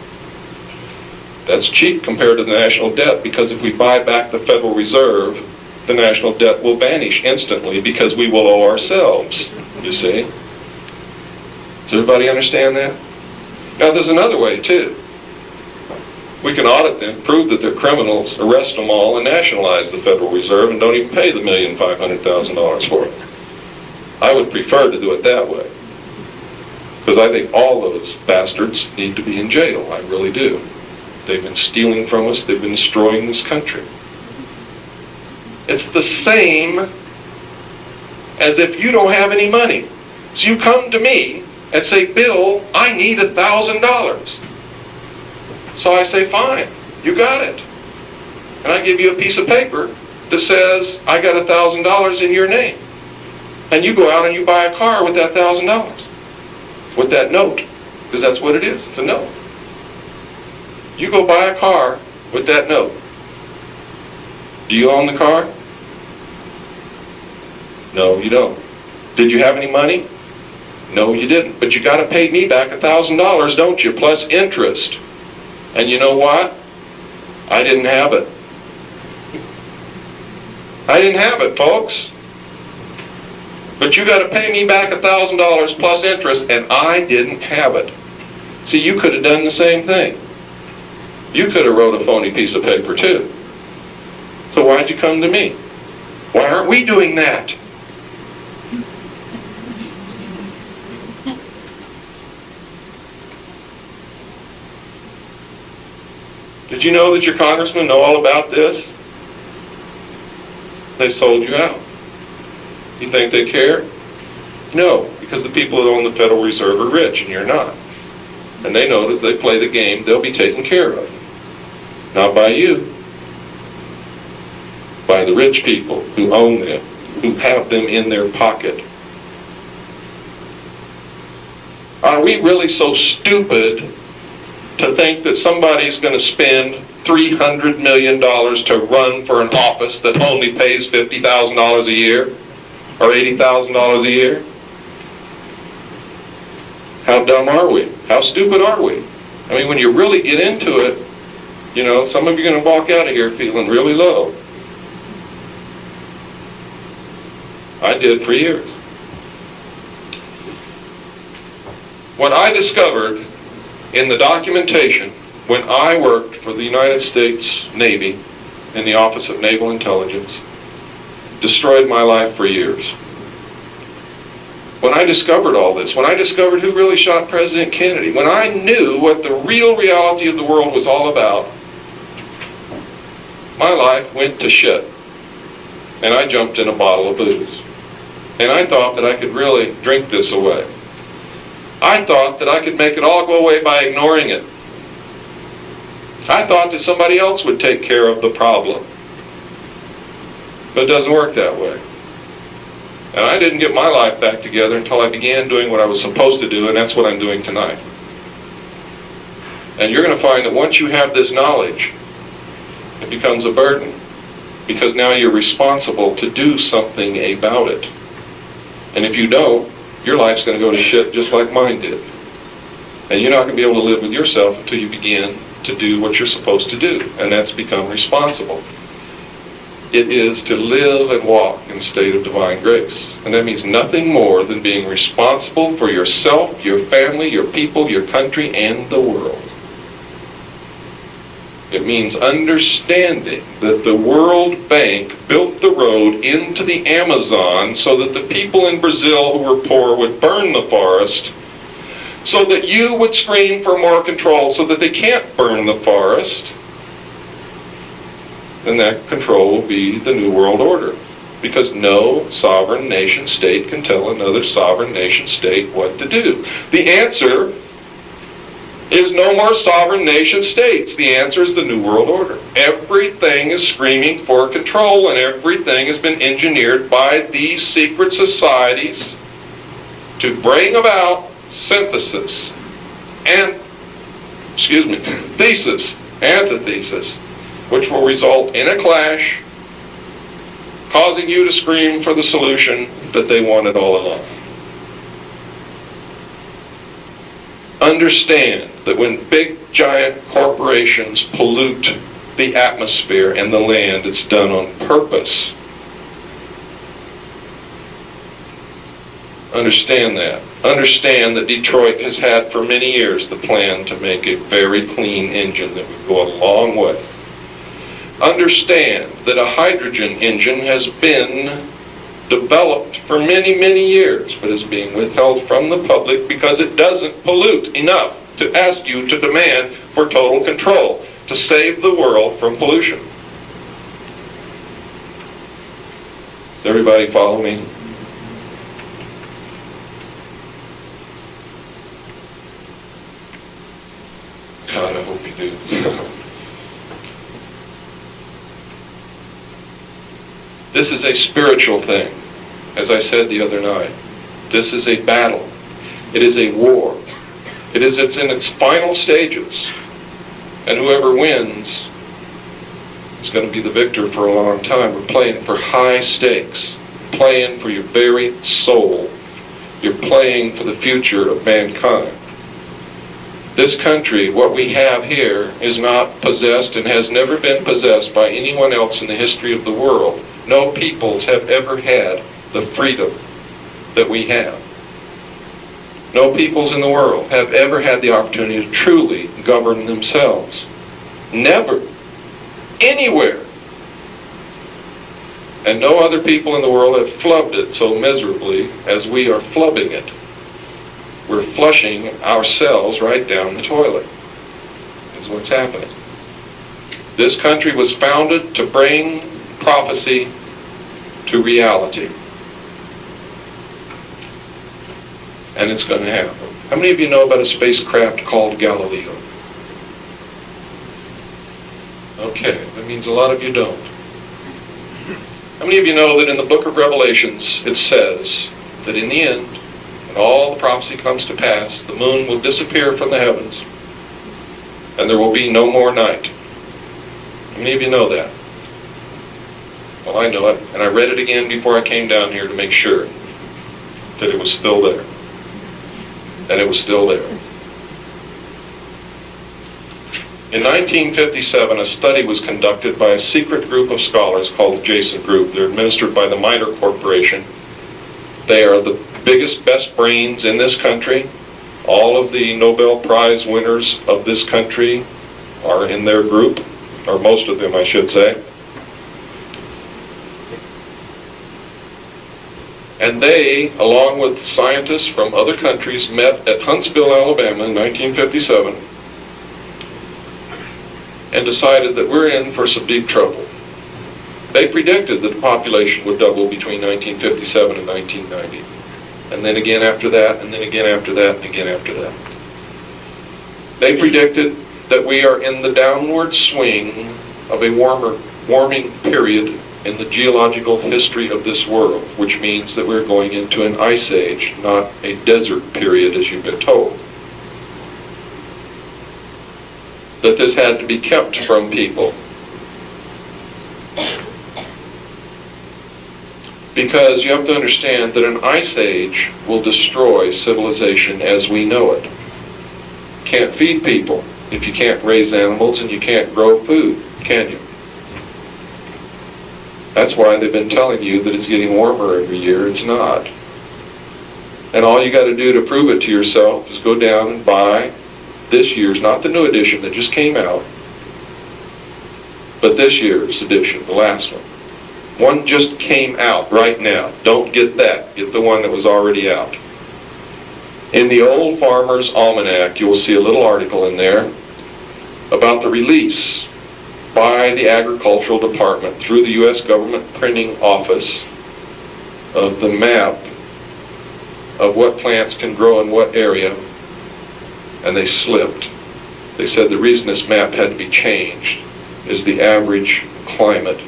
That's cheap compared to the national debt, because if we buy back the Federal Reserve, the national debt will vanish instantly because we will owe ourselves, you see. Does everybody understand that? Now there's another way too. We can audit them, prove that they're criminals, arrest them all, and nationalize the Federal Reserve and don't even pay the $1,500,000 for it. I would prefer to do it that way, because I think all those bastards need to be in jail. I really do. They've been stealing from us. They've been destroying this country. It's the same as if you don't have any money. So you come to me and say, Bill, I need $1,000. So I say, fine, you got it. And I give you a piece of paper that says, I got $1,000 in your name. And you go out and you buy a car with that $1,000. With that note. Because that's what it is. It's a note. You go buy a car with that note. Do you own the car? No, you don't. Did you have any money? No, you didn't. But you got to pay me back $1,000, don't you? Plus interest. And you know what? I didn't have it. I didn't have it, folks. But you got to pay me back $1,000 plus interest, and I didn't have it. See, you could have done the same thing. You could have wrote a phony piece of paper too. So why'd you come to me? Why aren't we doing that? Did you know that your congressmen know all about this? They sold you out. You think they care? No, because the people that own the Federal Reserve are rich and you're not. And they know that if they play the game, they'll be taken care of. Not by you. By the rich people who own them, who have them in their pocket. Are we really so stupid to think that somebody's going to spend $300 million to run for an office that only pays $50,000 a year or $80,000 a year? How dumb are we? How stupid are we? I mean, when you really get into it, you know, some of you are going to walk out of here feeling really low. I did for years. What I discovered in the documentation when I worked for the United States Navy in the Office of Naval Intelligence destroyed my life for years. When I discovered all this, when I discovered who really shot President Kennedy, when I knew what the real reality of the world was all about, my life went to shit. And I jumped in a bottle of booze. And I thought that I could really drink this away. I thought that I could make it all go away by ignoring it. I thought that somebody else would take care of the problem. But it doesn't work that way. And I didn't get my life back together until I began doing what I was supposed to do, and that's what I'm doing tonight. And you're going to find that once you have this knowledge, it becomes a burden, because now you're responsible to do something about it. And if you don't, your life's going to go to shit just like mine did. And you're not going to be able to live with yourself until you begin to do what you're supposed to do, and that's become responsible. It is to live and walk in a state of divine grace. And that means nothing more than being responsible for yourself, your family, your people, your country, and the world. It means understanding that the World Bank built the road into the Amazon so that the people in Brazil who were poor would burn the forest, so that you would scream for more control so that they can't burn the forest. And that control will be the New World Order. Because no sovereign nation state can tell another sovereign nation state what to do. The answer is no more sovereign nation states. The answer is the New World Order. Everything is screaming for control, and everything has been engineered by these secret societies to bring about synthesis and, thesis, antithesis, which will result in a clash, causing you to scream for the solution that they wanted all along. Understand that when big, giant corporations pollute the atmosphere and the land, it's done on purpose. Understand that. Understand that Detroit has had for many years the plan to make a very clean engine that would go a long way. Understand that a hydrogen engine has been developed for many, many years, but is being withheld from the public because it doesn't pollute enough to ask you to demand for total control to save the world from pollution. Does everybody follow me? God, I hope you do. This is a spiritual thing. As I said the other night, this is a battle. It is a war. It's in its final stages. And whoever wins is going to be the victor for a long time. We're playing for high stakes. Playing for your very soul. You're playing for the future of mankind. This country, what we have here, is not possessed and has never been possessed by anyone else in the history of the world. No peoples have ever had the freedom that we have. No peoples in the world have ever had the opportunity to truly govern themselves. Never. Anywhere. And no other people in the world have flubbed it so miserably as we are flubbing it. We're flushing ourselves right down the toilet. That's what's happening. This country was founded to bring prophecy to reality. And it's going to happen. How many of you know about a spacecraft called Galileo? Okay, that means a lot of you don't. How many of you know that in the book of Revelations it says that in the end, when all the prophecy comes to pass, the moon will disappear from the heavens and there will be no more night? How many of you know that? Well, I know it, and I read it again before I came down here to make sure that it was still there. And it was still there. In 1957, a study was conducted by a secret group of scholars called the Jason Group. They're administered by the MITRE Corporation. They are the biggest, best brains in this country. All of the Nobel Prize winners of this country are in their group, or most of them, I should say. And they, along with scientists from other countries, met at Huntsville, Alabama in 1957 and decided that we're in for some deep trouble. They predicted that the population would double between 1957 and 1990. And then again after that, and then again after that, and again after that. They predicted that we are in the downward swing of a warming period in the geological history of this world, which means that we're going into an ice age, not a desert period as you've been told. That this had to be kept from people. Because you have to understand that an ice age will destroy civilization as we know it. Can't feed people if you can't raise animals and you can't grow food, can you? That's why they've been telling you that it's getting warmer every year. It's not. And all you got to do to prove it to yourself is go down and buy this year's, not the new edition that just came out, but this year's edition, the last one. One just came out right now. Don't get that. Get the one that was already out. In the Old Farmer's Almanac, you will see a little article in there about the release by the Agricultural Department through the U.S. Government Printing Office of the map of what plants can grow in what area, and they slipped. They said the reason this map had to be changed is the average climate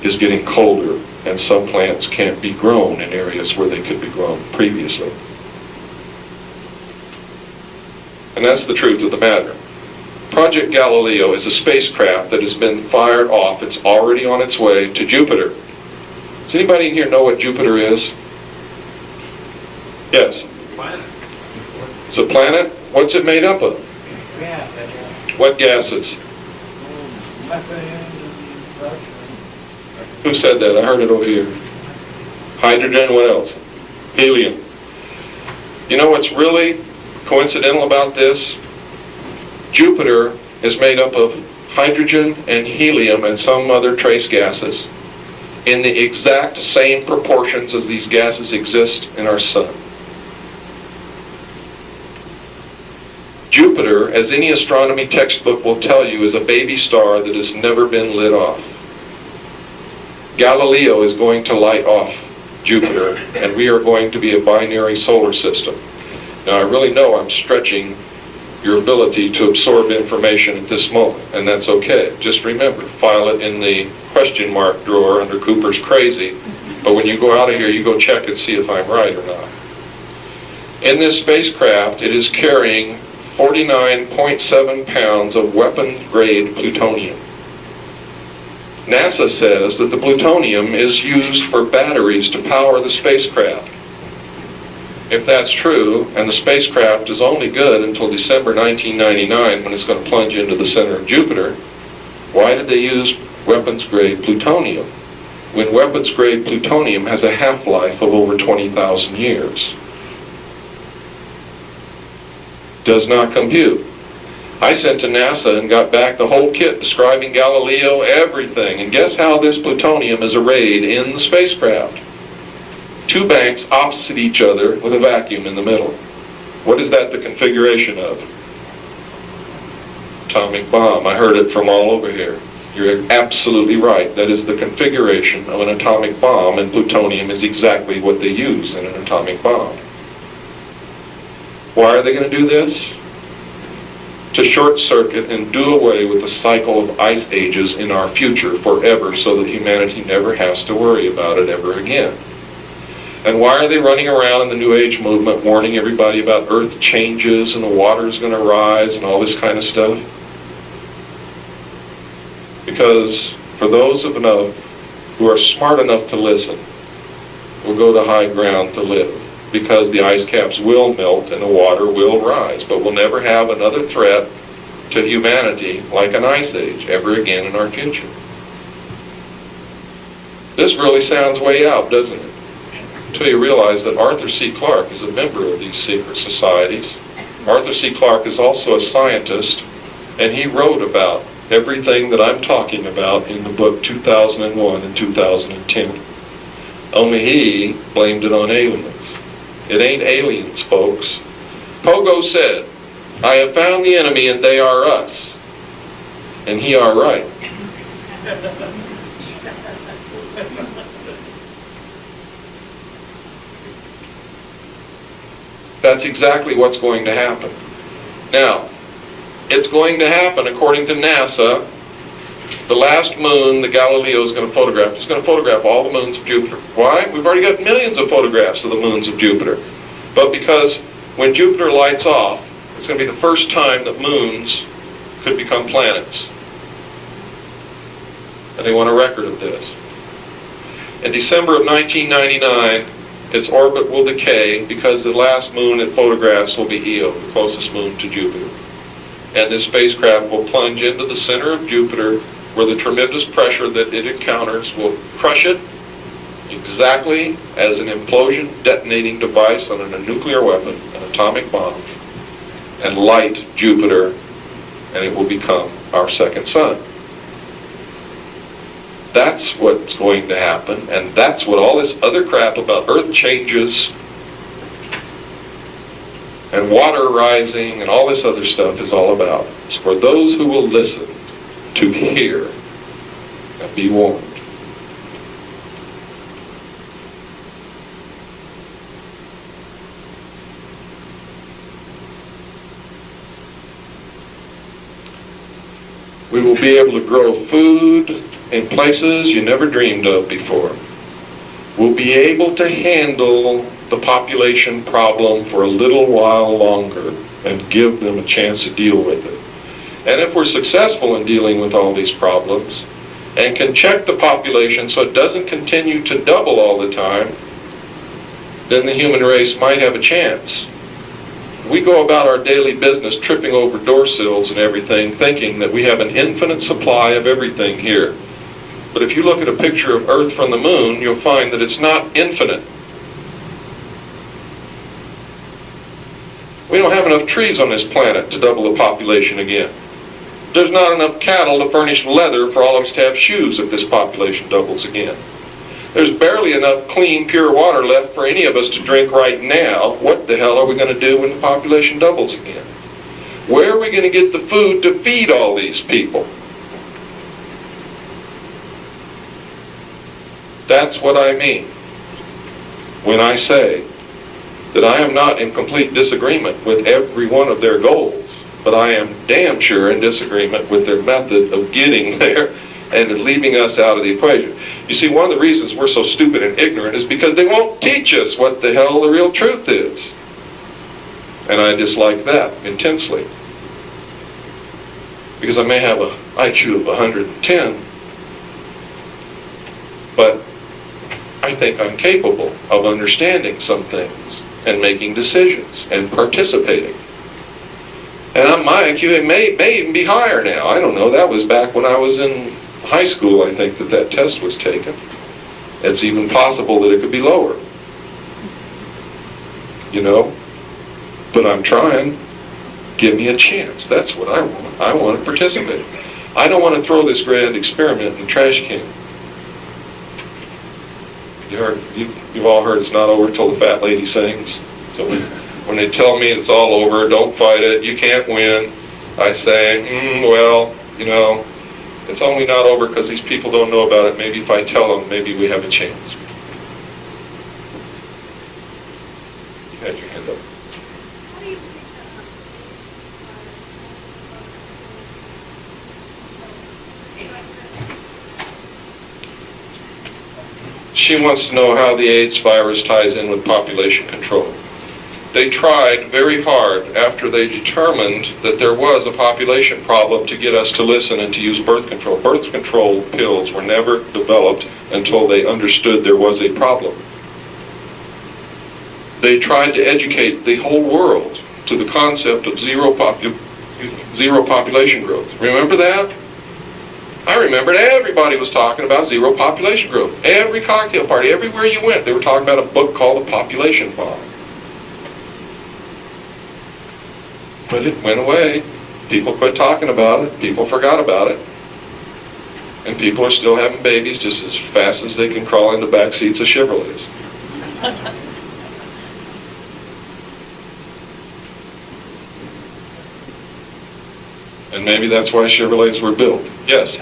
is getting colder, and some plants can't be grown in areas where they could be grown previously. And that's the truth of the matter. Project Galileo is a spacecraft that has been fired off. It's already on its way to Jupiter. Does anybody in here know what Jupiter is? Yes. Planet. It's a planet. What's it made up of? Yeah. What gases? Methane and such. Who said that? I heard it over here. Hydrogen, what else? Helium. You know what's really coincidental about this? Jupiter is made up of hydrogen and helium and some other trace gases in the exact same proportions as these gases exist in our sun. Jupiter, as any astronomy textbook will tell you, is a baby star that has never been lit off. Galileo is going to light off Jupiter, and we are going to be a binary solar system. Now, I really know I'm stretching your ability to absorb information at this moment, and that's okay. Just remember, file it in the question mark drawer under Cooper's Crazy, but when you go out of here, you go check and see if I'm right or not. In this spacecraft, it is carrying 49.7 pounds of weapon-grade plutonium. NASA says that the plutonium is used for batteries to power the spacecraft. If that's true, and the spacecraft is only good until December 1999 when it's going to plunge into the center of Jupiter, why did they use weapons-grade plutonium when weapons-grade plutonium has a half-life of over 20,000 years? Does not compute. I sent to NASA and got back the whole kit describing Galileo, everything. And guess how this plutonium is arrayed in the spacecraft? Two banks opposite each other with a vacuum in the middle. What is that the configuration of? Atomic bomb. I heard it from all over here. You're absolutely right. That is the configuration of an atomic bomb, and plutonium is exactly what they use in an atomic bomb. Why are they going to do this? To short circuit and do away with the cycle of ice ages in our future forever, so that humanity never has to worry about it ever again. And why are they running around in the New Age movement warning everybody about earth changes and the water's going to rise and all this kind of stuff? Because for those of enough who are smart enough to listen, will go to high ground to live. Because the ice caps will melt and the water will rise, but we'll never have another threat to humanity like an ice age ever again in our future. This really sounds way out, doesn't it? until you realize that Arthur C. Clarke is a member of these secret societies. Arthur C. Clarke is also a scientist, and he wrote about everything that I'm talking about in the book 2001 and 2010. Only he blamed it on aliens. It ain't aliens, folks. Pogo said, "I have found the enemy and they are us." And he are right. That's exactly what's going to happen. Now, it's going to happen according to NASA. The last moon that Galileo is going to photograph, he's going to photograph all the moons of Jupiter. Why? We've already got millions of photographs of the moons of Jupiter. But because when Jupiter lights off, it's going to be the first time that moons could become planets. And they want a record of this. In December of 1999, its orbit will decay because the last moon it photographs will be Io, the closest moon to Jupiter. And this spacecraft will plunge into the center of Jupiter, where the tremendous pressure that it encounters will crush it exactly as an implosion detonating device on a nuclear weapon, an atomic bomb, and light Jupiter, and it will become our second sun. That's what's going to happen, and that's what all this other crap about Earth changes and water rising and all this other stuff is all about. It's for those who will listen to hear and be warned. We will be able to grow food in places you never dreamed of before. We'll be able to handle the population problem for a little while longer and give them a chance to deal with it. And if we're successful in dealing with all these problems and can check the population so it doesn't continue to double all the time, then the human race might have a chance. We go about our daily business tripping over door sills and everything, thinking that we have an infinite supply of everything here. But if you look at a picture of Earth from the moon, you'll find that it's not infinite. We don't have enough trees on this planet to double the population again. There's not enough cattle to furnish leather for all of us to have shoes if this population doubles again. There's barely enough clean, pure water left for any of us to drink right now. What the hell are we going to do when the population doubles again? Where are we going to get the food to feed all these people? That's what I mean when I say that I am not in complete disagreement with every one of their goals, but I am damn sure in disagreement with their method of getting there and leaving us out of the equation. You see, one of the reasons we're so stupid and ignorant is because they won't teach us what the hell the real truth is. And I dislike that intensely. Because I may have an IQ of 110, but I think I'm capable of understanding some things and making decisions and participating. And my IQ may even be higher now. I don't know. That was back when I was in high school, I think, that test was taken. It's even possible that it could be lower. You know? But I'm trying. Give me a chance. That's what I want. I want to participate. I don't want to throw this grand experiment in the trash can. You've all heard it's not over till the fat lady sings. So when they tell me it's all over, don't fight it, you can't win, I say, well, you know, it's only not over because these people don't know about it. Maybe if I tell them, maybe we have a chance. You had your hand up. She wants to know how the AIDS virus ties in with population control. They tried very hard after they determined that there was a population problem to get us to listen and to use birth control. Birth control pills were never developed until they understood there was a problem. They tried to educate the whole world to the concept of zero population growth. Remember that? I remembered everybody was talking about zero population growth. Every cocktail party, everywhere you went, they were talking about a book called The Population Bomb. But it went away. People quit talking about it. People forgot about it. And people are still having babies just as fast as they can crawl into back seats of Chevrolets. And maybe that's why Chevrolets were built. Yes?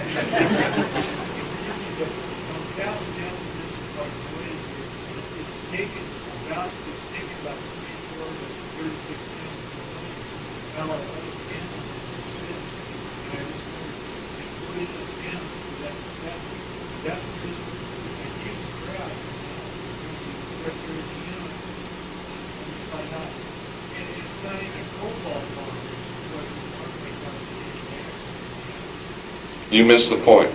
You missed the point.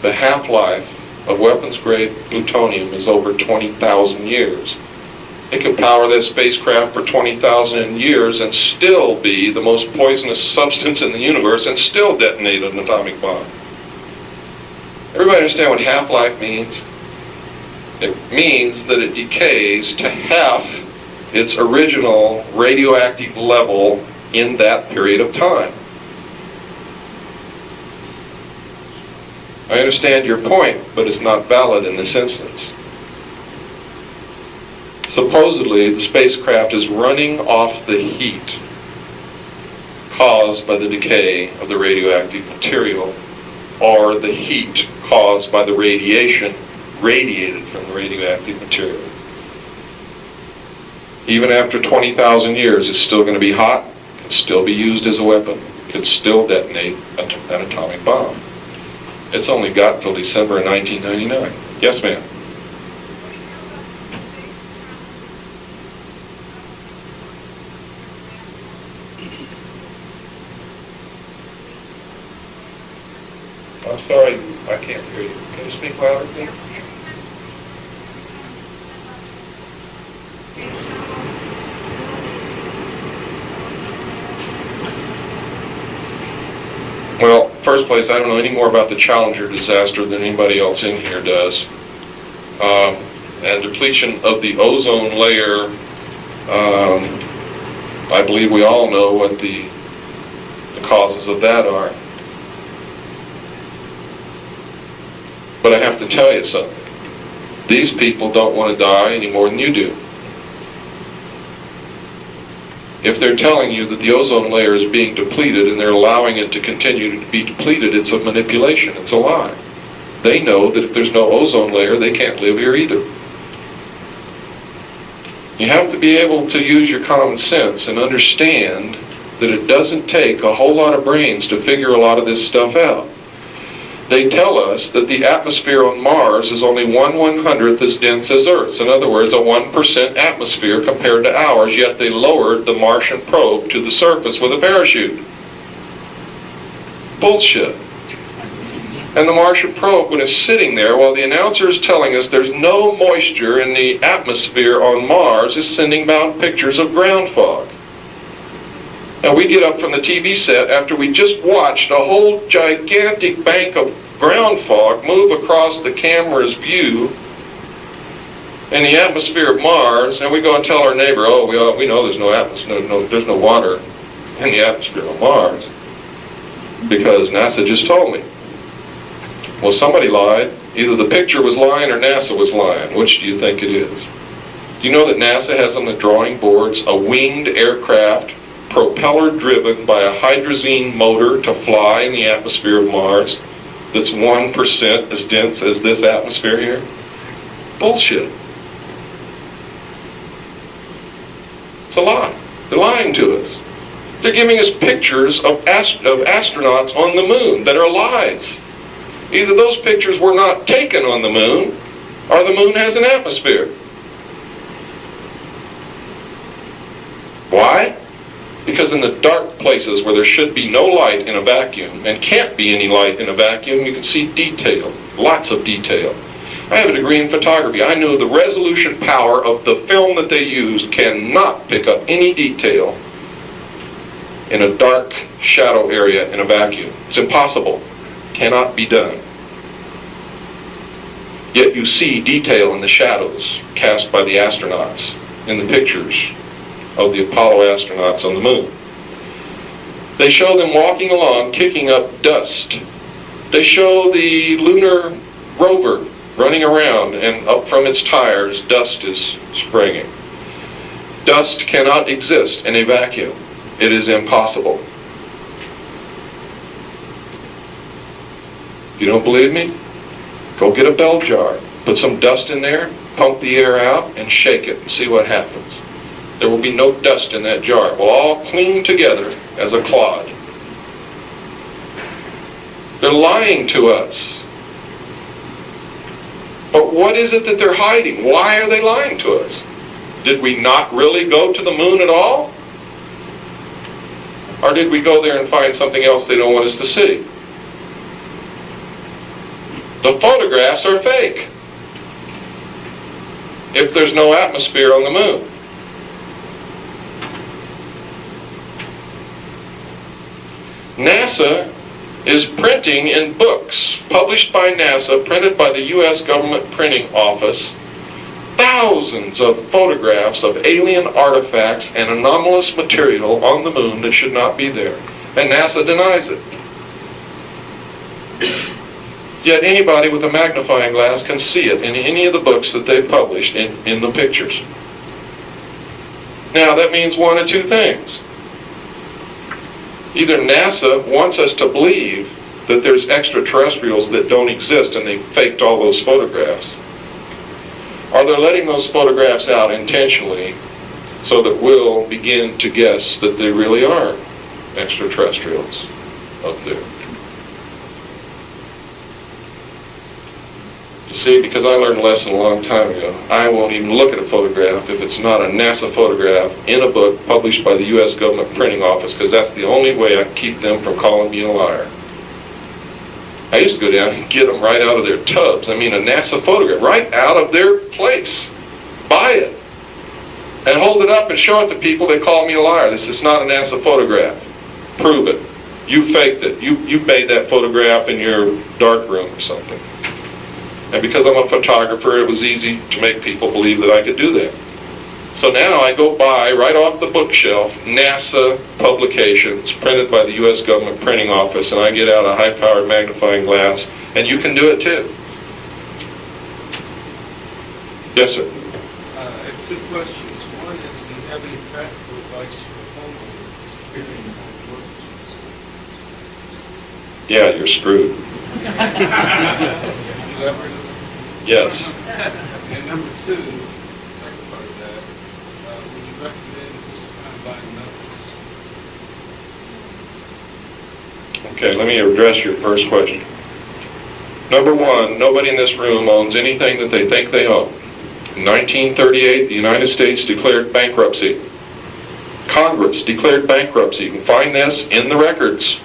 The half-life of weapons-grade plutonium is over 20,000 years. It could power this spacecraft for 20,000 years and still be the most poisonous substance in the universe and still detonate an atomic bomb. Everybody understand what half-life means? It means that it decays to half its original radioactive level in that period of time. I understand your point, but it's not valid in this instance. Supposedly, the spacecraft is running off the heat caused by the decay of the radioactive material, or the heat caused by the radiation radiated from the radioactive material. Even after 20,000 years, it's still going to be hot, can still be used as a weapon, can still detonate an atomic bomb. It's only got till December of 1999. Yes, ma'am. I'm sorry, I can't hear you. Can you speak louder, please? Well, first place, I don't know any more about the Challenger disaster than anybody else in here does. And depletion of the ozone layer, I believe we all know what the causes of that are. But I have to tell you something. These people don't want to die any more than you do. If they're telling you that the ozone layer is being depleted and they're allowing it to continue to be depleted, it's a manipulation, it's a lie. They know that if there's no ozone layer, they can't live here either. You have to be able to use your common sense and understand that it doesn't take a whole lot of brains to figure a lot of this stuff out. They tell us that the atmosphere on Mars is only 1/100th as dense as Earth's. In other words, a 1% atmosphere compared to ours, yet they lowered the Martian probe to the surface with a parachute. Bullshit. And the Martian probe, when it's sitting there, while the announcer is telling us there's no moisture in the atmosphere on Mars, is sending out pictures of ground fog. And we get up from the TV set after we just watched a whole gigantic bank of ground fog move across the camera's view in the atmosphere of Mars, and we go and tell our neighbor, oh, we know there's no atmosphere, there's no water in the atmosphere of Mars, because NASA just told me. Well, somebody lied. Either the picture was lying or NASA was lying. Which do you think it is? Do you know that NASA has on the drawing boards a winged aircraft, propeller driven by a hydrazine motor to fly in the atmosphere of Mars that's 1% as dense as this atmosphere here? Bullshit. It's a lie. They're lying to us. They're giving us pictures of astronauts on the moon that are lies. Either those pictures were not taken on the moon, or the moon has an atmosphere. Why? Because in the dark places where there should be no light in a vacuum, and can't be any light in a vacuum, you can see detail, lots of detail. I have a degree in photography. I know the resolution power of the film that they used cannot pick up any detail in a dark shadow area in a vacuum. It's impossible. cannot be done. Yet you see detail in the shadows cast by the astronauts in the pictures of the Apollo astronauts on the moon. They show them walking along, kicking up dust. They show the lunar rover running around, and up from its tires, dust is springing. Dust cannot exist in a vacuum. It is impossible. If you don't believe me, go get a bell jar, put some dust in there, pump the air out, and shake it and see what happens. There will be no dust in that jar. It will all cling together as a clod. They're lying to us. But what is it that they're hiding? Why are they lying to us? Did we not really go to the moon at all? Or did we go there and find something else they don't want us to see? The photographs are fake. If there's no atmosphere on the moon. NASA is printing in books published by NASA, printed by the U.S. government printing office, thousands of photographs of alien artifacts and anomalous material on the moon that should not be there. And NASA denies it. Yet anybody with a magnifying glass can see it in any of the books that they've published in the pictures. Now that means one of two things. Either NASA wants us to believe that there's extraterrestrials that don't exist and they faked all those photographs, or they're letting those photographs out intentionally so that we'll begin to guess that they really are extraterrestrials up there. You see, because I learned a lesson a long time ago, I won't even look at a photograph if it's not a NASA photograph in a book published by the U.S. government printing office, because that's the only way I can keep them from calling me a liar. I used to go down and get them right out of their tubs. I mean, a NASA photograph, right out of their place. Buy it. And hold it up and show it to people. They call me a liar. This is not a NASA photograph. Prove it. You faked it. You made that photograph in your dark room or something. And because I'm a photographer, it was easy to make people believe that I could do that. So now I go buy, right off the bookshelf, NASA publications printed by the U.S. government printing office, and I get out a high-powered magnifying glass, and you can do it too. Yes, sir? I have two questions. One is, do you have any practical advice for homeowners experiencing home workers? Yeah, you're screwed. Have you ever? Yes. And number two, second part of that, would you recommend this time buying methods? Okay, let me address your first question. Number one, nobody in this room owns anything that they think they own. In 1938, the United States declared bankruptcy. Congress declared bankruptcy. You can find this in the records.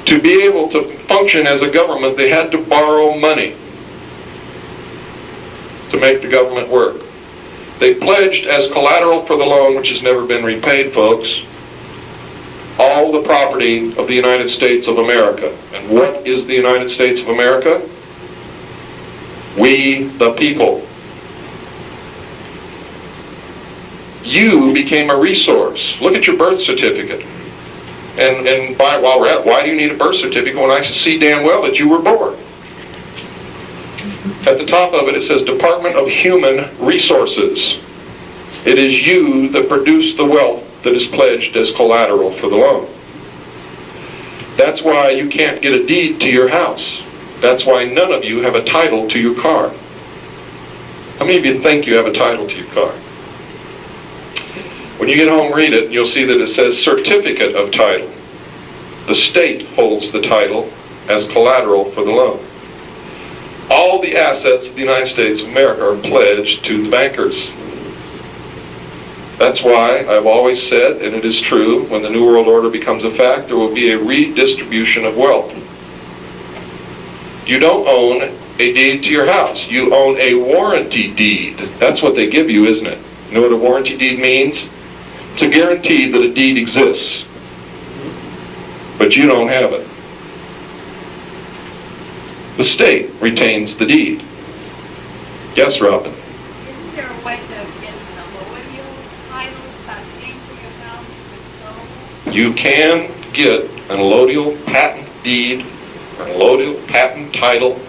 To be able to function as a government, they had to borrow money to make the government work. They pledged as collateral for the loan, which has never been repaid, folks, all the property of the United States of America. And what is the United States of America? We, the people. You became a resource. Look at your birth certificate. And while we're at it, why do you need a birth certificate when I see damn well that you were born? At the top of it, it says Department of Human Resources. It is you that produce the wealth that is pledged as collateral for the loan. That's why you can't get a deed to your house. That's why none of you have a title to your car. How many of you think you have a title to your car? When you get home, read it, you'll see that it says Certificate of Title. The state holds the title as collateral for the loan. All the assets of the United States of America are pledged to the bankers. That's why I've always said, and it is true, when the New World Order becomes a fact, there will be a redistribution of wealth. You don't own a deed to your house. You own a warranty deed. That's what they give you, isn't it? You know what a warranty deed means? It's a guarantee that a deed exists, but you don't have it. The state retains the deed. Yes, Robin? Isn't there a way to get an allodial title without paying for your house? So, You can get an allodial patent deed or an allodial patent title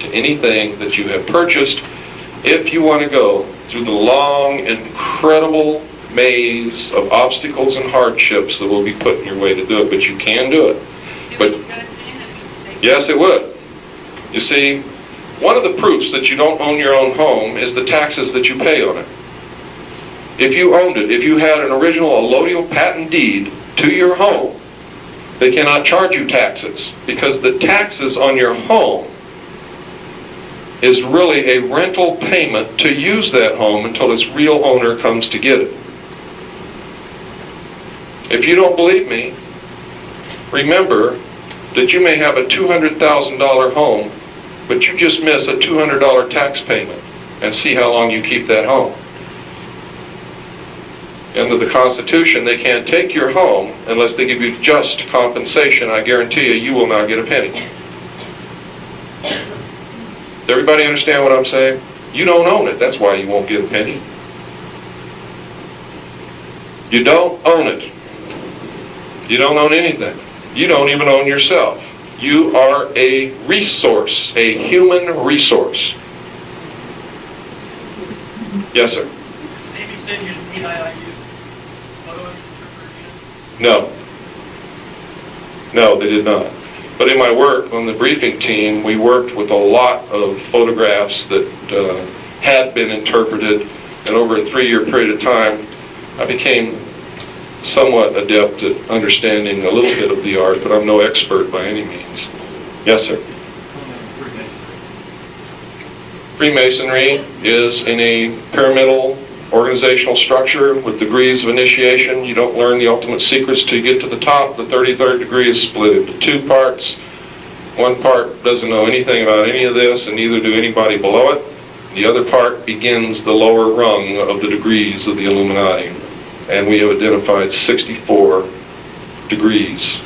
to anything that you have purchased if you want to go through the long, incredible maze of obstacles and hardships that will be put in your way to do it, but you can do it. But yes, it would. You see, one of the proofs that you don't own your own home is the taxes that you pay on it. If you owned it, if you had an original allodial patent deed to your home, they cannot charge you taxes because the taxes on your home is really a rental payment to use that home until its real owner comes to get it. If you don't believe me, remember that you may have a $200,000 home, but you just miss a $200 tax payment, and see how long you keep that home. Under the Constitution, they can't take your home unless they give you just compensation. I guarantee you, you will not get a penny. Does everybody understand what I'm saying? You don't own it. That's why you won't get a penny. You don't own it. You don't own anything. You don't even own yourself. You are a resource, a human resource. Yes, sir. Maybe send you to PIIU. Photo interpretation. No. No, they did not. But in my work on the briefing team, we worked with a lot of photographs that had been interpreted, and over a 3-year period of time, I became somewhat adept at understanding a little bit of the art, but I'm no expert by any means. Yes, sir. Freemasonry is in a pyramidal organizational structure with degrees of initiation. You don't learn the ultimate secrets till you get to the top. The 33rd degree is split into 2 parts. One part doesn't know anything about any of this, and neither do anybody below it. The other part begins the lower rung of the degrees of the Illuminati. And we have identified 64 degrees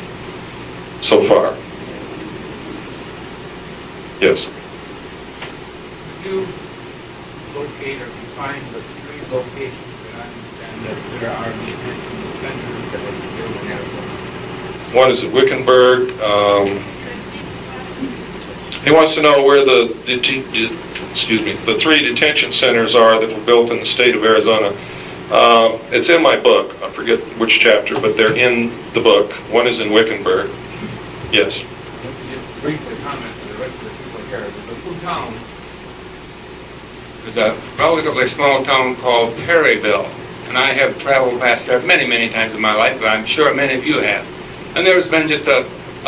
so far. Yes? Could you locate or define the 3 locations that I understand that there are detention centers that are here in Arizona? One is at Wickenburg. He wants to know where the 3 detention centers are that were built in the state of Arizona. It's in my book. I forget which chapter, but they're in the book. One is in Wickenburg. Yes. Just briefly comment to the rest of the people here. The little town is a relatively small town called Perryville, and I have traveled past there many, many times in my life, but I'm sure many of you have. And there's been just a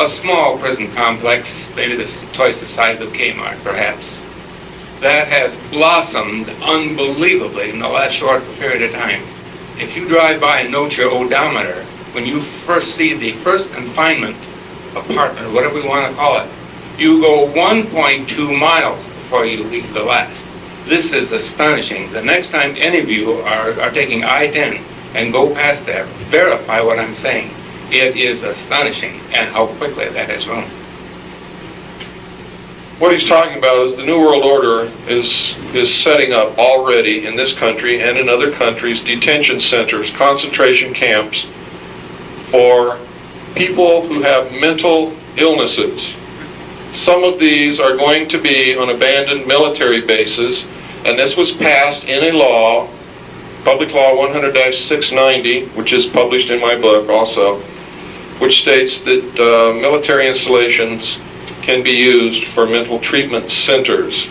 small prison complex, maybe twice the size of Kmart, perhaps, that has blossomed unbelievably in the last short period of time. If you drive by and note your odometer, when you first see the first confinement apartment, whatever we want to call it, you go 1.2 miles before you leave the last. This is astonishing. The next time any of you are taking I-10 and go past there, verify what I'm saying. It is astonishing and how quickly that has grown. What he's talking about is the New World Order is setting up already in this country and in other countries detention centers, concentration camps for people who have mental illnesses. Some of these are going to be on abandoned military bases, and this was passed in a law, Public Law 100-690, which is published in my book also, which states that military installations can be used for mental treatment centers.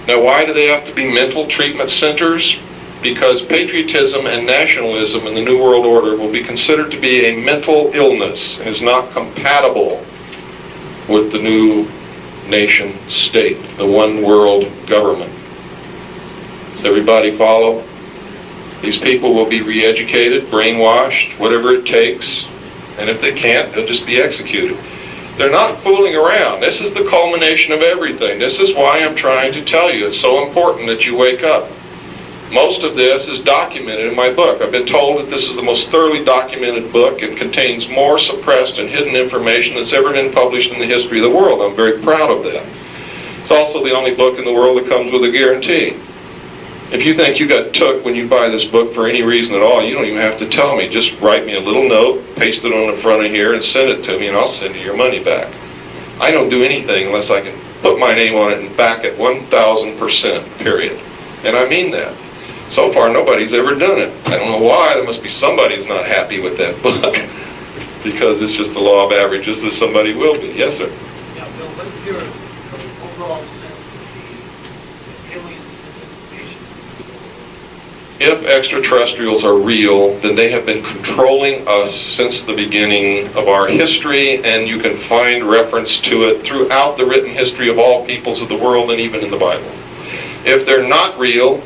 Now, why do they have to be mental treatment centers? Because patriotism and nationalism in the New World Order will be considered to be a mental illness and is not compatible with the new nation state, the one world government. Does everybody follow? These people will be re-educated, brainwashed, whatever it takes, and if they can't, they'll just be executed. They're not fooling around. This is the culmination of everything. This is why I'm trying to tell you it's so important that you wake up. Most of this is documented in my book. I've been told that this is the most thoroughly documented book and contains more suppressed and hidden information that's ever been published in the history of the world. I'm very proud of that. It's also the only book in the world that comes with a guarantee. If you think you got took when you buy this book for any reason at all, you don't even have to tell me. Just write me a little note, paste it on the front of here, and send it to me, and I'll send you your money back. I don't do anything unless I can put my name on it and back it 1,000%, period. And I mean that. So far, nobody's ever done it. I don't know why. There must be somebody who's not happy with that book. Because it's just the law of averages that somebody will be. Yes, sir? Yeah, Bill, what is your overall sense of the alien participation? If extraterrestrials are real, then they have been controlling us since the beginning of our history, and you can find reference to it throughout the written history of all peoples of the world and even in the Bible. If they're not real,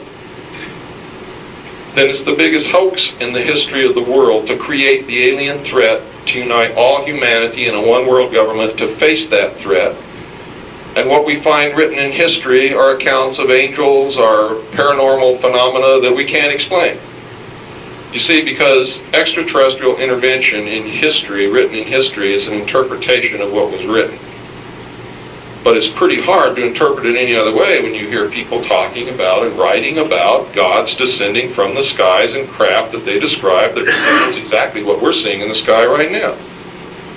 then it's the biggest hoax in the history of the world to create the alien threat, to unite all humanity in a one-world government to face that threat. And what we find written in history are accounts of angels or paranormal phenomena that we can't explain. You see, because extraterrestrial intervention in history, written in history, is an interpretation of what was written. But it's pretty hard to interpret it any other way when you hear people talking about and writing about gods descending from the skies in craft that they describe that resembles exactly what we're seeing in the sky right now.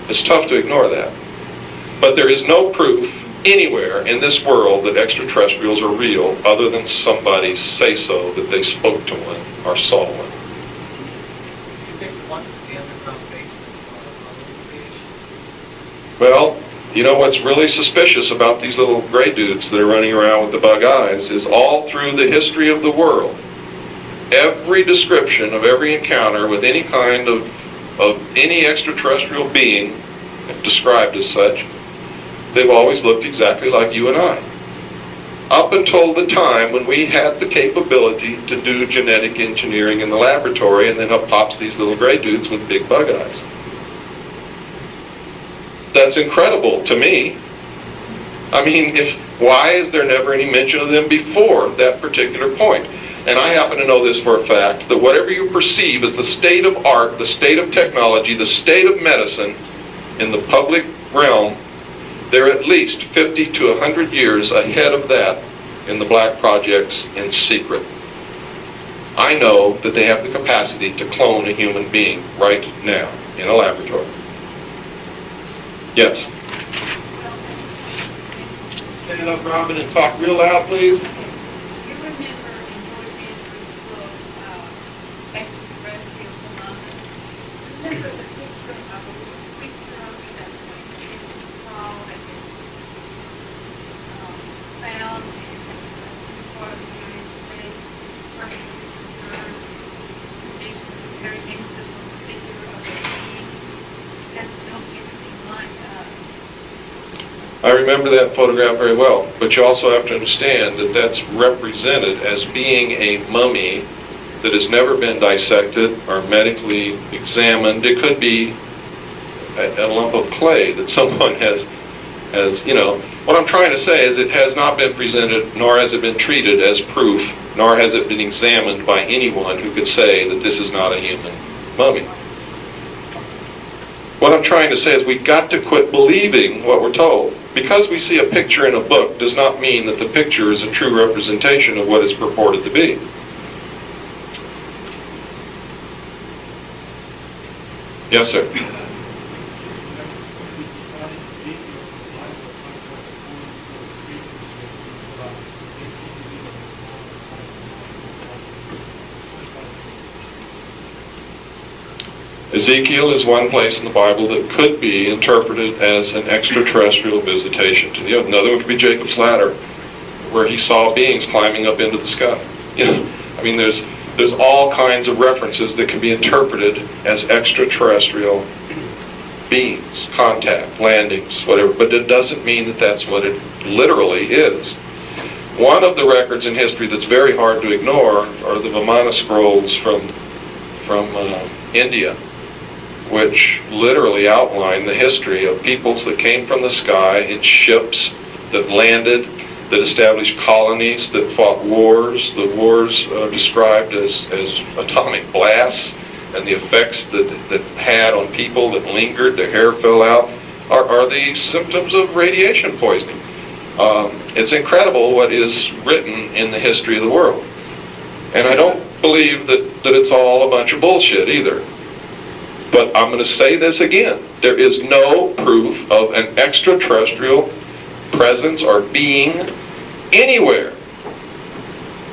It's tough to ignore that. But there is no proof anywhere in this world that extraterrestrials are real other than somebody say so, that they spoke to one or saw one. Do you think one of the underground bases are creation? Well, you know what's really suspicious about these little gray dudes that are running around with the bug eyes is all through the history of the world, every description of every encounter with any kind of any extraterrestrial being described as such, they've always looked exactly like you and I. Up until the time when we had the capability to do genetic engineering in the laboratory, and then up pops these little gray dudes with big bug eyes. That's incredible to me. I mean, why is there never any mention of them before that particular point? And I happen to know this for a fact, that whatever you perceive as the state of art, the state of technology, the state of medicine in the public realm, they're at least 50 to 100 years ahead of that in the black projects in secret. I know that they have the capacity to clone a human being right now in a laboratory. Yes. Stand up, Robin, and talk real loud, please. You remember in George Andrews' book, Extraterrestrial Phenomena, remember the picture of a little creature that was small that was found in part of the United States, very interesting picture of a being that's built anything like I remember that photograph very well, but you also have to understand that that's represented as being a mummy that has never been dissected or medically examined. It could be a lump of clay that someone has, you know. What I'm trying to say is it has not been presented, nor has it been treated as proof, nor has it been examined by anyone who could say that this is not a human mummy. What I'm trying to say is we've got to quit believing what we're told. Because we see a picture in a book does not mean that the picture is a true representation of what it's purported to be. Yes, sir. Ezekiel is one place in the Bible that could be interpreted as an extraterrestrial visitation to the earth. Another one could be Jacob's ladder, where he saw beings climbing up into the sky. You know, I mean, there's all kinds of references that can be interpreted as extraterrestrial beings, contact, landings, whatever. But it doesn't mean that that's what it literally is. One of the records in history that's very hard to ignore are the Vimana scrolls from India, which literally outline the history of peoples that came from the sky in ships that landed, that established colonies, that fought wars. The wars described as atomic blasts, and the effects that had on people that lingered, their hair fell out, are the symptoms of radiation poisoning. It's incredible what is written in the history of the world. And I don't believe that it's all a bunch of bullshit either. But I'm going to say this again. There is no proof of an extraterrestrial presence or being anywhere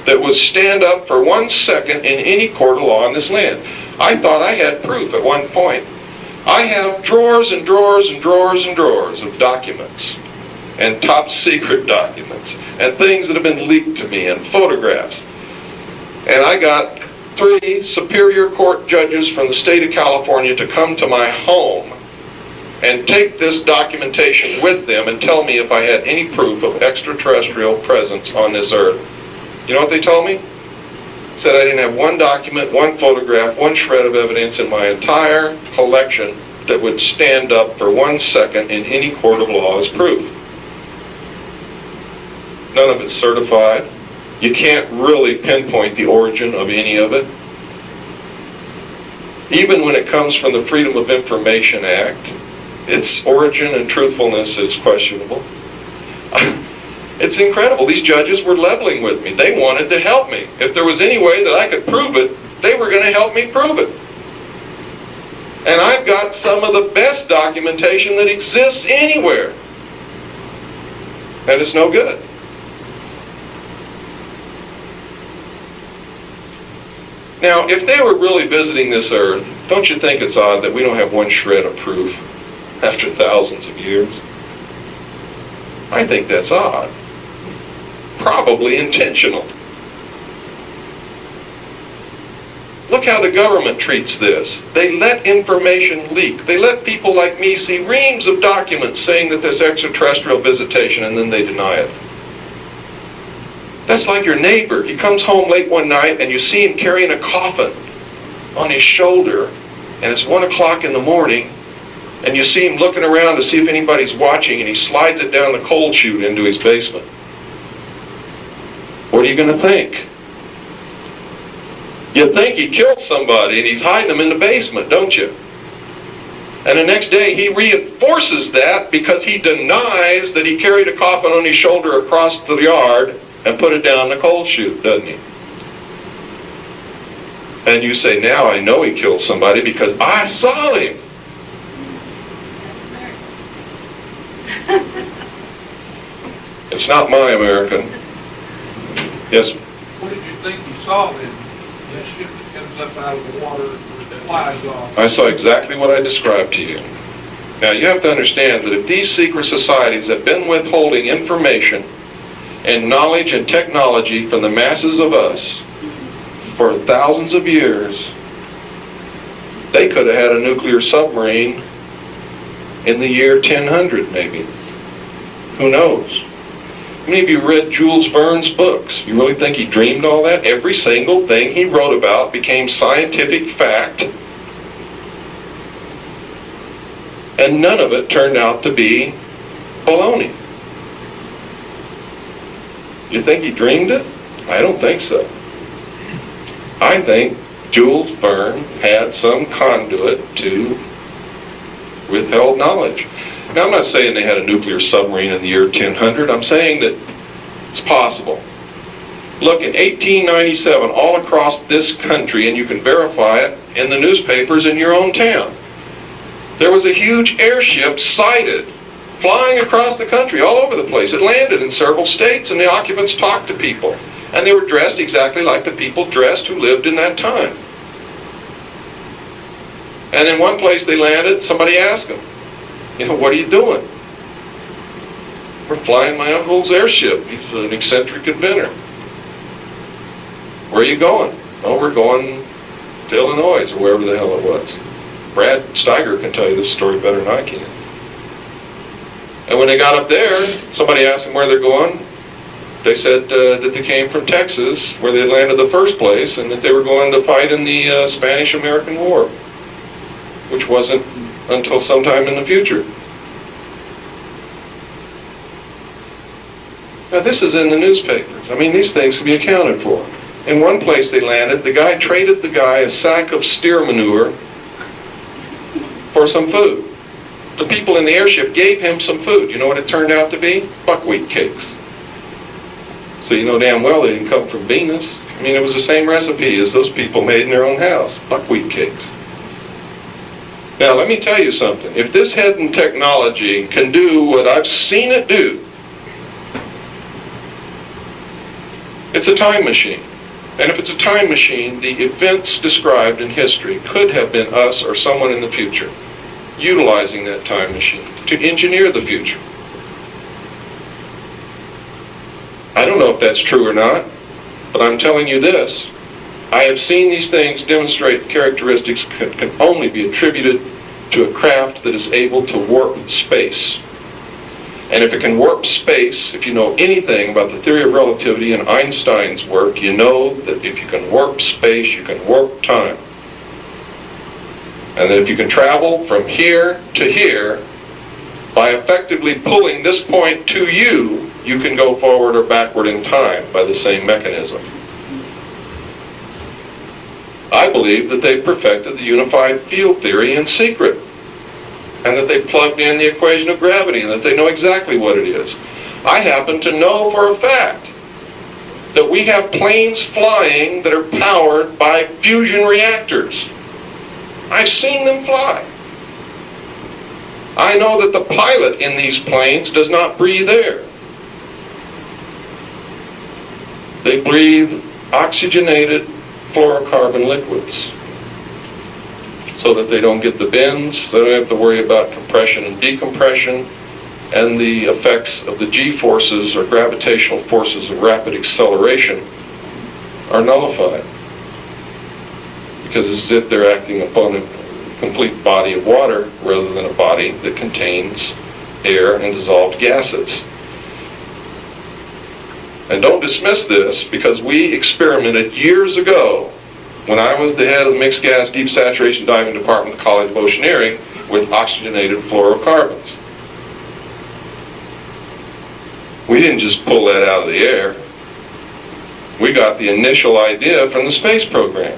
that would stand up for 1 second in any court of law in this land. I thought I had proof at one point. I have drawers and drawers and drawers and drawers of documents, and top secret documents, and things that have been leaked to me, and photographs. And I got 3 Superior Court judges from the state of California to come to my home and take this documentation with them and tell me if I had any proof of extraterrestrial presence on this earth. You know what they told me? Said I didn't have one document, one photograph, one shred of evidence in my entire collection that would stand up for 1 second in any court of law as proof. None of it's certified. You can't really pinpoint the origin of any of it. Even when it comes from the Freedom of Information Act, its origin and truthfulness is questionable. It's incredible. These judges were leveling with me. They wanted to help me. If there was any way that I could prove it, they were going to help me prove it. And I've got some of the best documentation that exists anywhere. And it's no good. Now, if they were really visiting this earth, don't you think it's odd that we don't have one shred of proof after thousands of years? I think that's odd. Probably intentional. Look how the government treats this. They let information leak. They let people like me see reams of documents saying that there's extraterrestrial visitation, and then they deny it. That's like your neighbor. He comes home late one night and you see him carrying a coffin on his shoulder, and it's 1 o'clock in the morning, and you see him looking around to see if anybody's watching, and he slides it down the coal chute into his basement. What are you going to think? You think he killed somebody and he's hiding them in the basement, don't you? And the next day he reinforces that because he denies that he carried a coffin on his shoulder across the yard and put it down the coal chute, doesn't he? And you say, now I know he killed somebody because I saw him. It's not my America. Yes? What did you think you saw then? That ship that comes up out of the water with the flies off? I saw exactly what I described to you. Now you have to understand that if these secret societies have been withholding information and knowledge and technology from the masses of us for thousands of years, they could have had a nuclear submarine in the year 1000 maybe. Who knows? How many of you read Jules Verne's books? You really think he dreamed all that? Every single thing he wrote about became scientific fact, and none of it turned out to be baloney. You think he dreamed it? I don't think so. I think Jules Verne had some conduit to withheld knowledge. Now, I'm not saying they had a nuclear submarine in the year 1000. I'm saying that it's possible. Look, in 1897, all across this country, and you can verify it in the newspapers in your own town, there was a huge airship sighted flying across the country, all over the place. It landed in several states, and the occupants talked to people. And they were dressed exactly like the people dressed who lived in that time. And in one place they landed, somebody asked them, you know, what are you doing? We're flying my uncle's airship. He's an eccentric inventor. Where are you going? Oh, we're going to Illinois, or wherever the hell it was. Brad Steiger can tell you this story better than I can. And when they got up there, somebody asked them where they're going. They said that they came from Texas, where they landed the first place, and that they were going to fight in the Spanish-American War, which wasn't until sometime in the future. Now this is in the newspapers. I mean, these things can be accounted for. In one place they landed, the guy traded the guy a sack of steer manure for some food. The people in the airship gave him some food. You know what it turned out to be? Buckwheat cakes. So you know damn well they didn't come from Venus. I mean, it was the same recipe as those people made in their own house, buckwheat cakes. Now, let me tell you something. If this hidden technology can do what I've seen it do, it's a time machine. And if it's a time machine, the events described in history could have been us or someone in the future utilizing that time machine to engineer the future. I don't know if that's true or not, but I'm telling you this. I have seen these things demonstrate characteristics that can only be attributed to a craft that is able to warp space. And if it can warp space, if you know anything about the theory of relativity and Einstein's work, you know that if you can warp space, you can warp time. And that if you can travel from here to here, by effectively pulling this point to you, you can go forward or backward in time by the same mechanism. I believe that they've perfected the unified field theory in secret, and that they plugged in the equation of gravity, and that they know exactly what it is. I happen to know for a fact that we have planes flying that are powered by fusion reactors. I've seen them fly. I know that the pilot in these planes does not breathe air. They breathe oxygenated fluorocarbon liquids so that they don't get the bends. They don't have to worry about compression and decompression, and the effects of the G-forces or gravitational forces of rapid acceleration are nullified, because it's as if they're acting upon a complete body of water rather than a body that contains air and dissolved gases. And don't dismiss this, because we experimented years ago when I was the head of the mixed gas deep saturation diving department of the College of Oceaneering with oxygenated fluorocarbons. We didn't just pull that out of the air. We got the initial idea from the space program.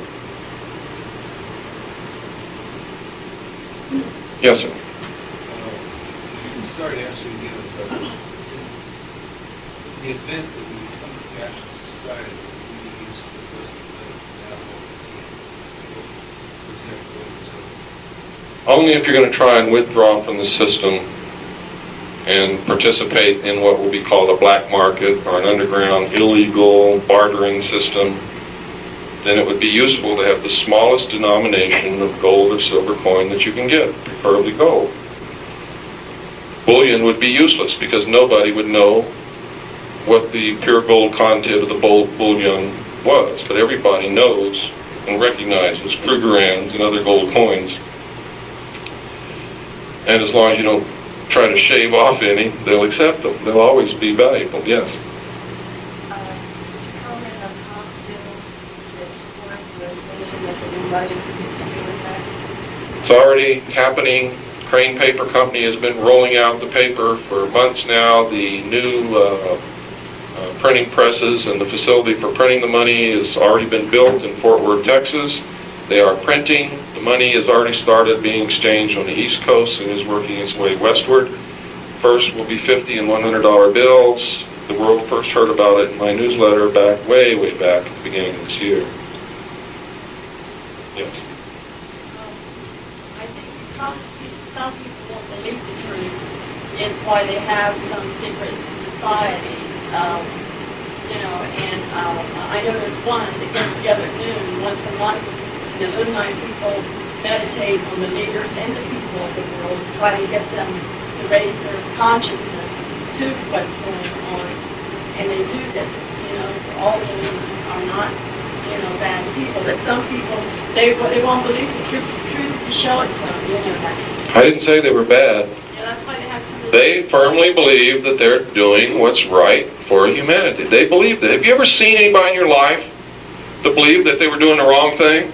Yes, sir. I'm sorry to ask you again, but the event that we become a cashless society, we use for the rest of the now, for example, Only if you're going to try and withdraw from the system and participate in what will be called a black market or an underground illegal bartering system, then it would be useful to have the smallest denomination of gold or silver coin that you can get, preferably gold. Bullion would be useless because nobody would know what the pure gold content of the bullion was, but everybody knows and recognizes Krugerrands and other gold coins. And as long as you don't try to shave off any, they'll accept them. They'll always be valuable, yes. It's already happening. Crane Paper Company has been rolling out the paper for months now. The new printing presses and the facility for printing the money has already been built in Fort Worth, Texas. They are printing. The money has already started being exchanged on the East Coast and is working its way westward. First will be $50 and $100 bills. The world first heard about it in my newsletter back, way back at the beginning of this year. Yes. I think because some people won't believe the truth is why they have some secret society. I know there's one that gets together at noon once a month. Those 9 people meditate on the leaders and the people of the world, try to get them to raise their consciousness to what's going on. And they do this, so all of them are not, bad people. But some people, they won't believe the truth. The truth to show it to them, I didn't say they were bad. Yeah, that's why they have some. They firmly believe that they're doing what's right for humanity. They believe that. Have you ever seen anybody in your life that believed that they were doing the wrong thing?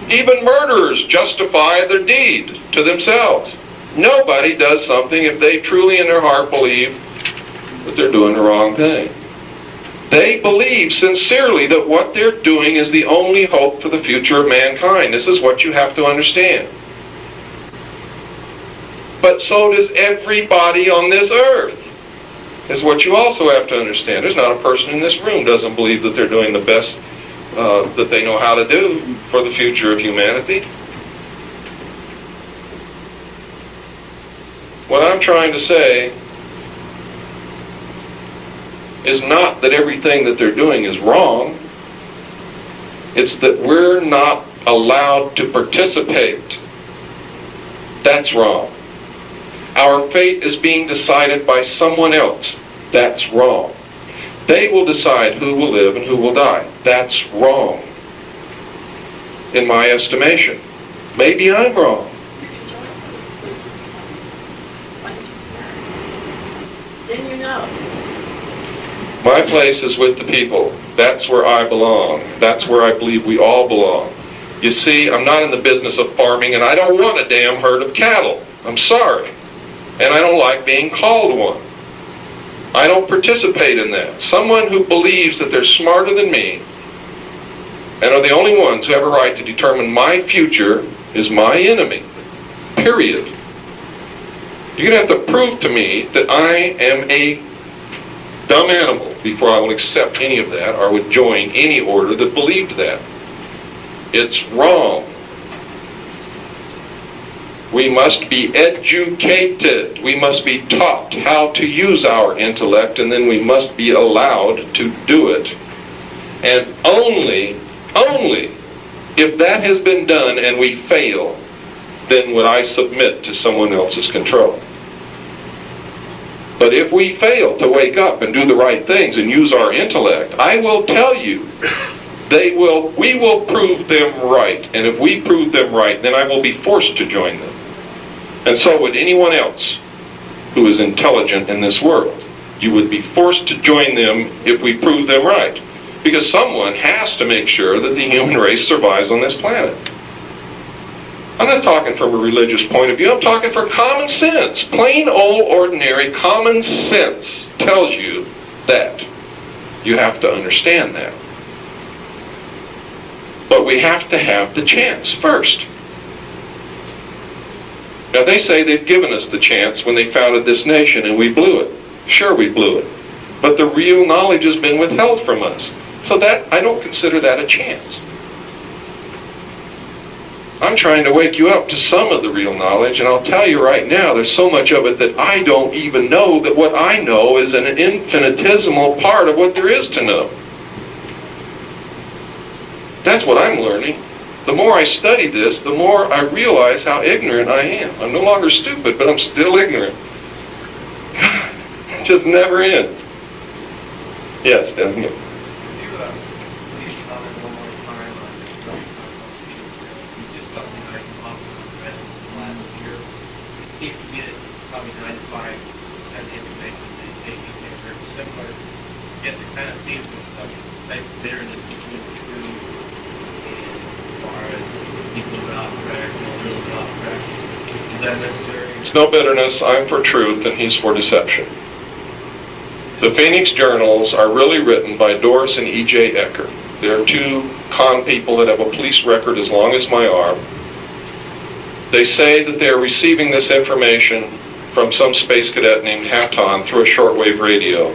Even murderers justify their deed to themselves. Nobody does something if they truly in their heart believe that they're doing the wrong thing. They believe sincerely that what they're doing is the only hope for the future of mankind. This is what you have to understand. But so does everybody on this earth. is what you also have to understand. There's not a person in this room doesn't believe that they're doing the best that they know how to do for the future of humanity. What I'm trying to say is not that everything that they're doing is wrong. It's that we're not allowed to participate. That's wrong. Our fate is being decided by someone else. That's wrong. They will decide who will live and who will die. That's wrong, in my estimation. Maybe I'm wrong. Then you know. My place is with the people. That's where I belong. That's where I believe we all belong. You see, I'm not in the business of farming, and I don't want a damn herd of cattle. I'm sorry. And I don't like being called one. I don't participate in that. Someone who believes that they're smarter than me and are the only ones who have a right to determine my future is my enemy. Period. You're going to have to prove to me that I am a dumb animal before I will accept any of that or would join any order that believed that. It's wrong. We must be educated. We must be taught how to use our intellect, and then we must be allowed to do it. And only if that has been done and we fail, then would I submit to someone else's control. But if we fail to wake up and do the right things and use our intellect, I will tell you, we will prove them right. And if we prove them right, then I will be forced to join them. And so would anyone else who is intelligent in this world. You would be forced to join them if we prove them right. Because someone has to make sure that the human race survives on this planet. I'm not talking from a religious point of view. I'm talking for common sense. Plain old ordinary common sense tells you that. You have to understand that. But we have to have the chance first. Now they say they've given us the chance when they founded this nation and we blew it. Sure, we blew it. But the real knowledge has been withheld from us. So that, I don't consider that a chance. I'm trying to wake you up to some of the real knowledge, and I'll tell you right now, there's so much of it that I don't even know that what I know is an infinitesimal part of what there is to know. That's what I'm learning. The more I study this, the more I realize how ignorant I am. I'm no longer stupid, but I'm still ignorant. It just never ends. Yes, down here. Please comment one more time on you just got me nice off last year. It seems to me that probably 95% of the information they say is very similar. Yet it kind of seems there's some type of bitterness between the two. And as far as people are off track, really off track, is that necessary? There's no bitterness. I'm for truth, and he's for deception. The Phoenix Journals are really written by Doris and E.J. Ecker. They're two con people that have a police record as long as my arm. They say that they're receiving this information from some space cadet named Hatton through a shortwave radio,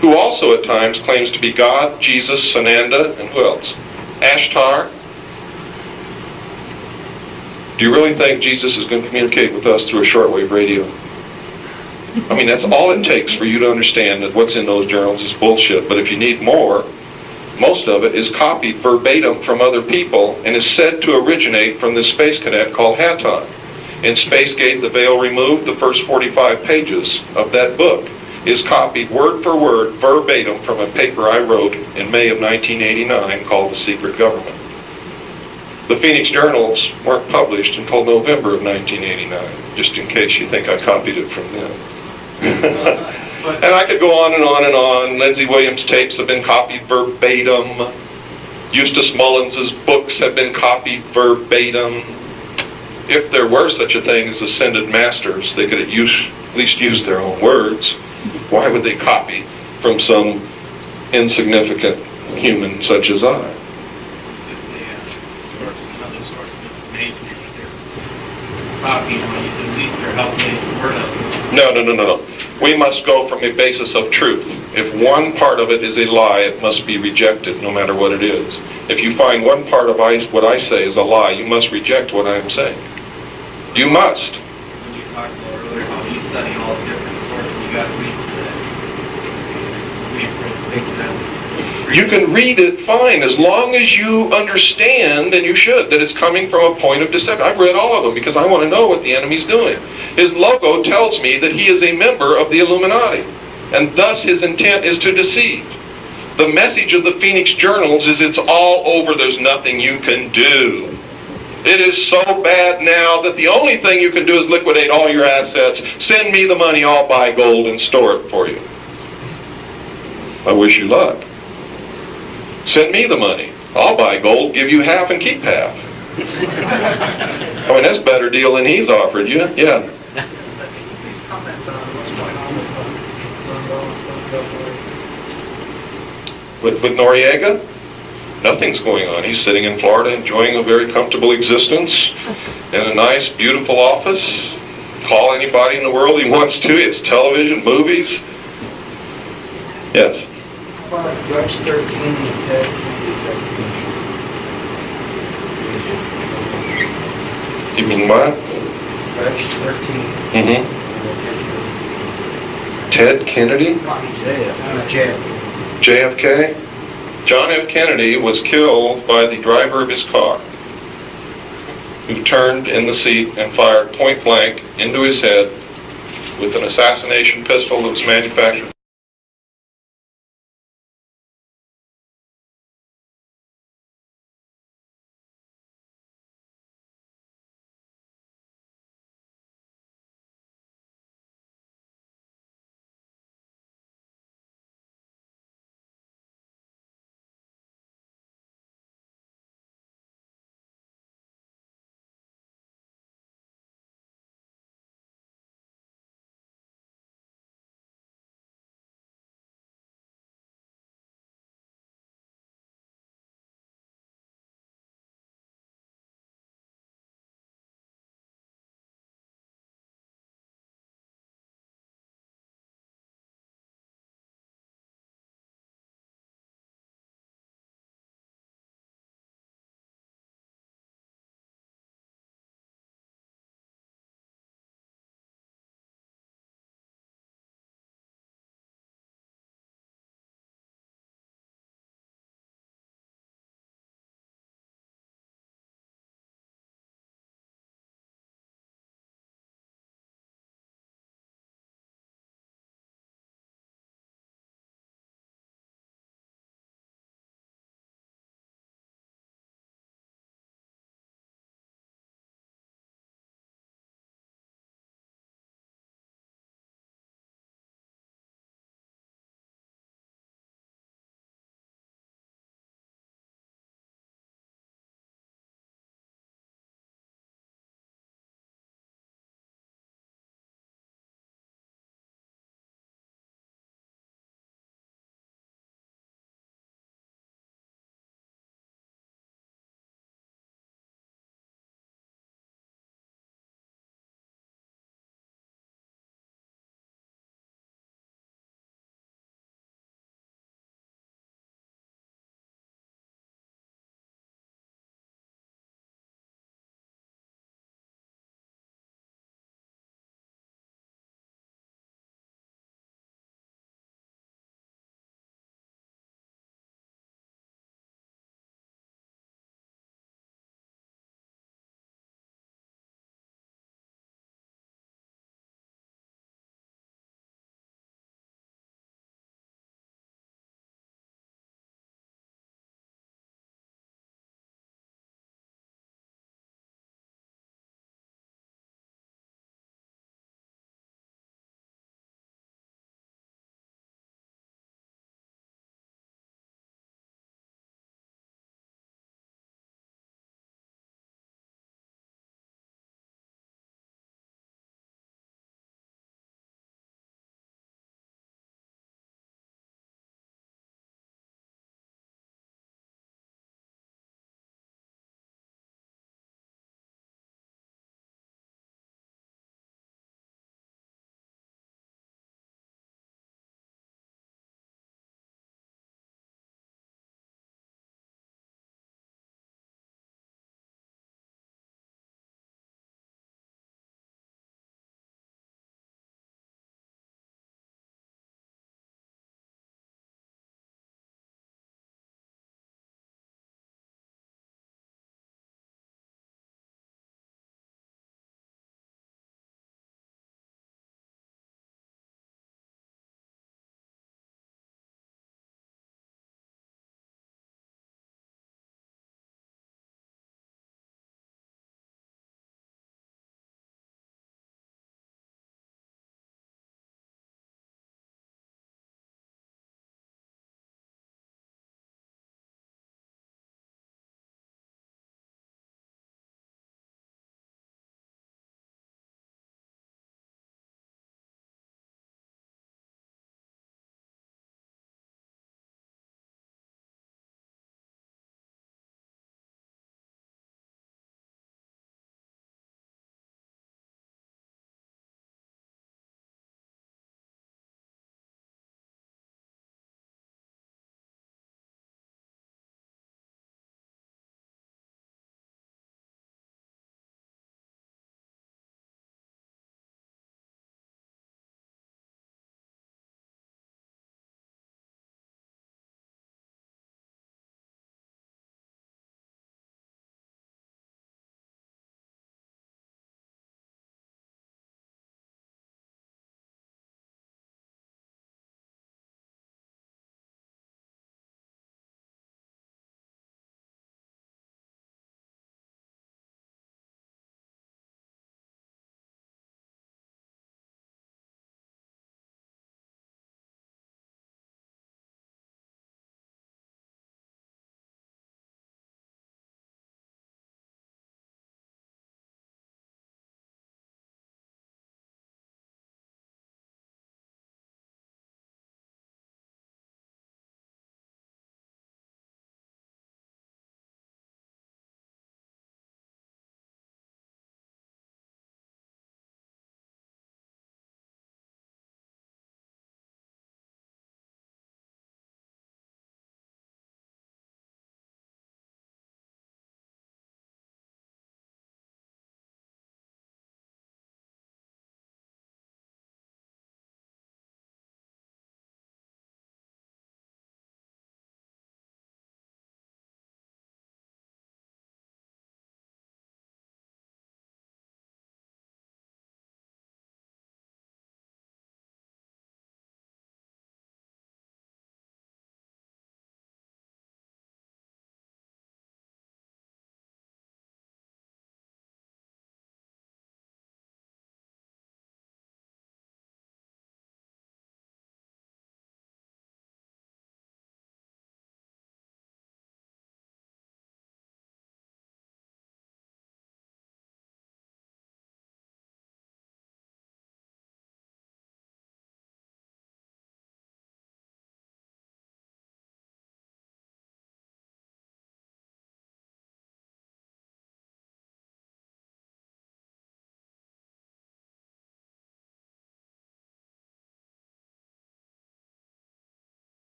who also at times claims to be God, Jesus, Sananda, and who else? Ashtar. Do you really think Jesus is going to communicate with us through a shortwave radio? I mean, that's all it takes for you to understand that what's in those journals is bullshit. But if you need more, most of it is copied verbatim from other people and is said to originate from this space cadet called Hatton. In Spacegate, The Veil Removed, the first 45 pages of that book is copied word for word, verbatim, from a paper I wrote in May of 1989 called The Secret Government. The Phoenix Journals weren't published until November of 1989, just in case you think I copied it from them. And I could go on and on and on. Lindsey Williams' tapes have been copied verbatim. Eustace Mullins's books have been copied verbatim. If there were such a thing as ascended masters, they could at least use their own words. Why would they copy from some insignificant human such as I? Another source of information, they're copying, when you said at least they're helping the word out. No, no, no, no, no. We must go from a basis of truth. If one part of it is a lie, it must be rejected, no matter what it is. If you find one part of what I say is a lie, you must reject what I am saying. You must. When you talked about earlier how you study all the different sources, you got to read for the sake of that. You can read it fine, as long as you understand, and you should, that it's coming from a point of deception. I've read all of them because I want to know what the enemy's doing. His logo tells me that he is a member of the Illuminati, and thus his intent is to deceive. The message of the Phoenix Journals is it's all over, there's nothing you can do. It is so bad now that the only thing you can do is liquidate all your assets, send me the money, I'll buy gold and store it for you. I wish you luck. Send me the money. I'll buy gold, give you half and keep half. I mean, that's a better deal than he's offered you. Yeah. Please comment on what's going on With Noriega? Nothing's going on. He's sitting in Florida enjoying a very comfortable existence in a nice, beautiful office. Call anybody in the world he wants to. It's television, movies. Yes? Judge 13 and Ted Kennedy's execution. You mean what? Judge 13. Mm-hmm. Ted Kennedy? JFK? John F. Kennedy was killed by the driver of his car, who turned in the seat and fired point blank into his head with an assassination pistol that was manufactured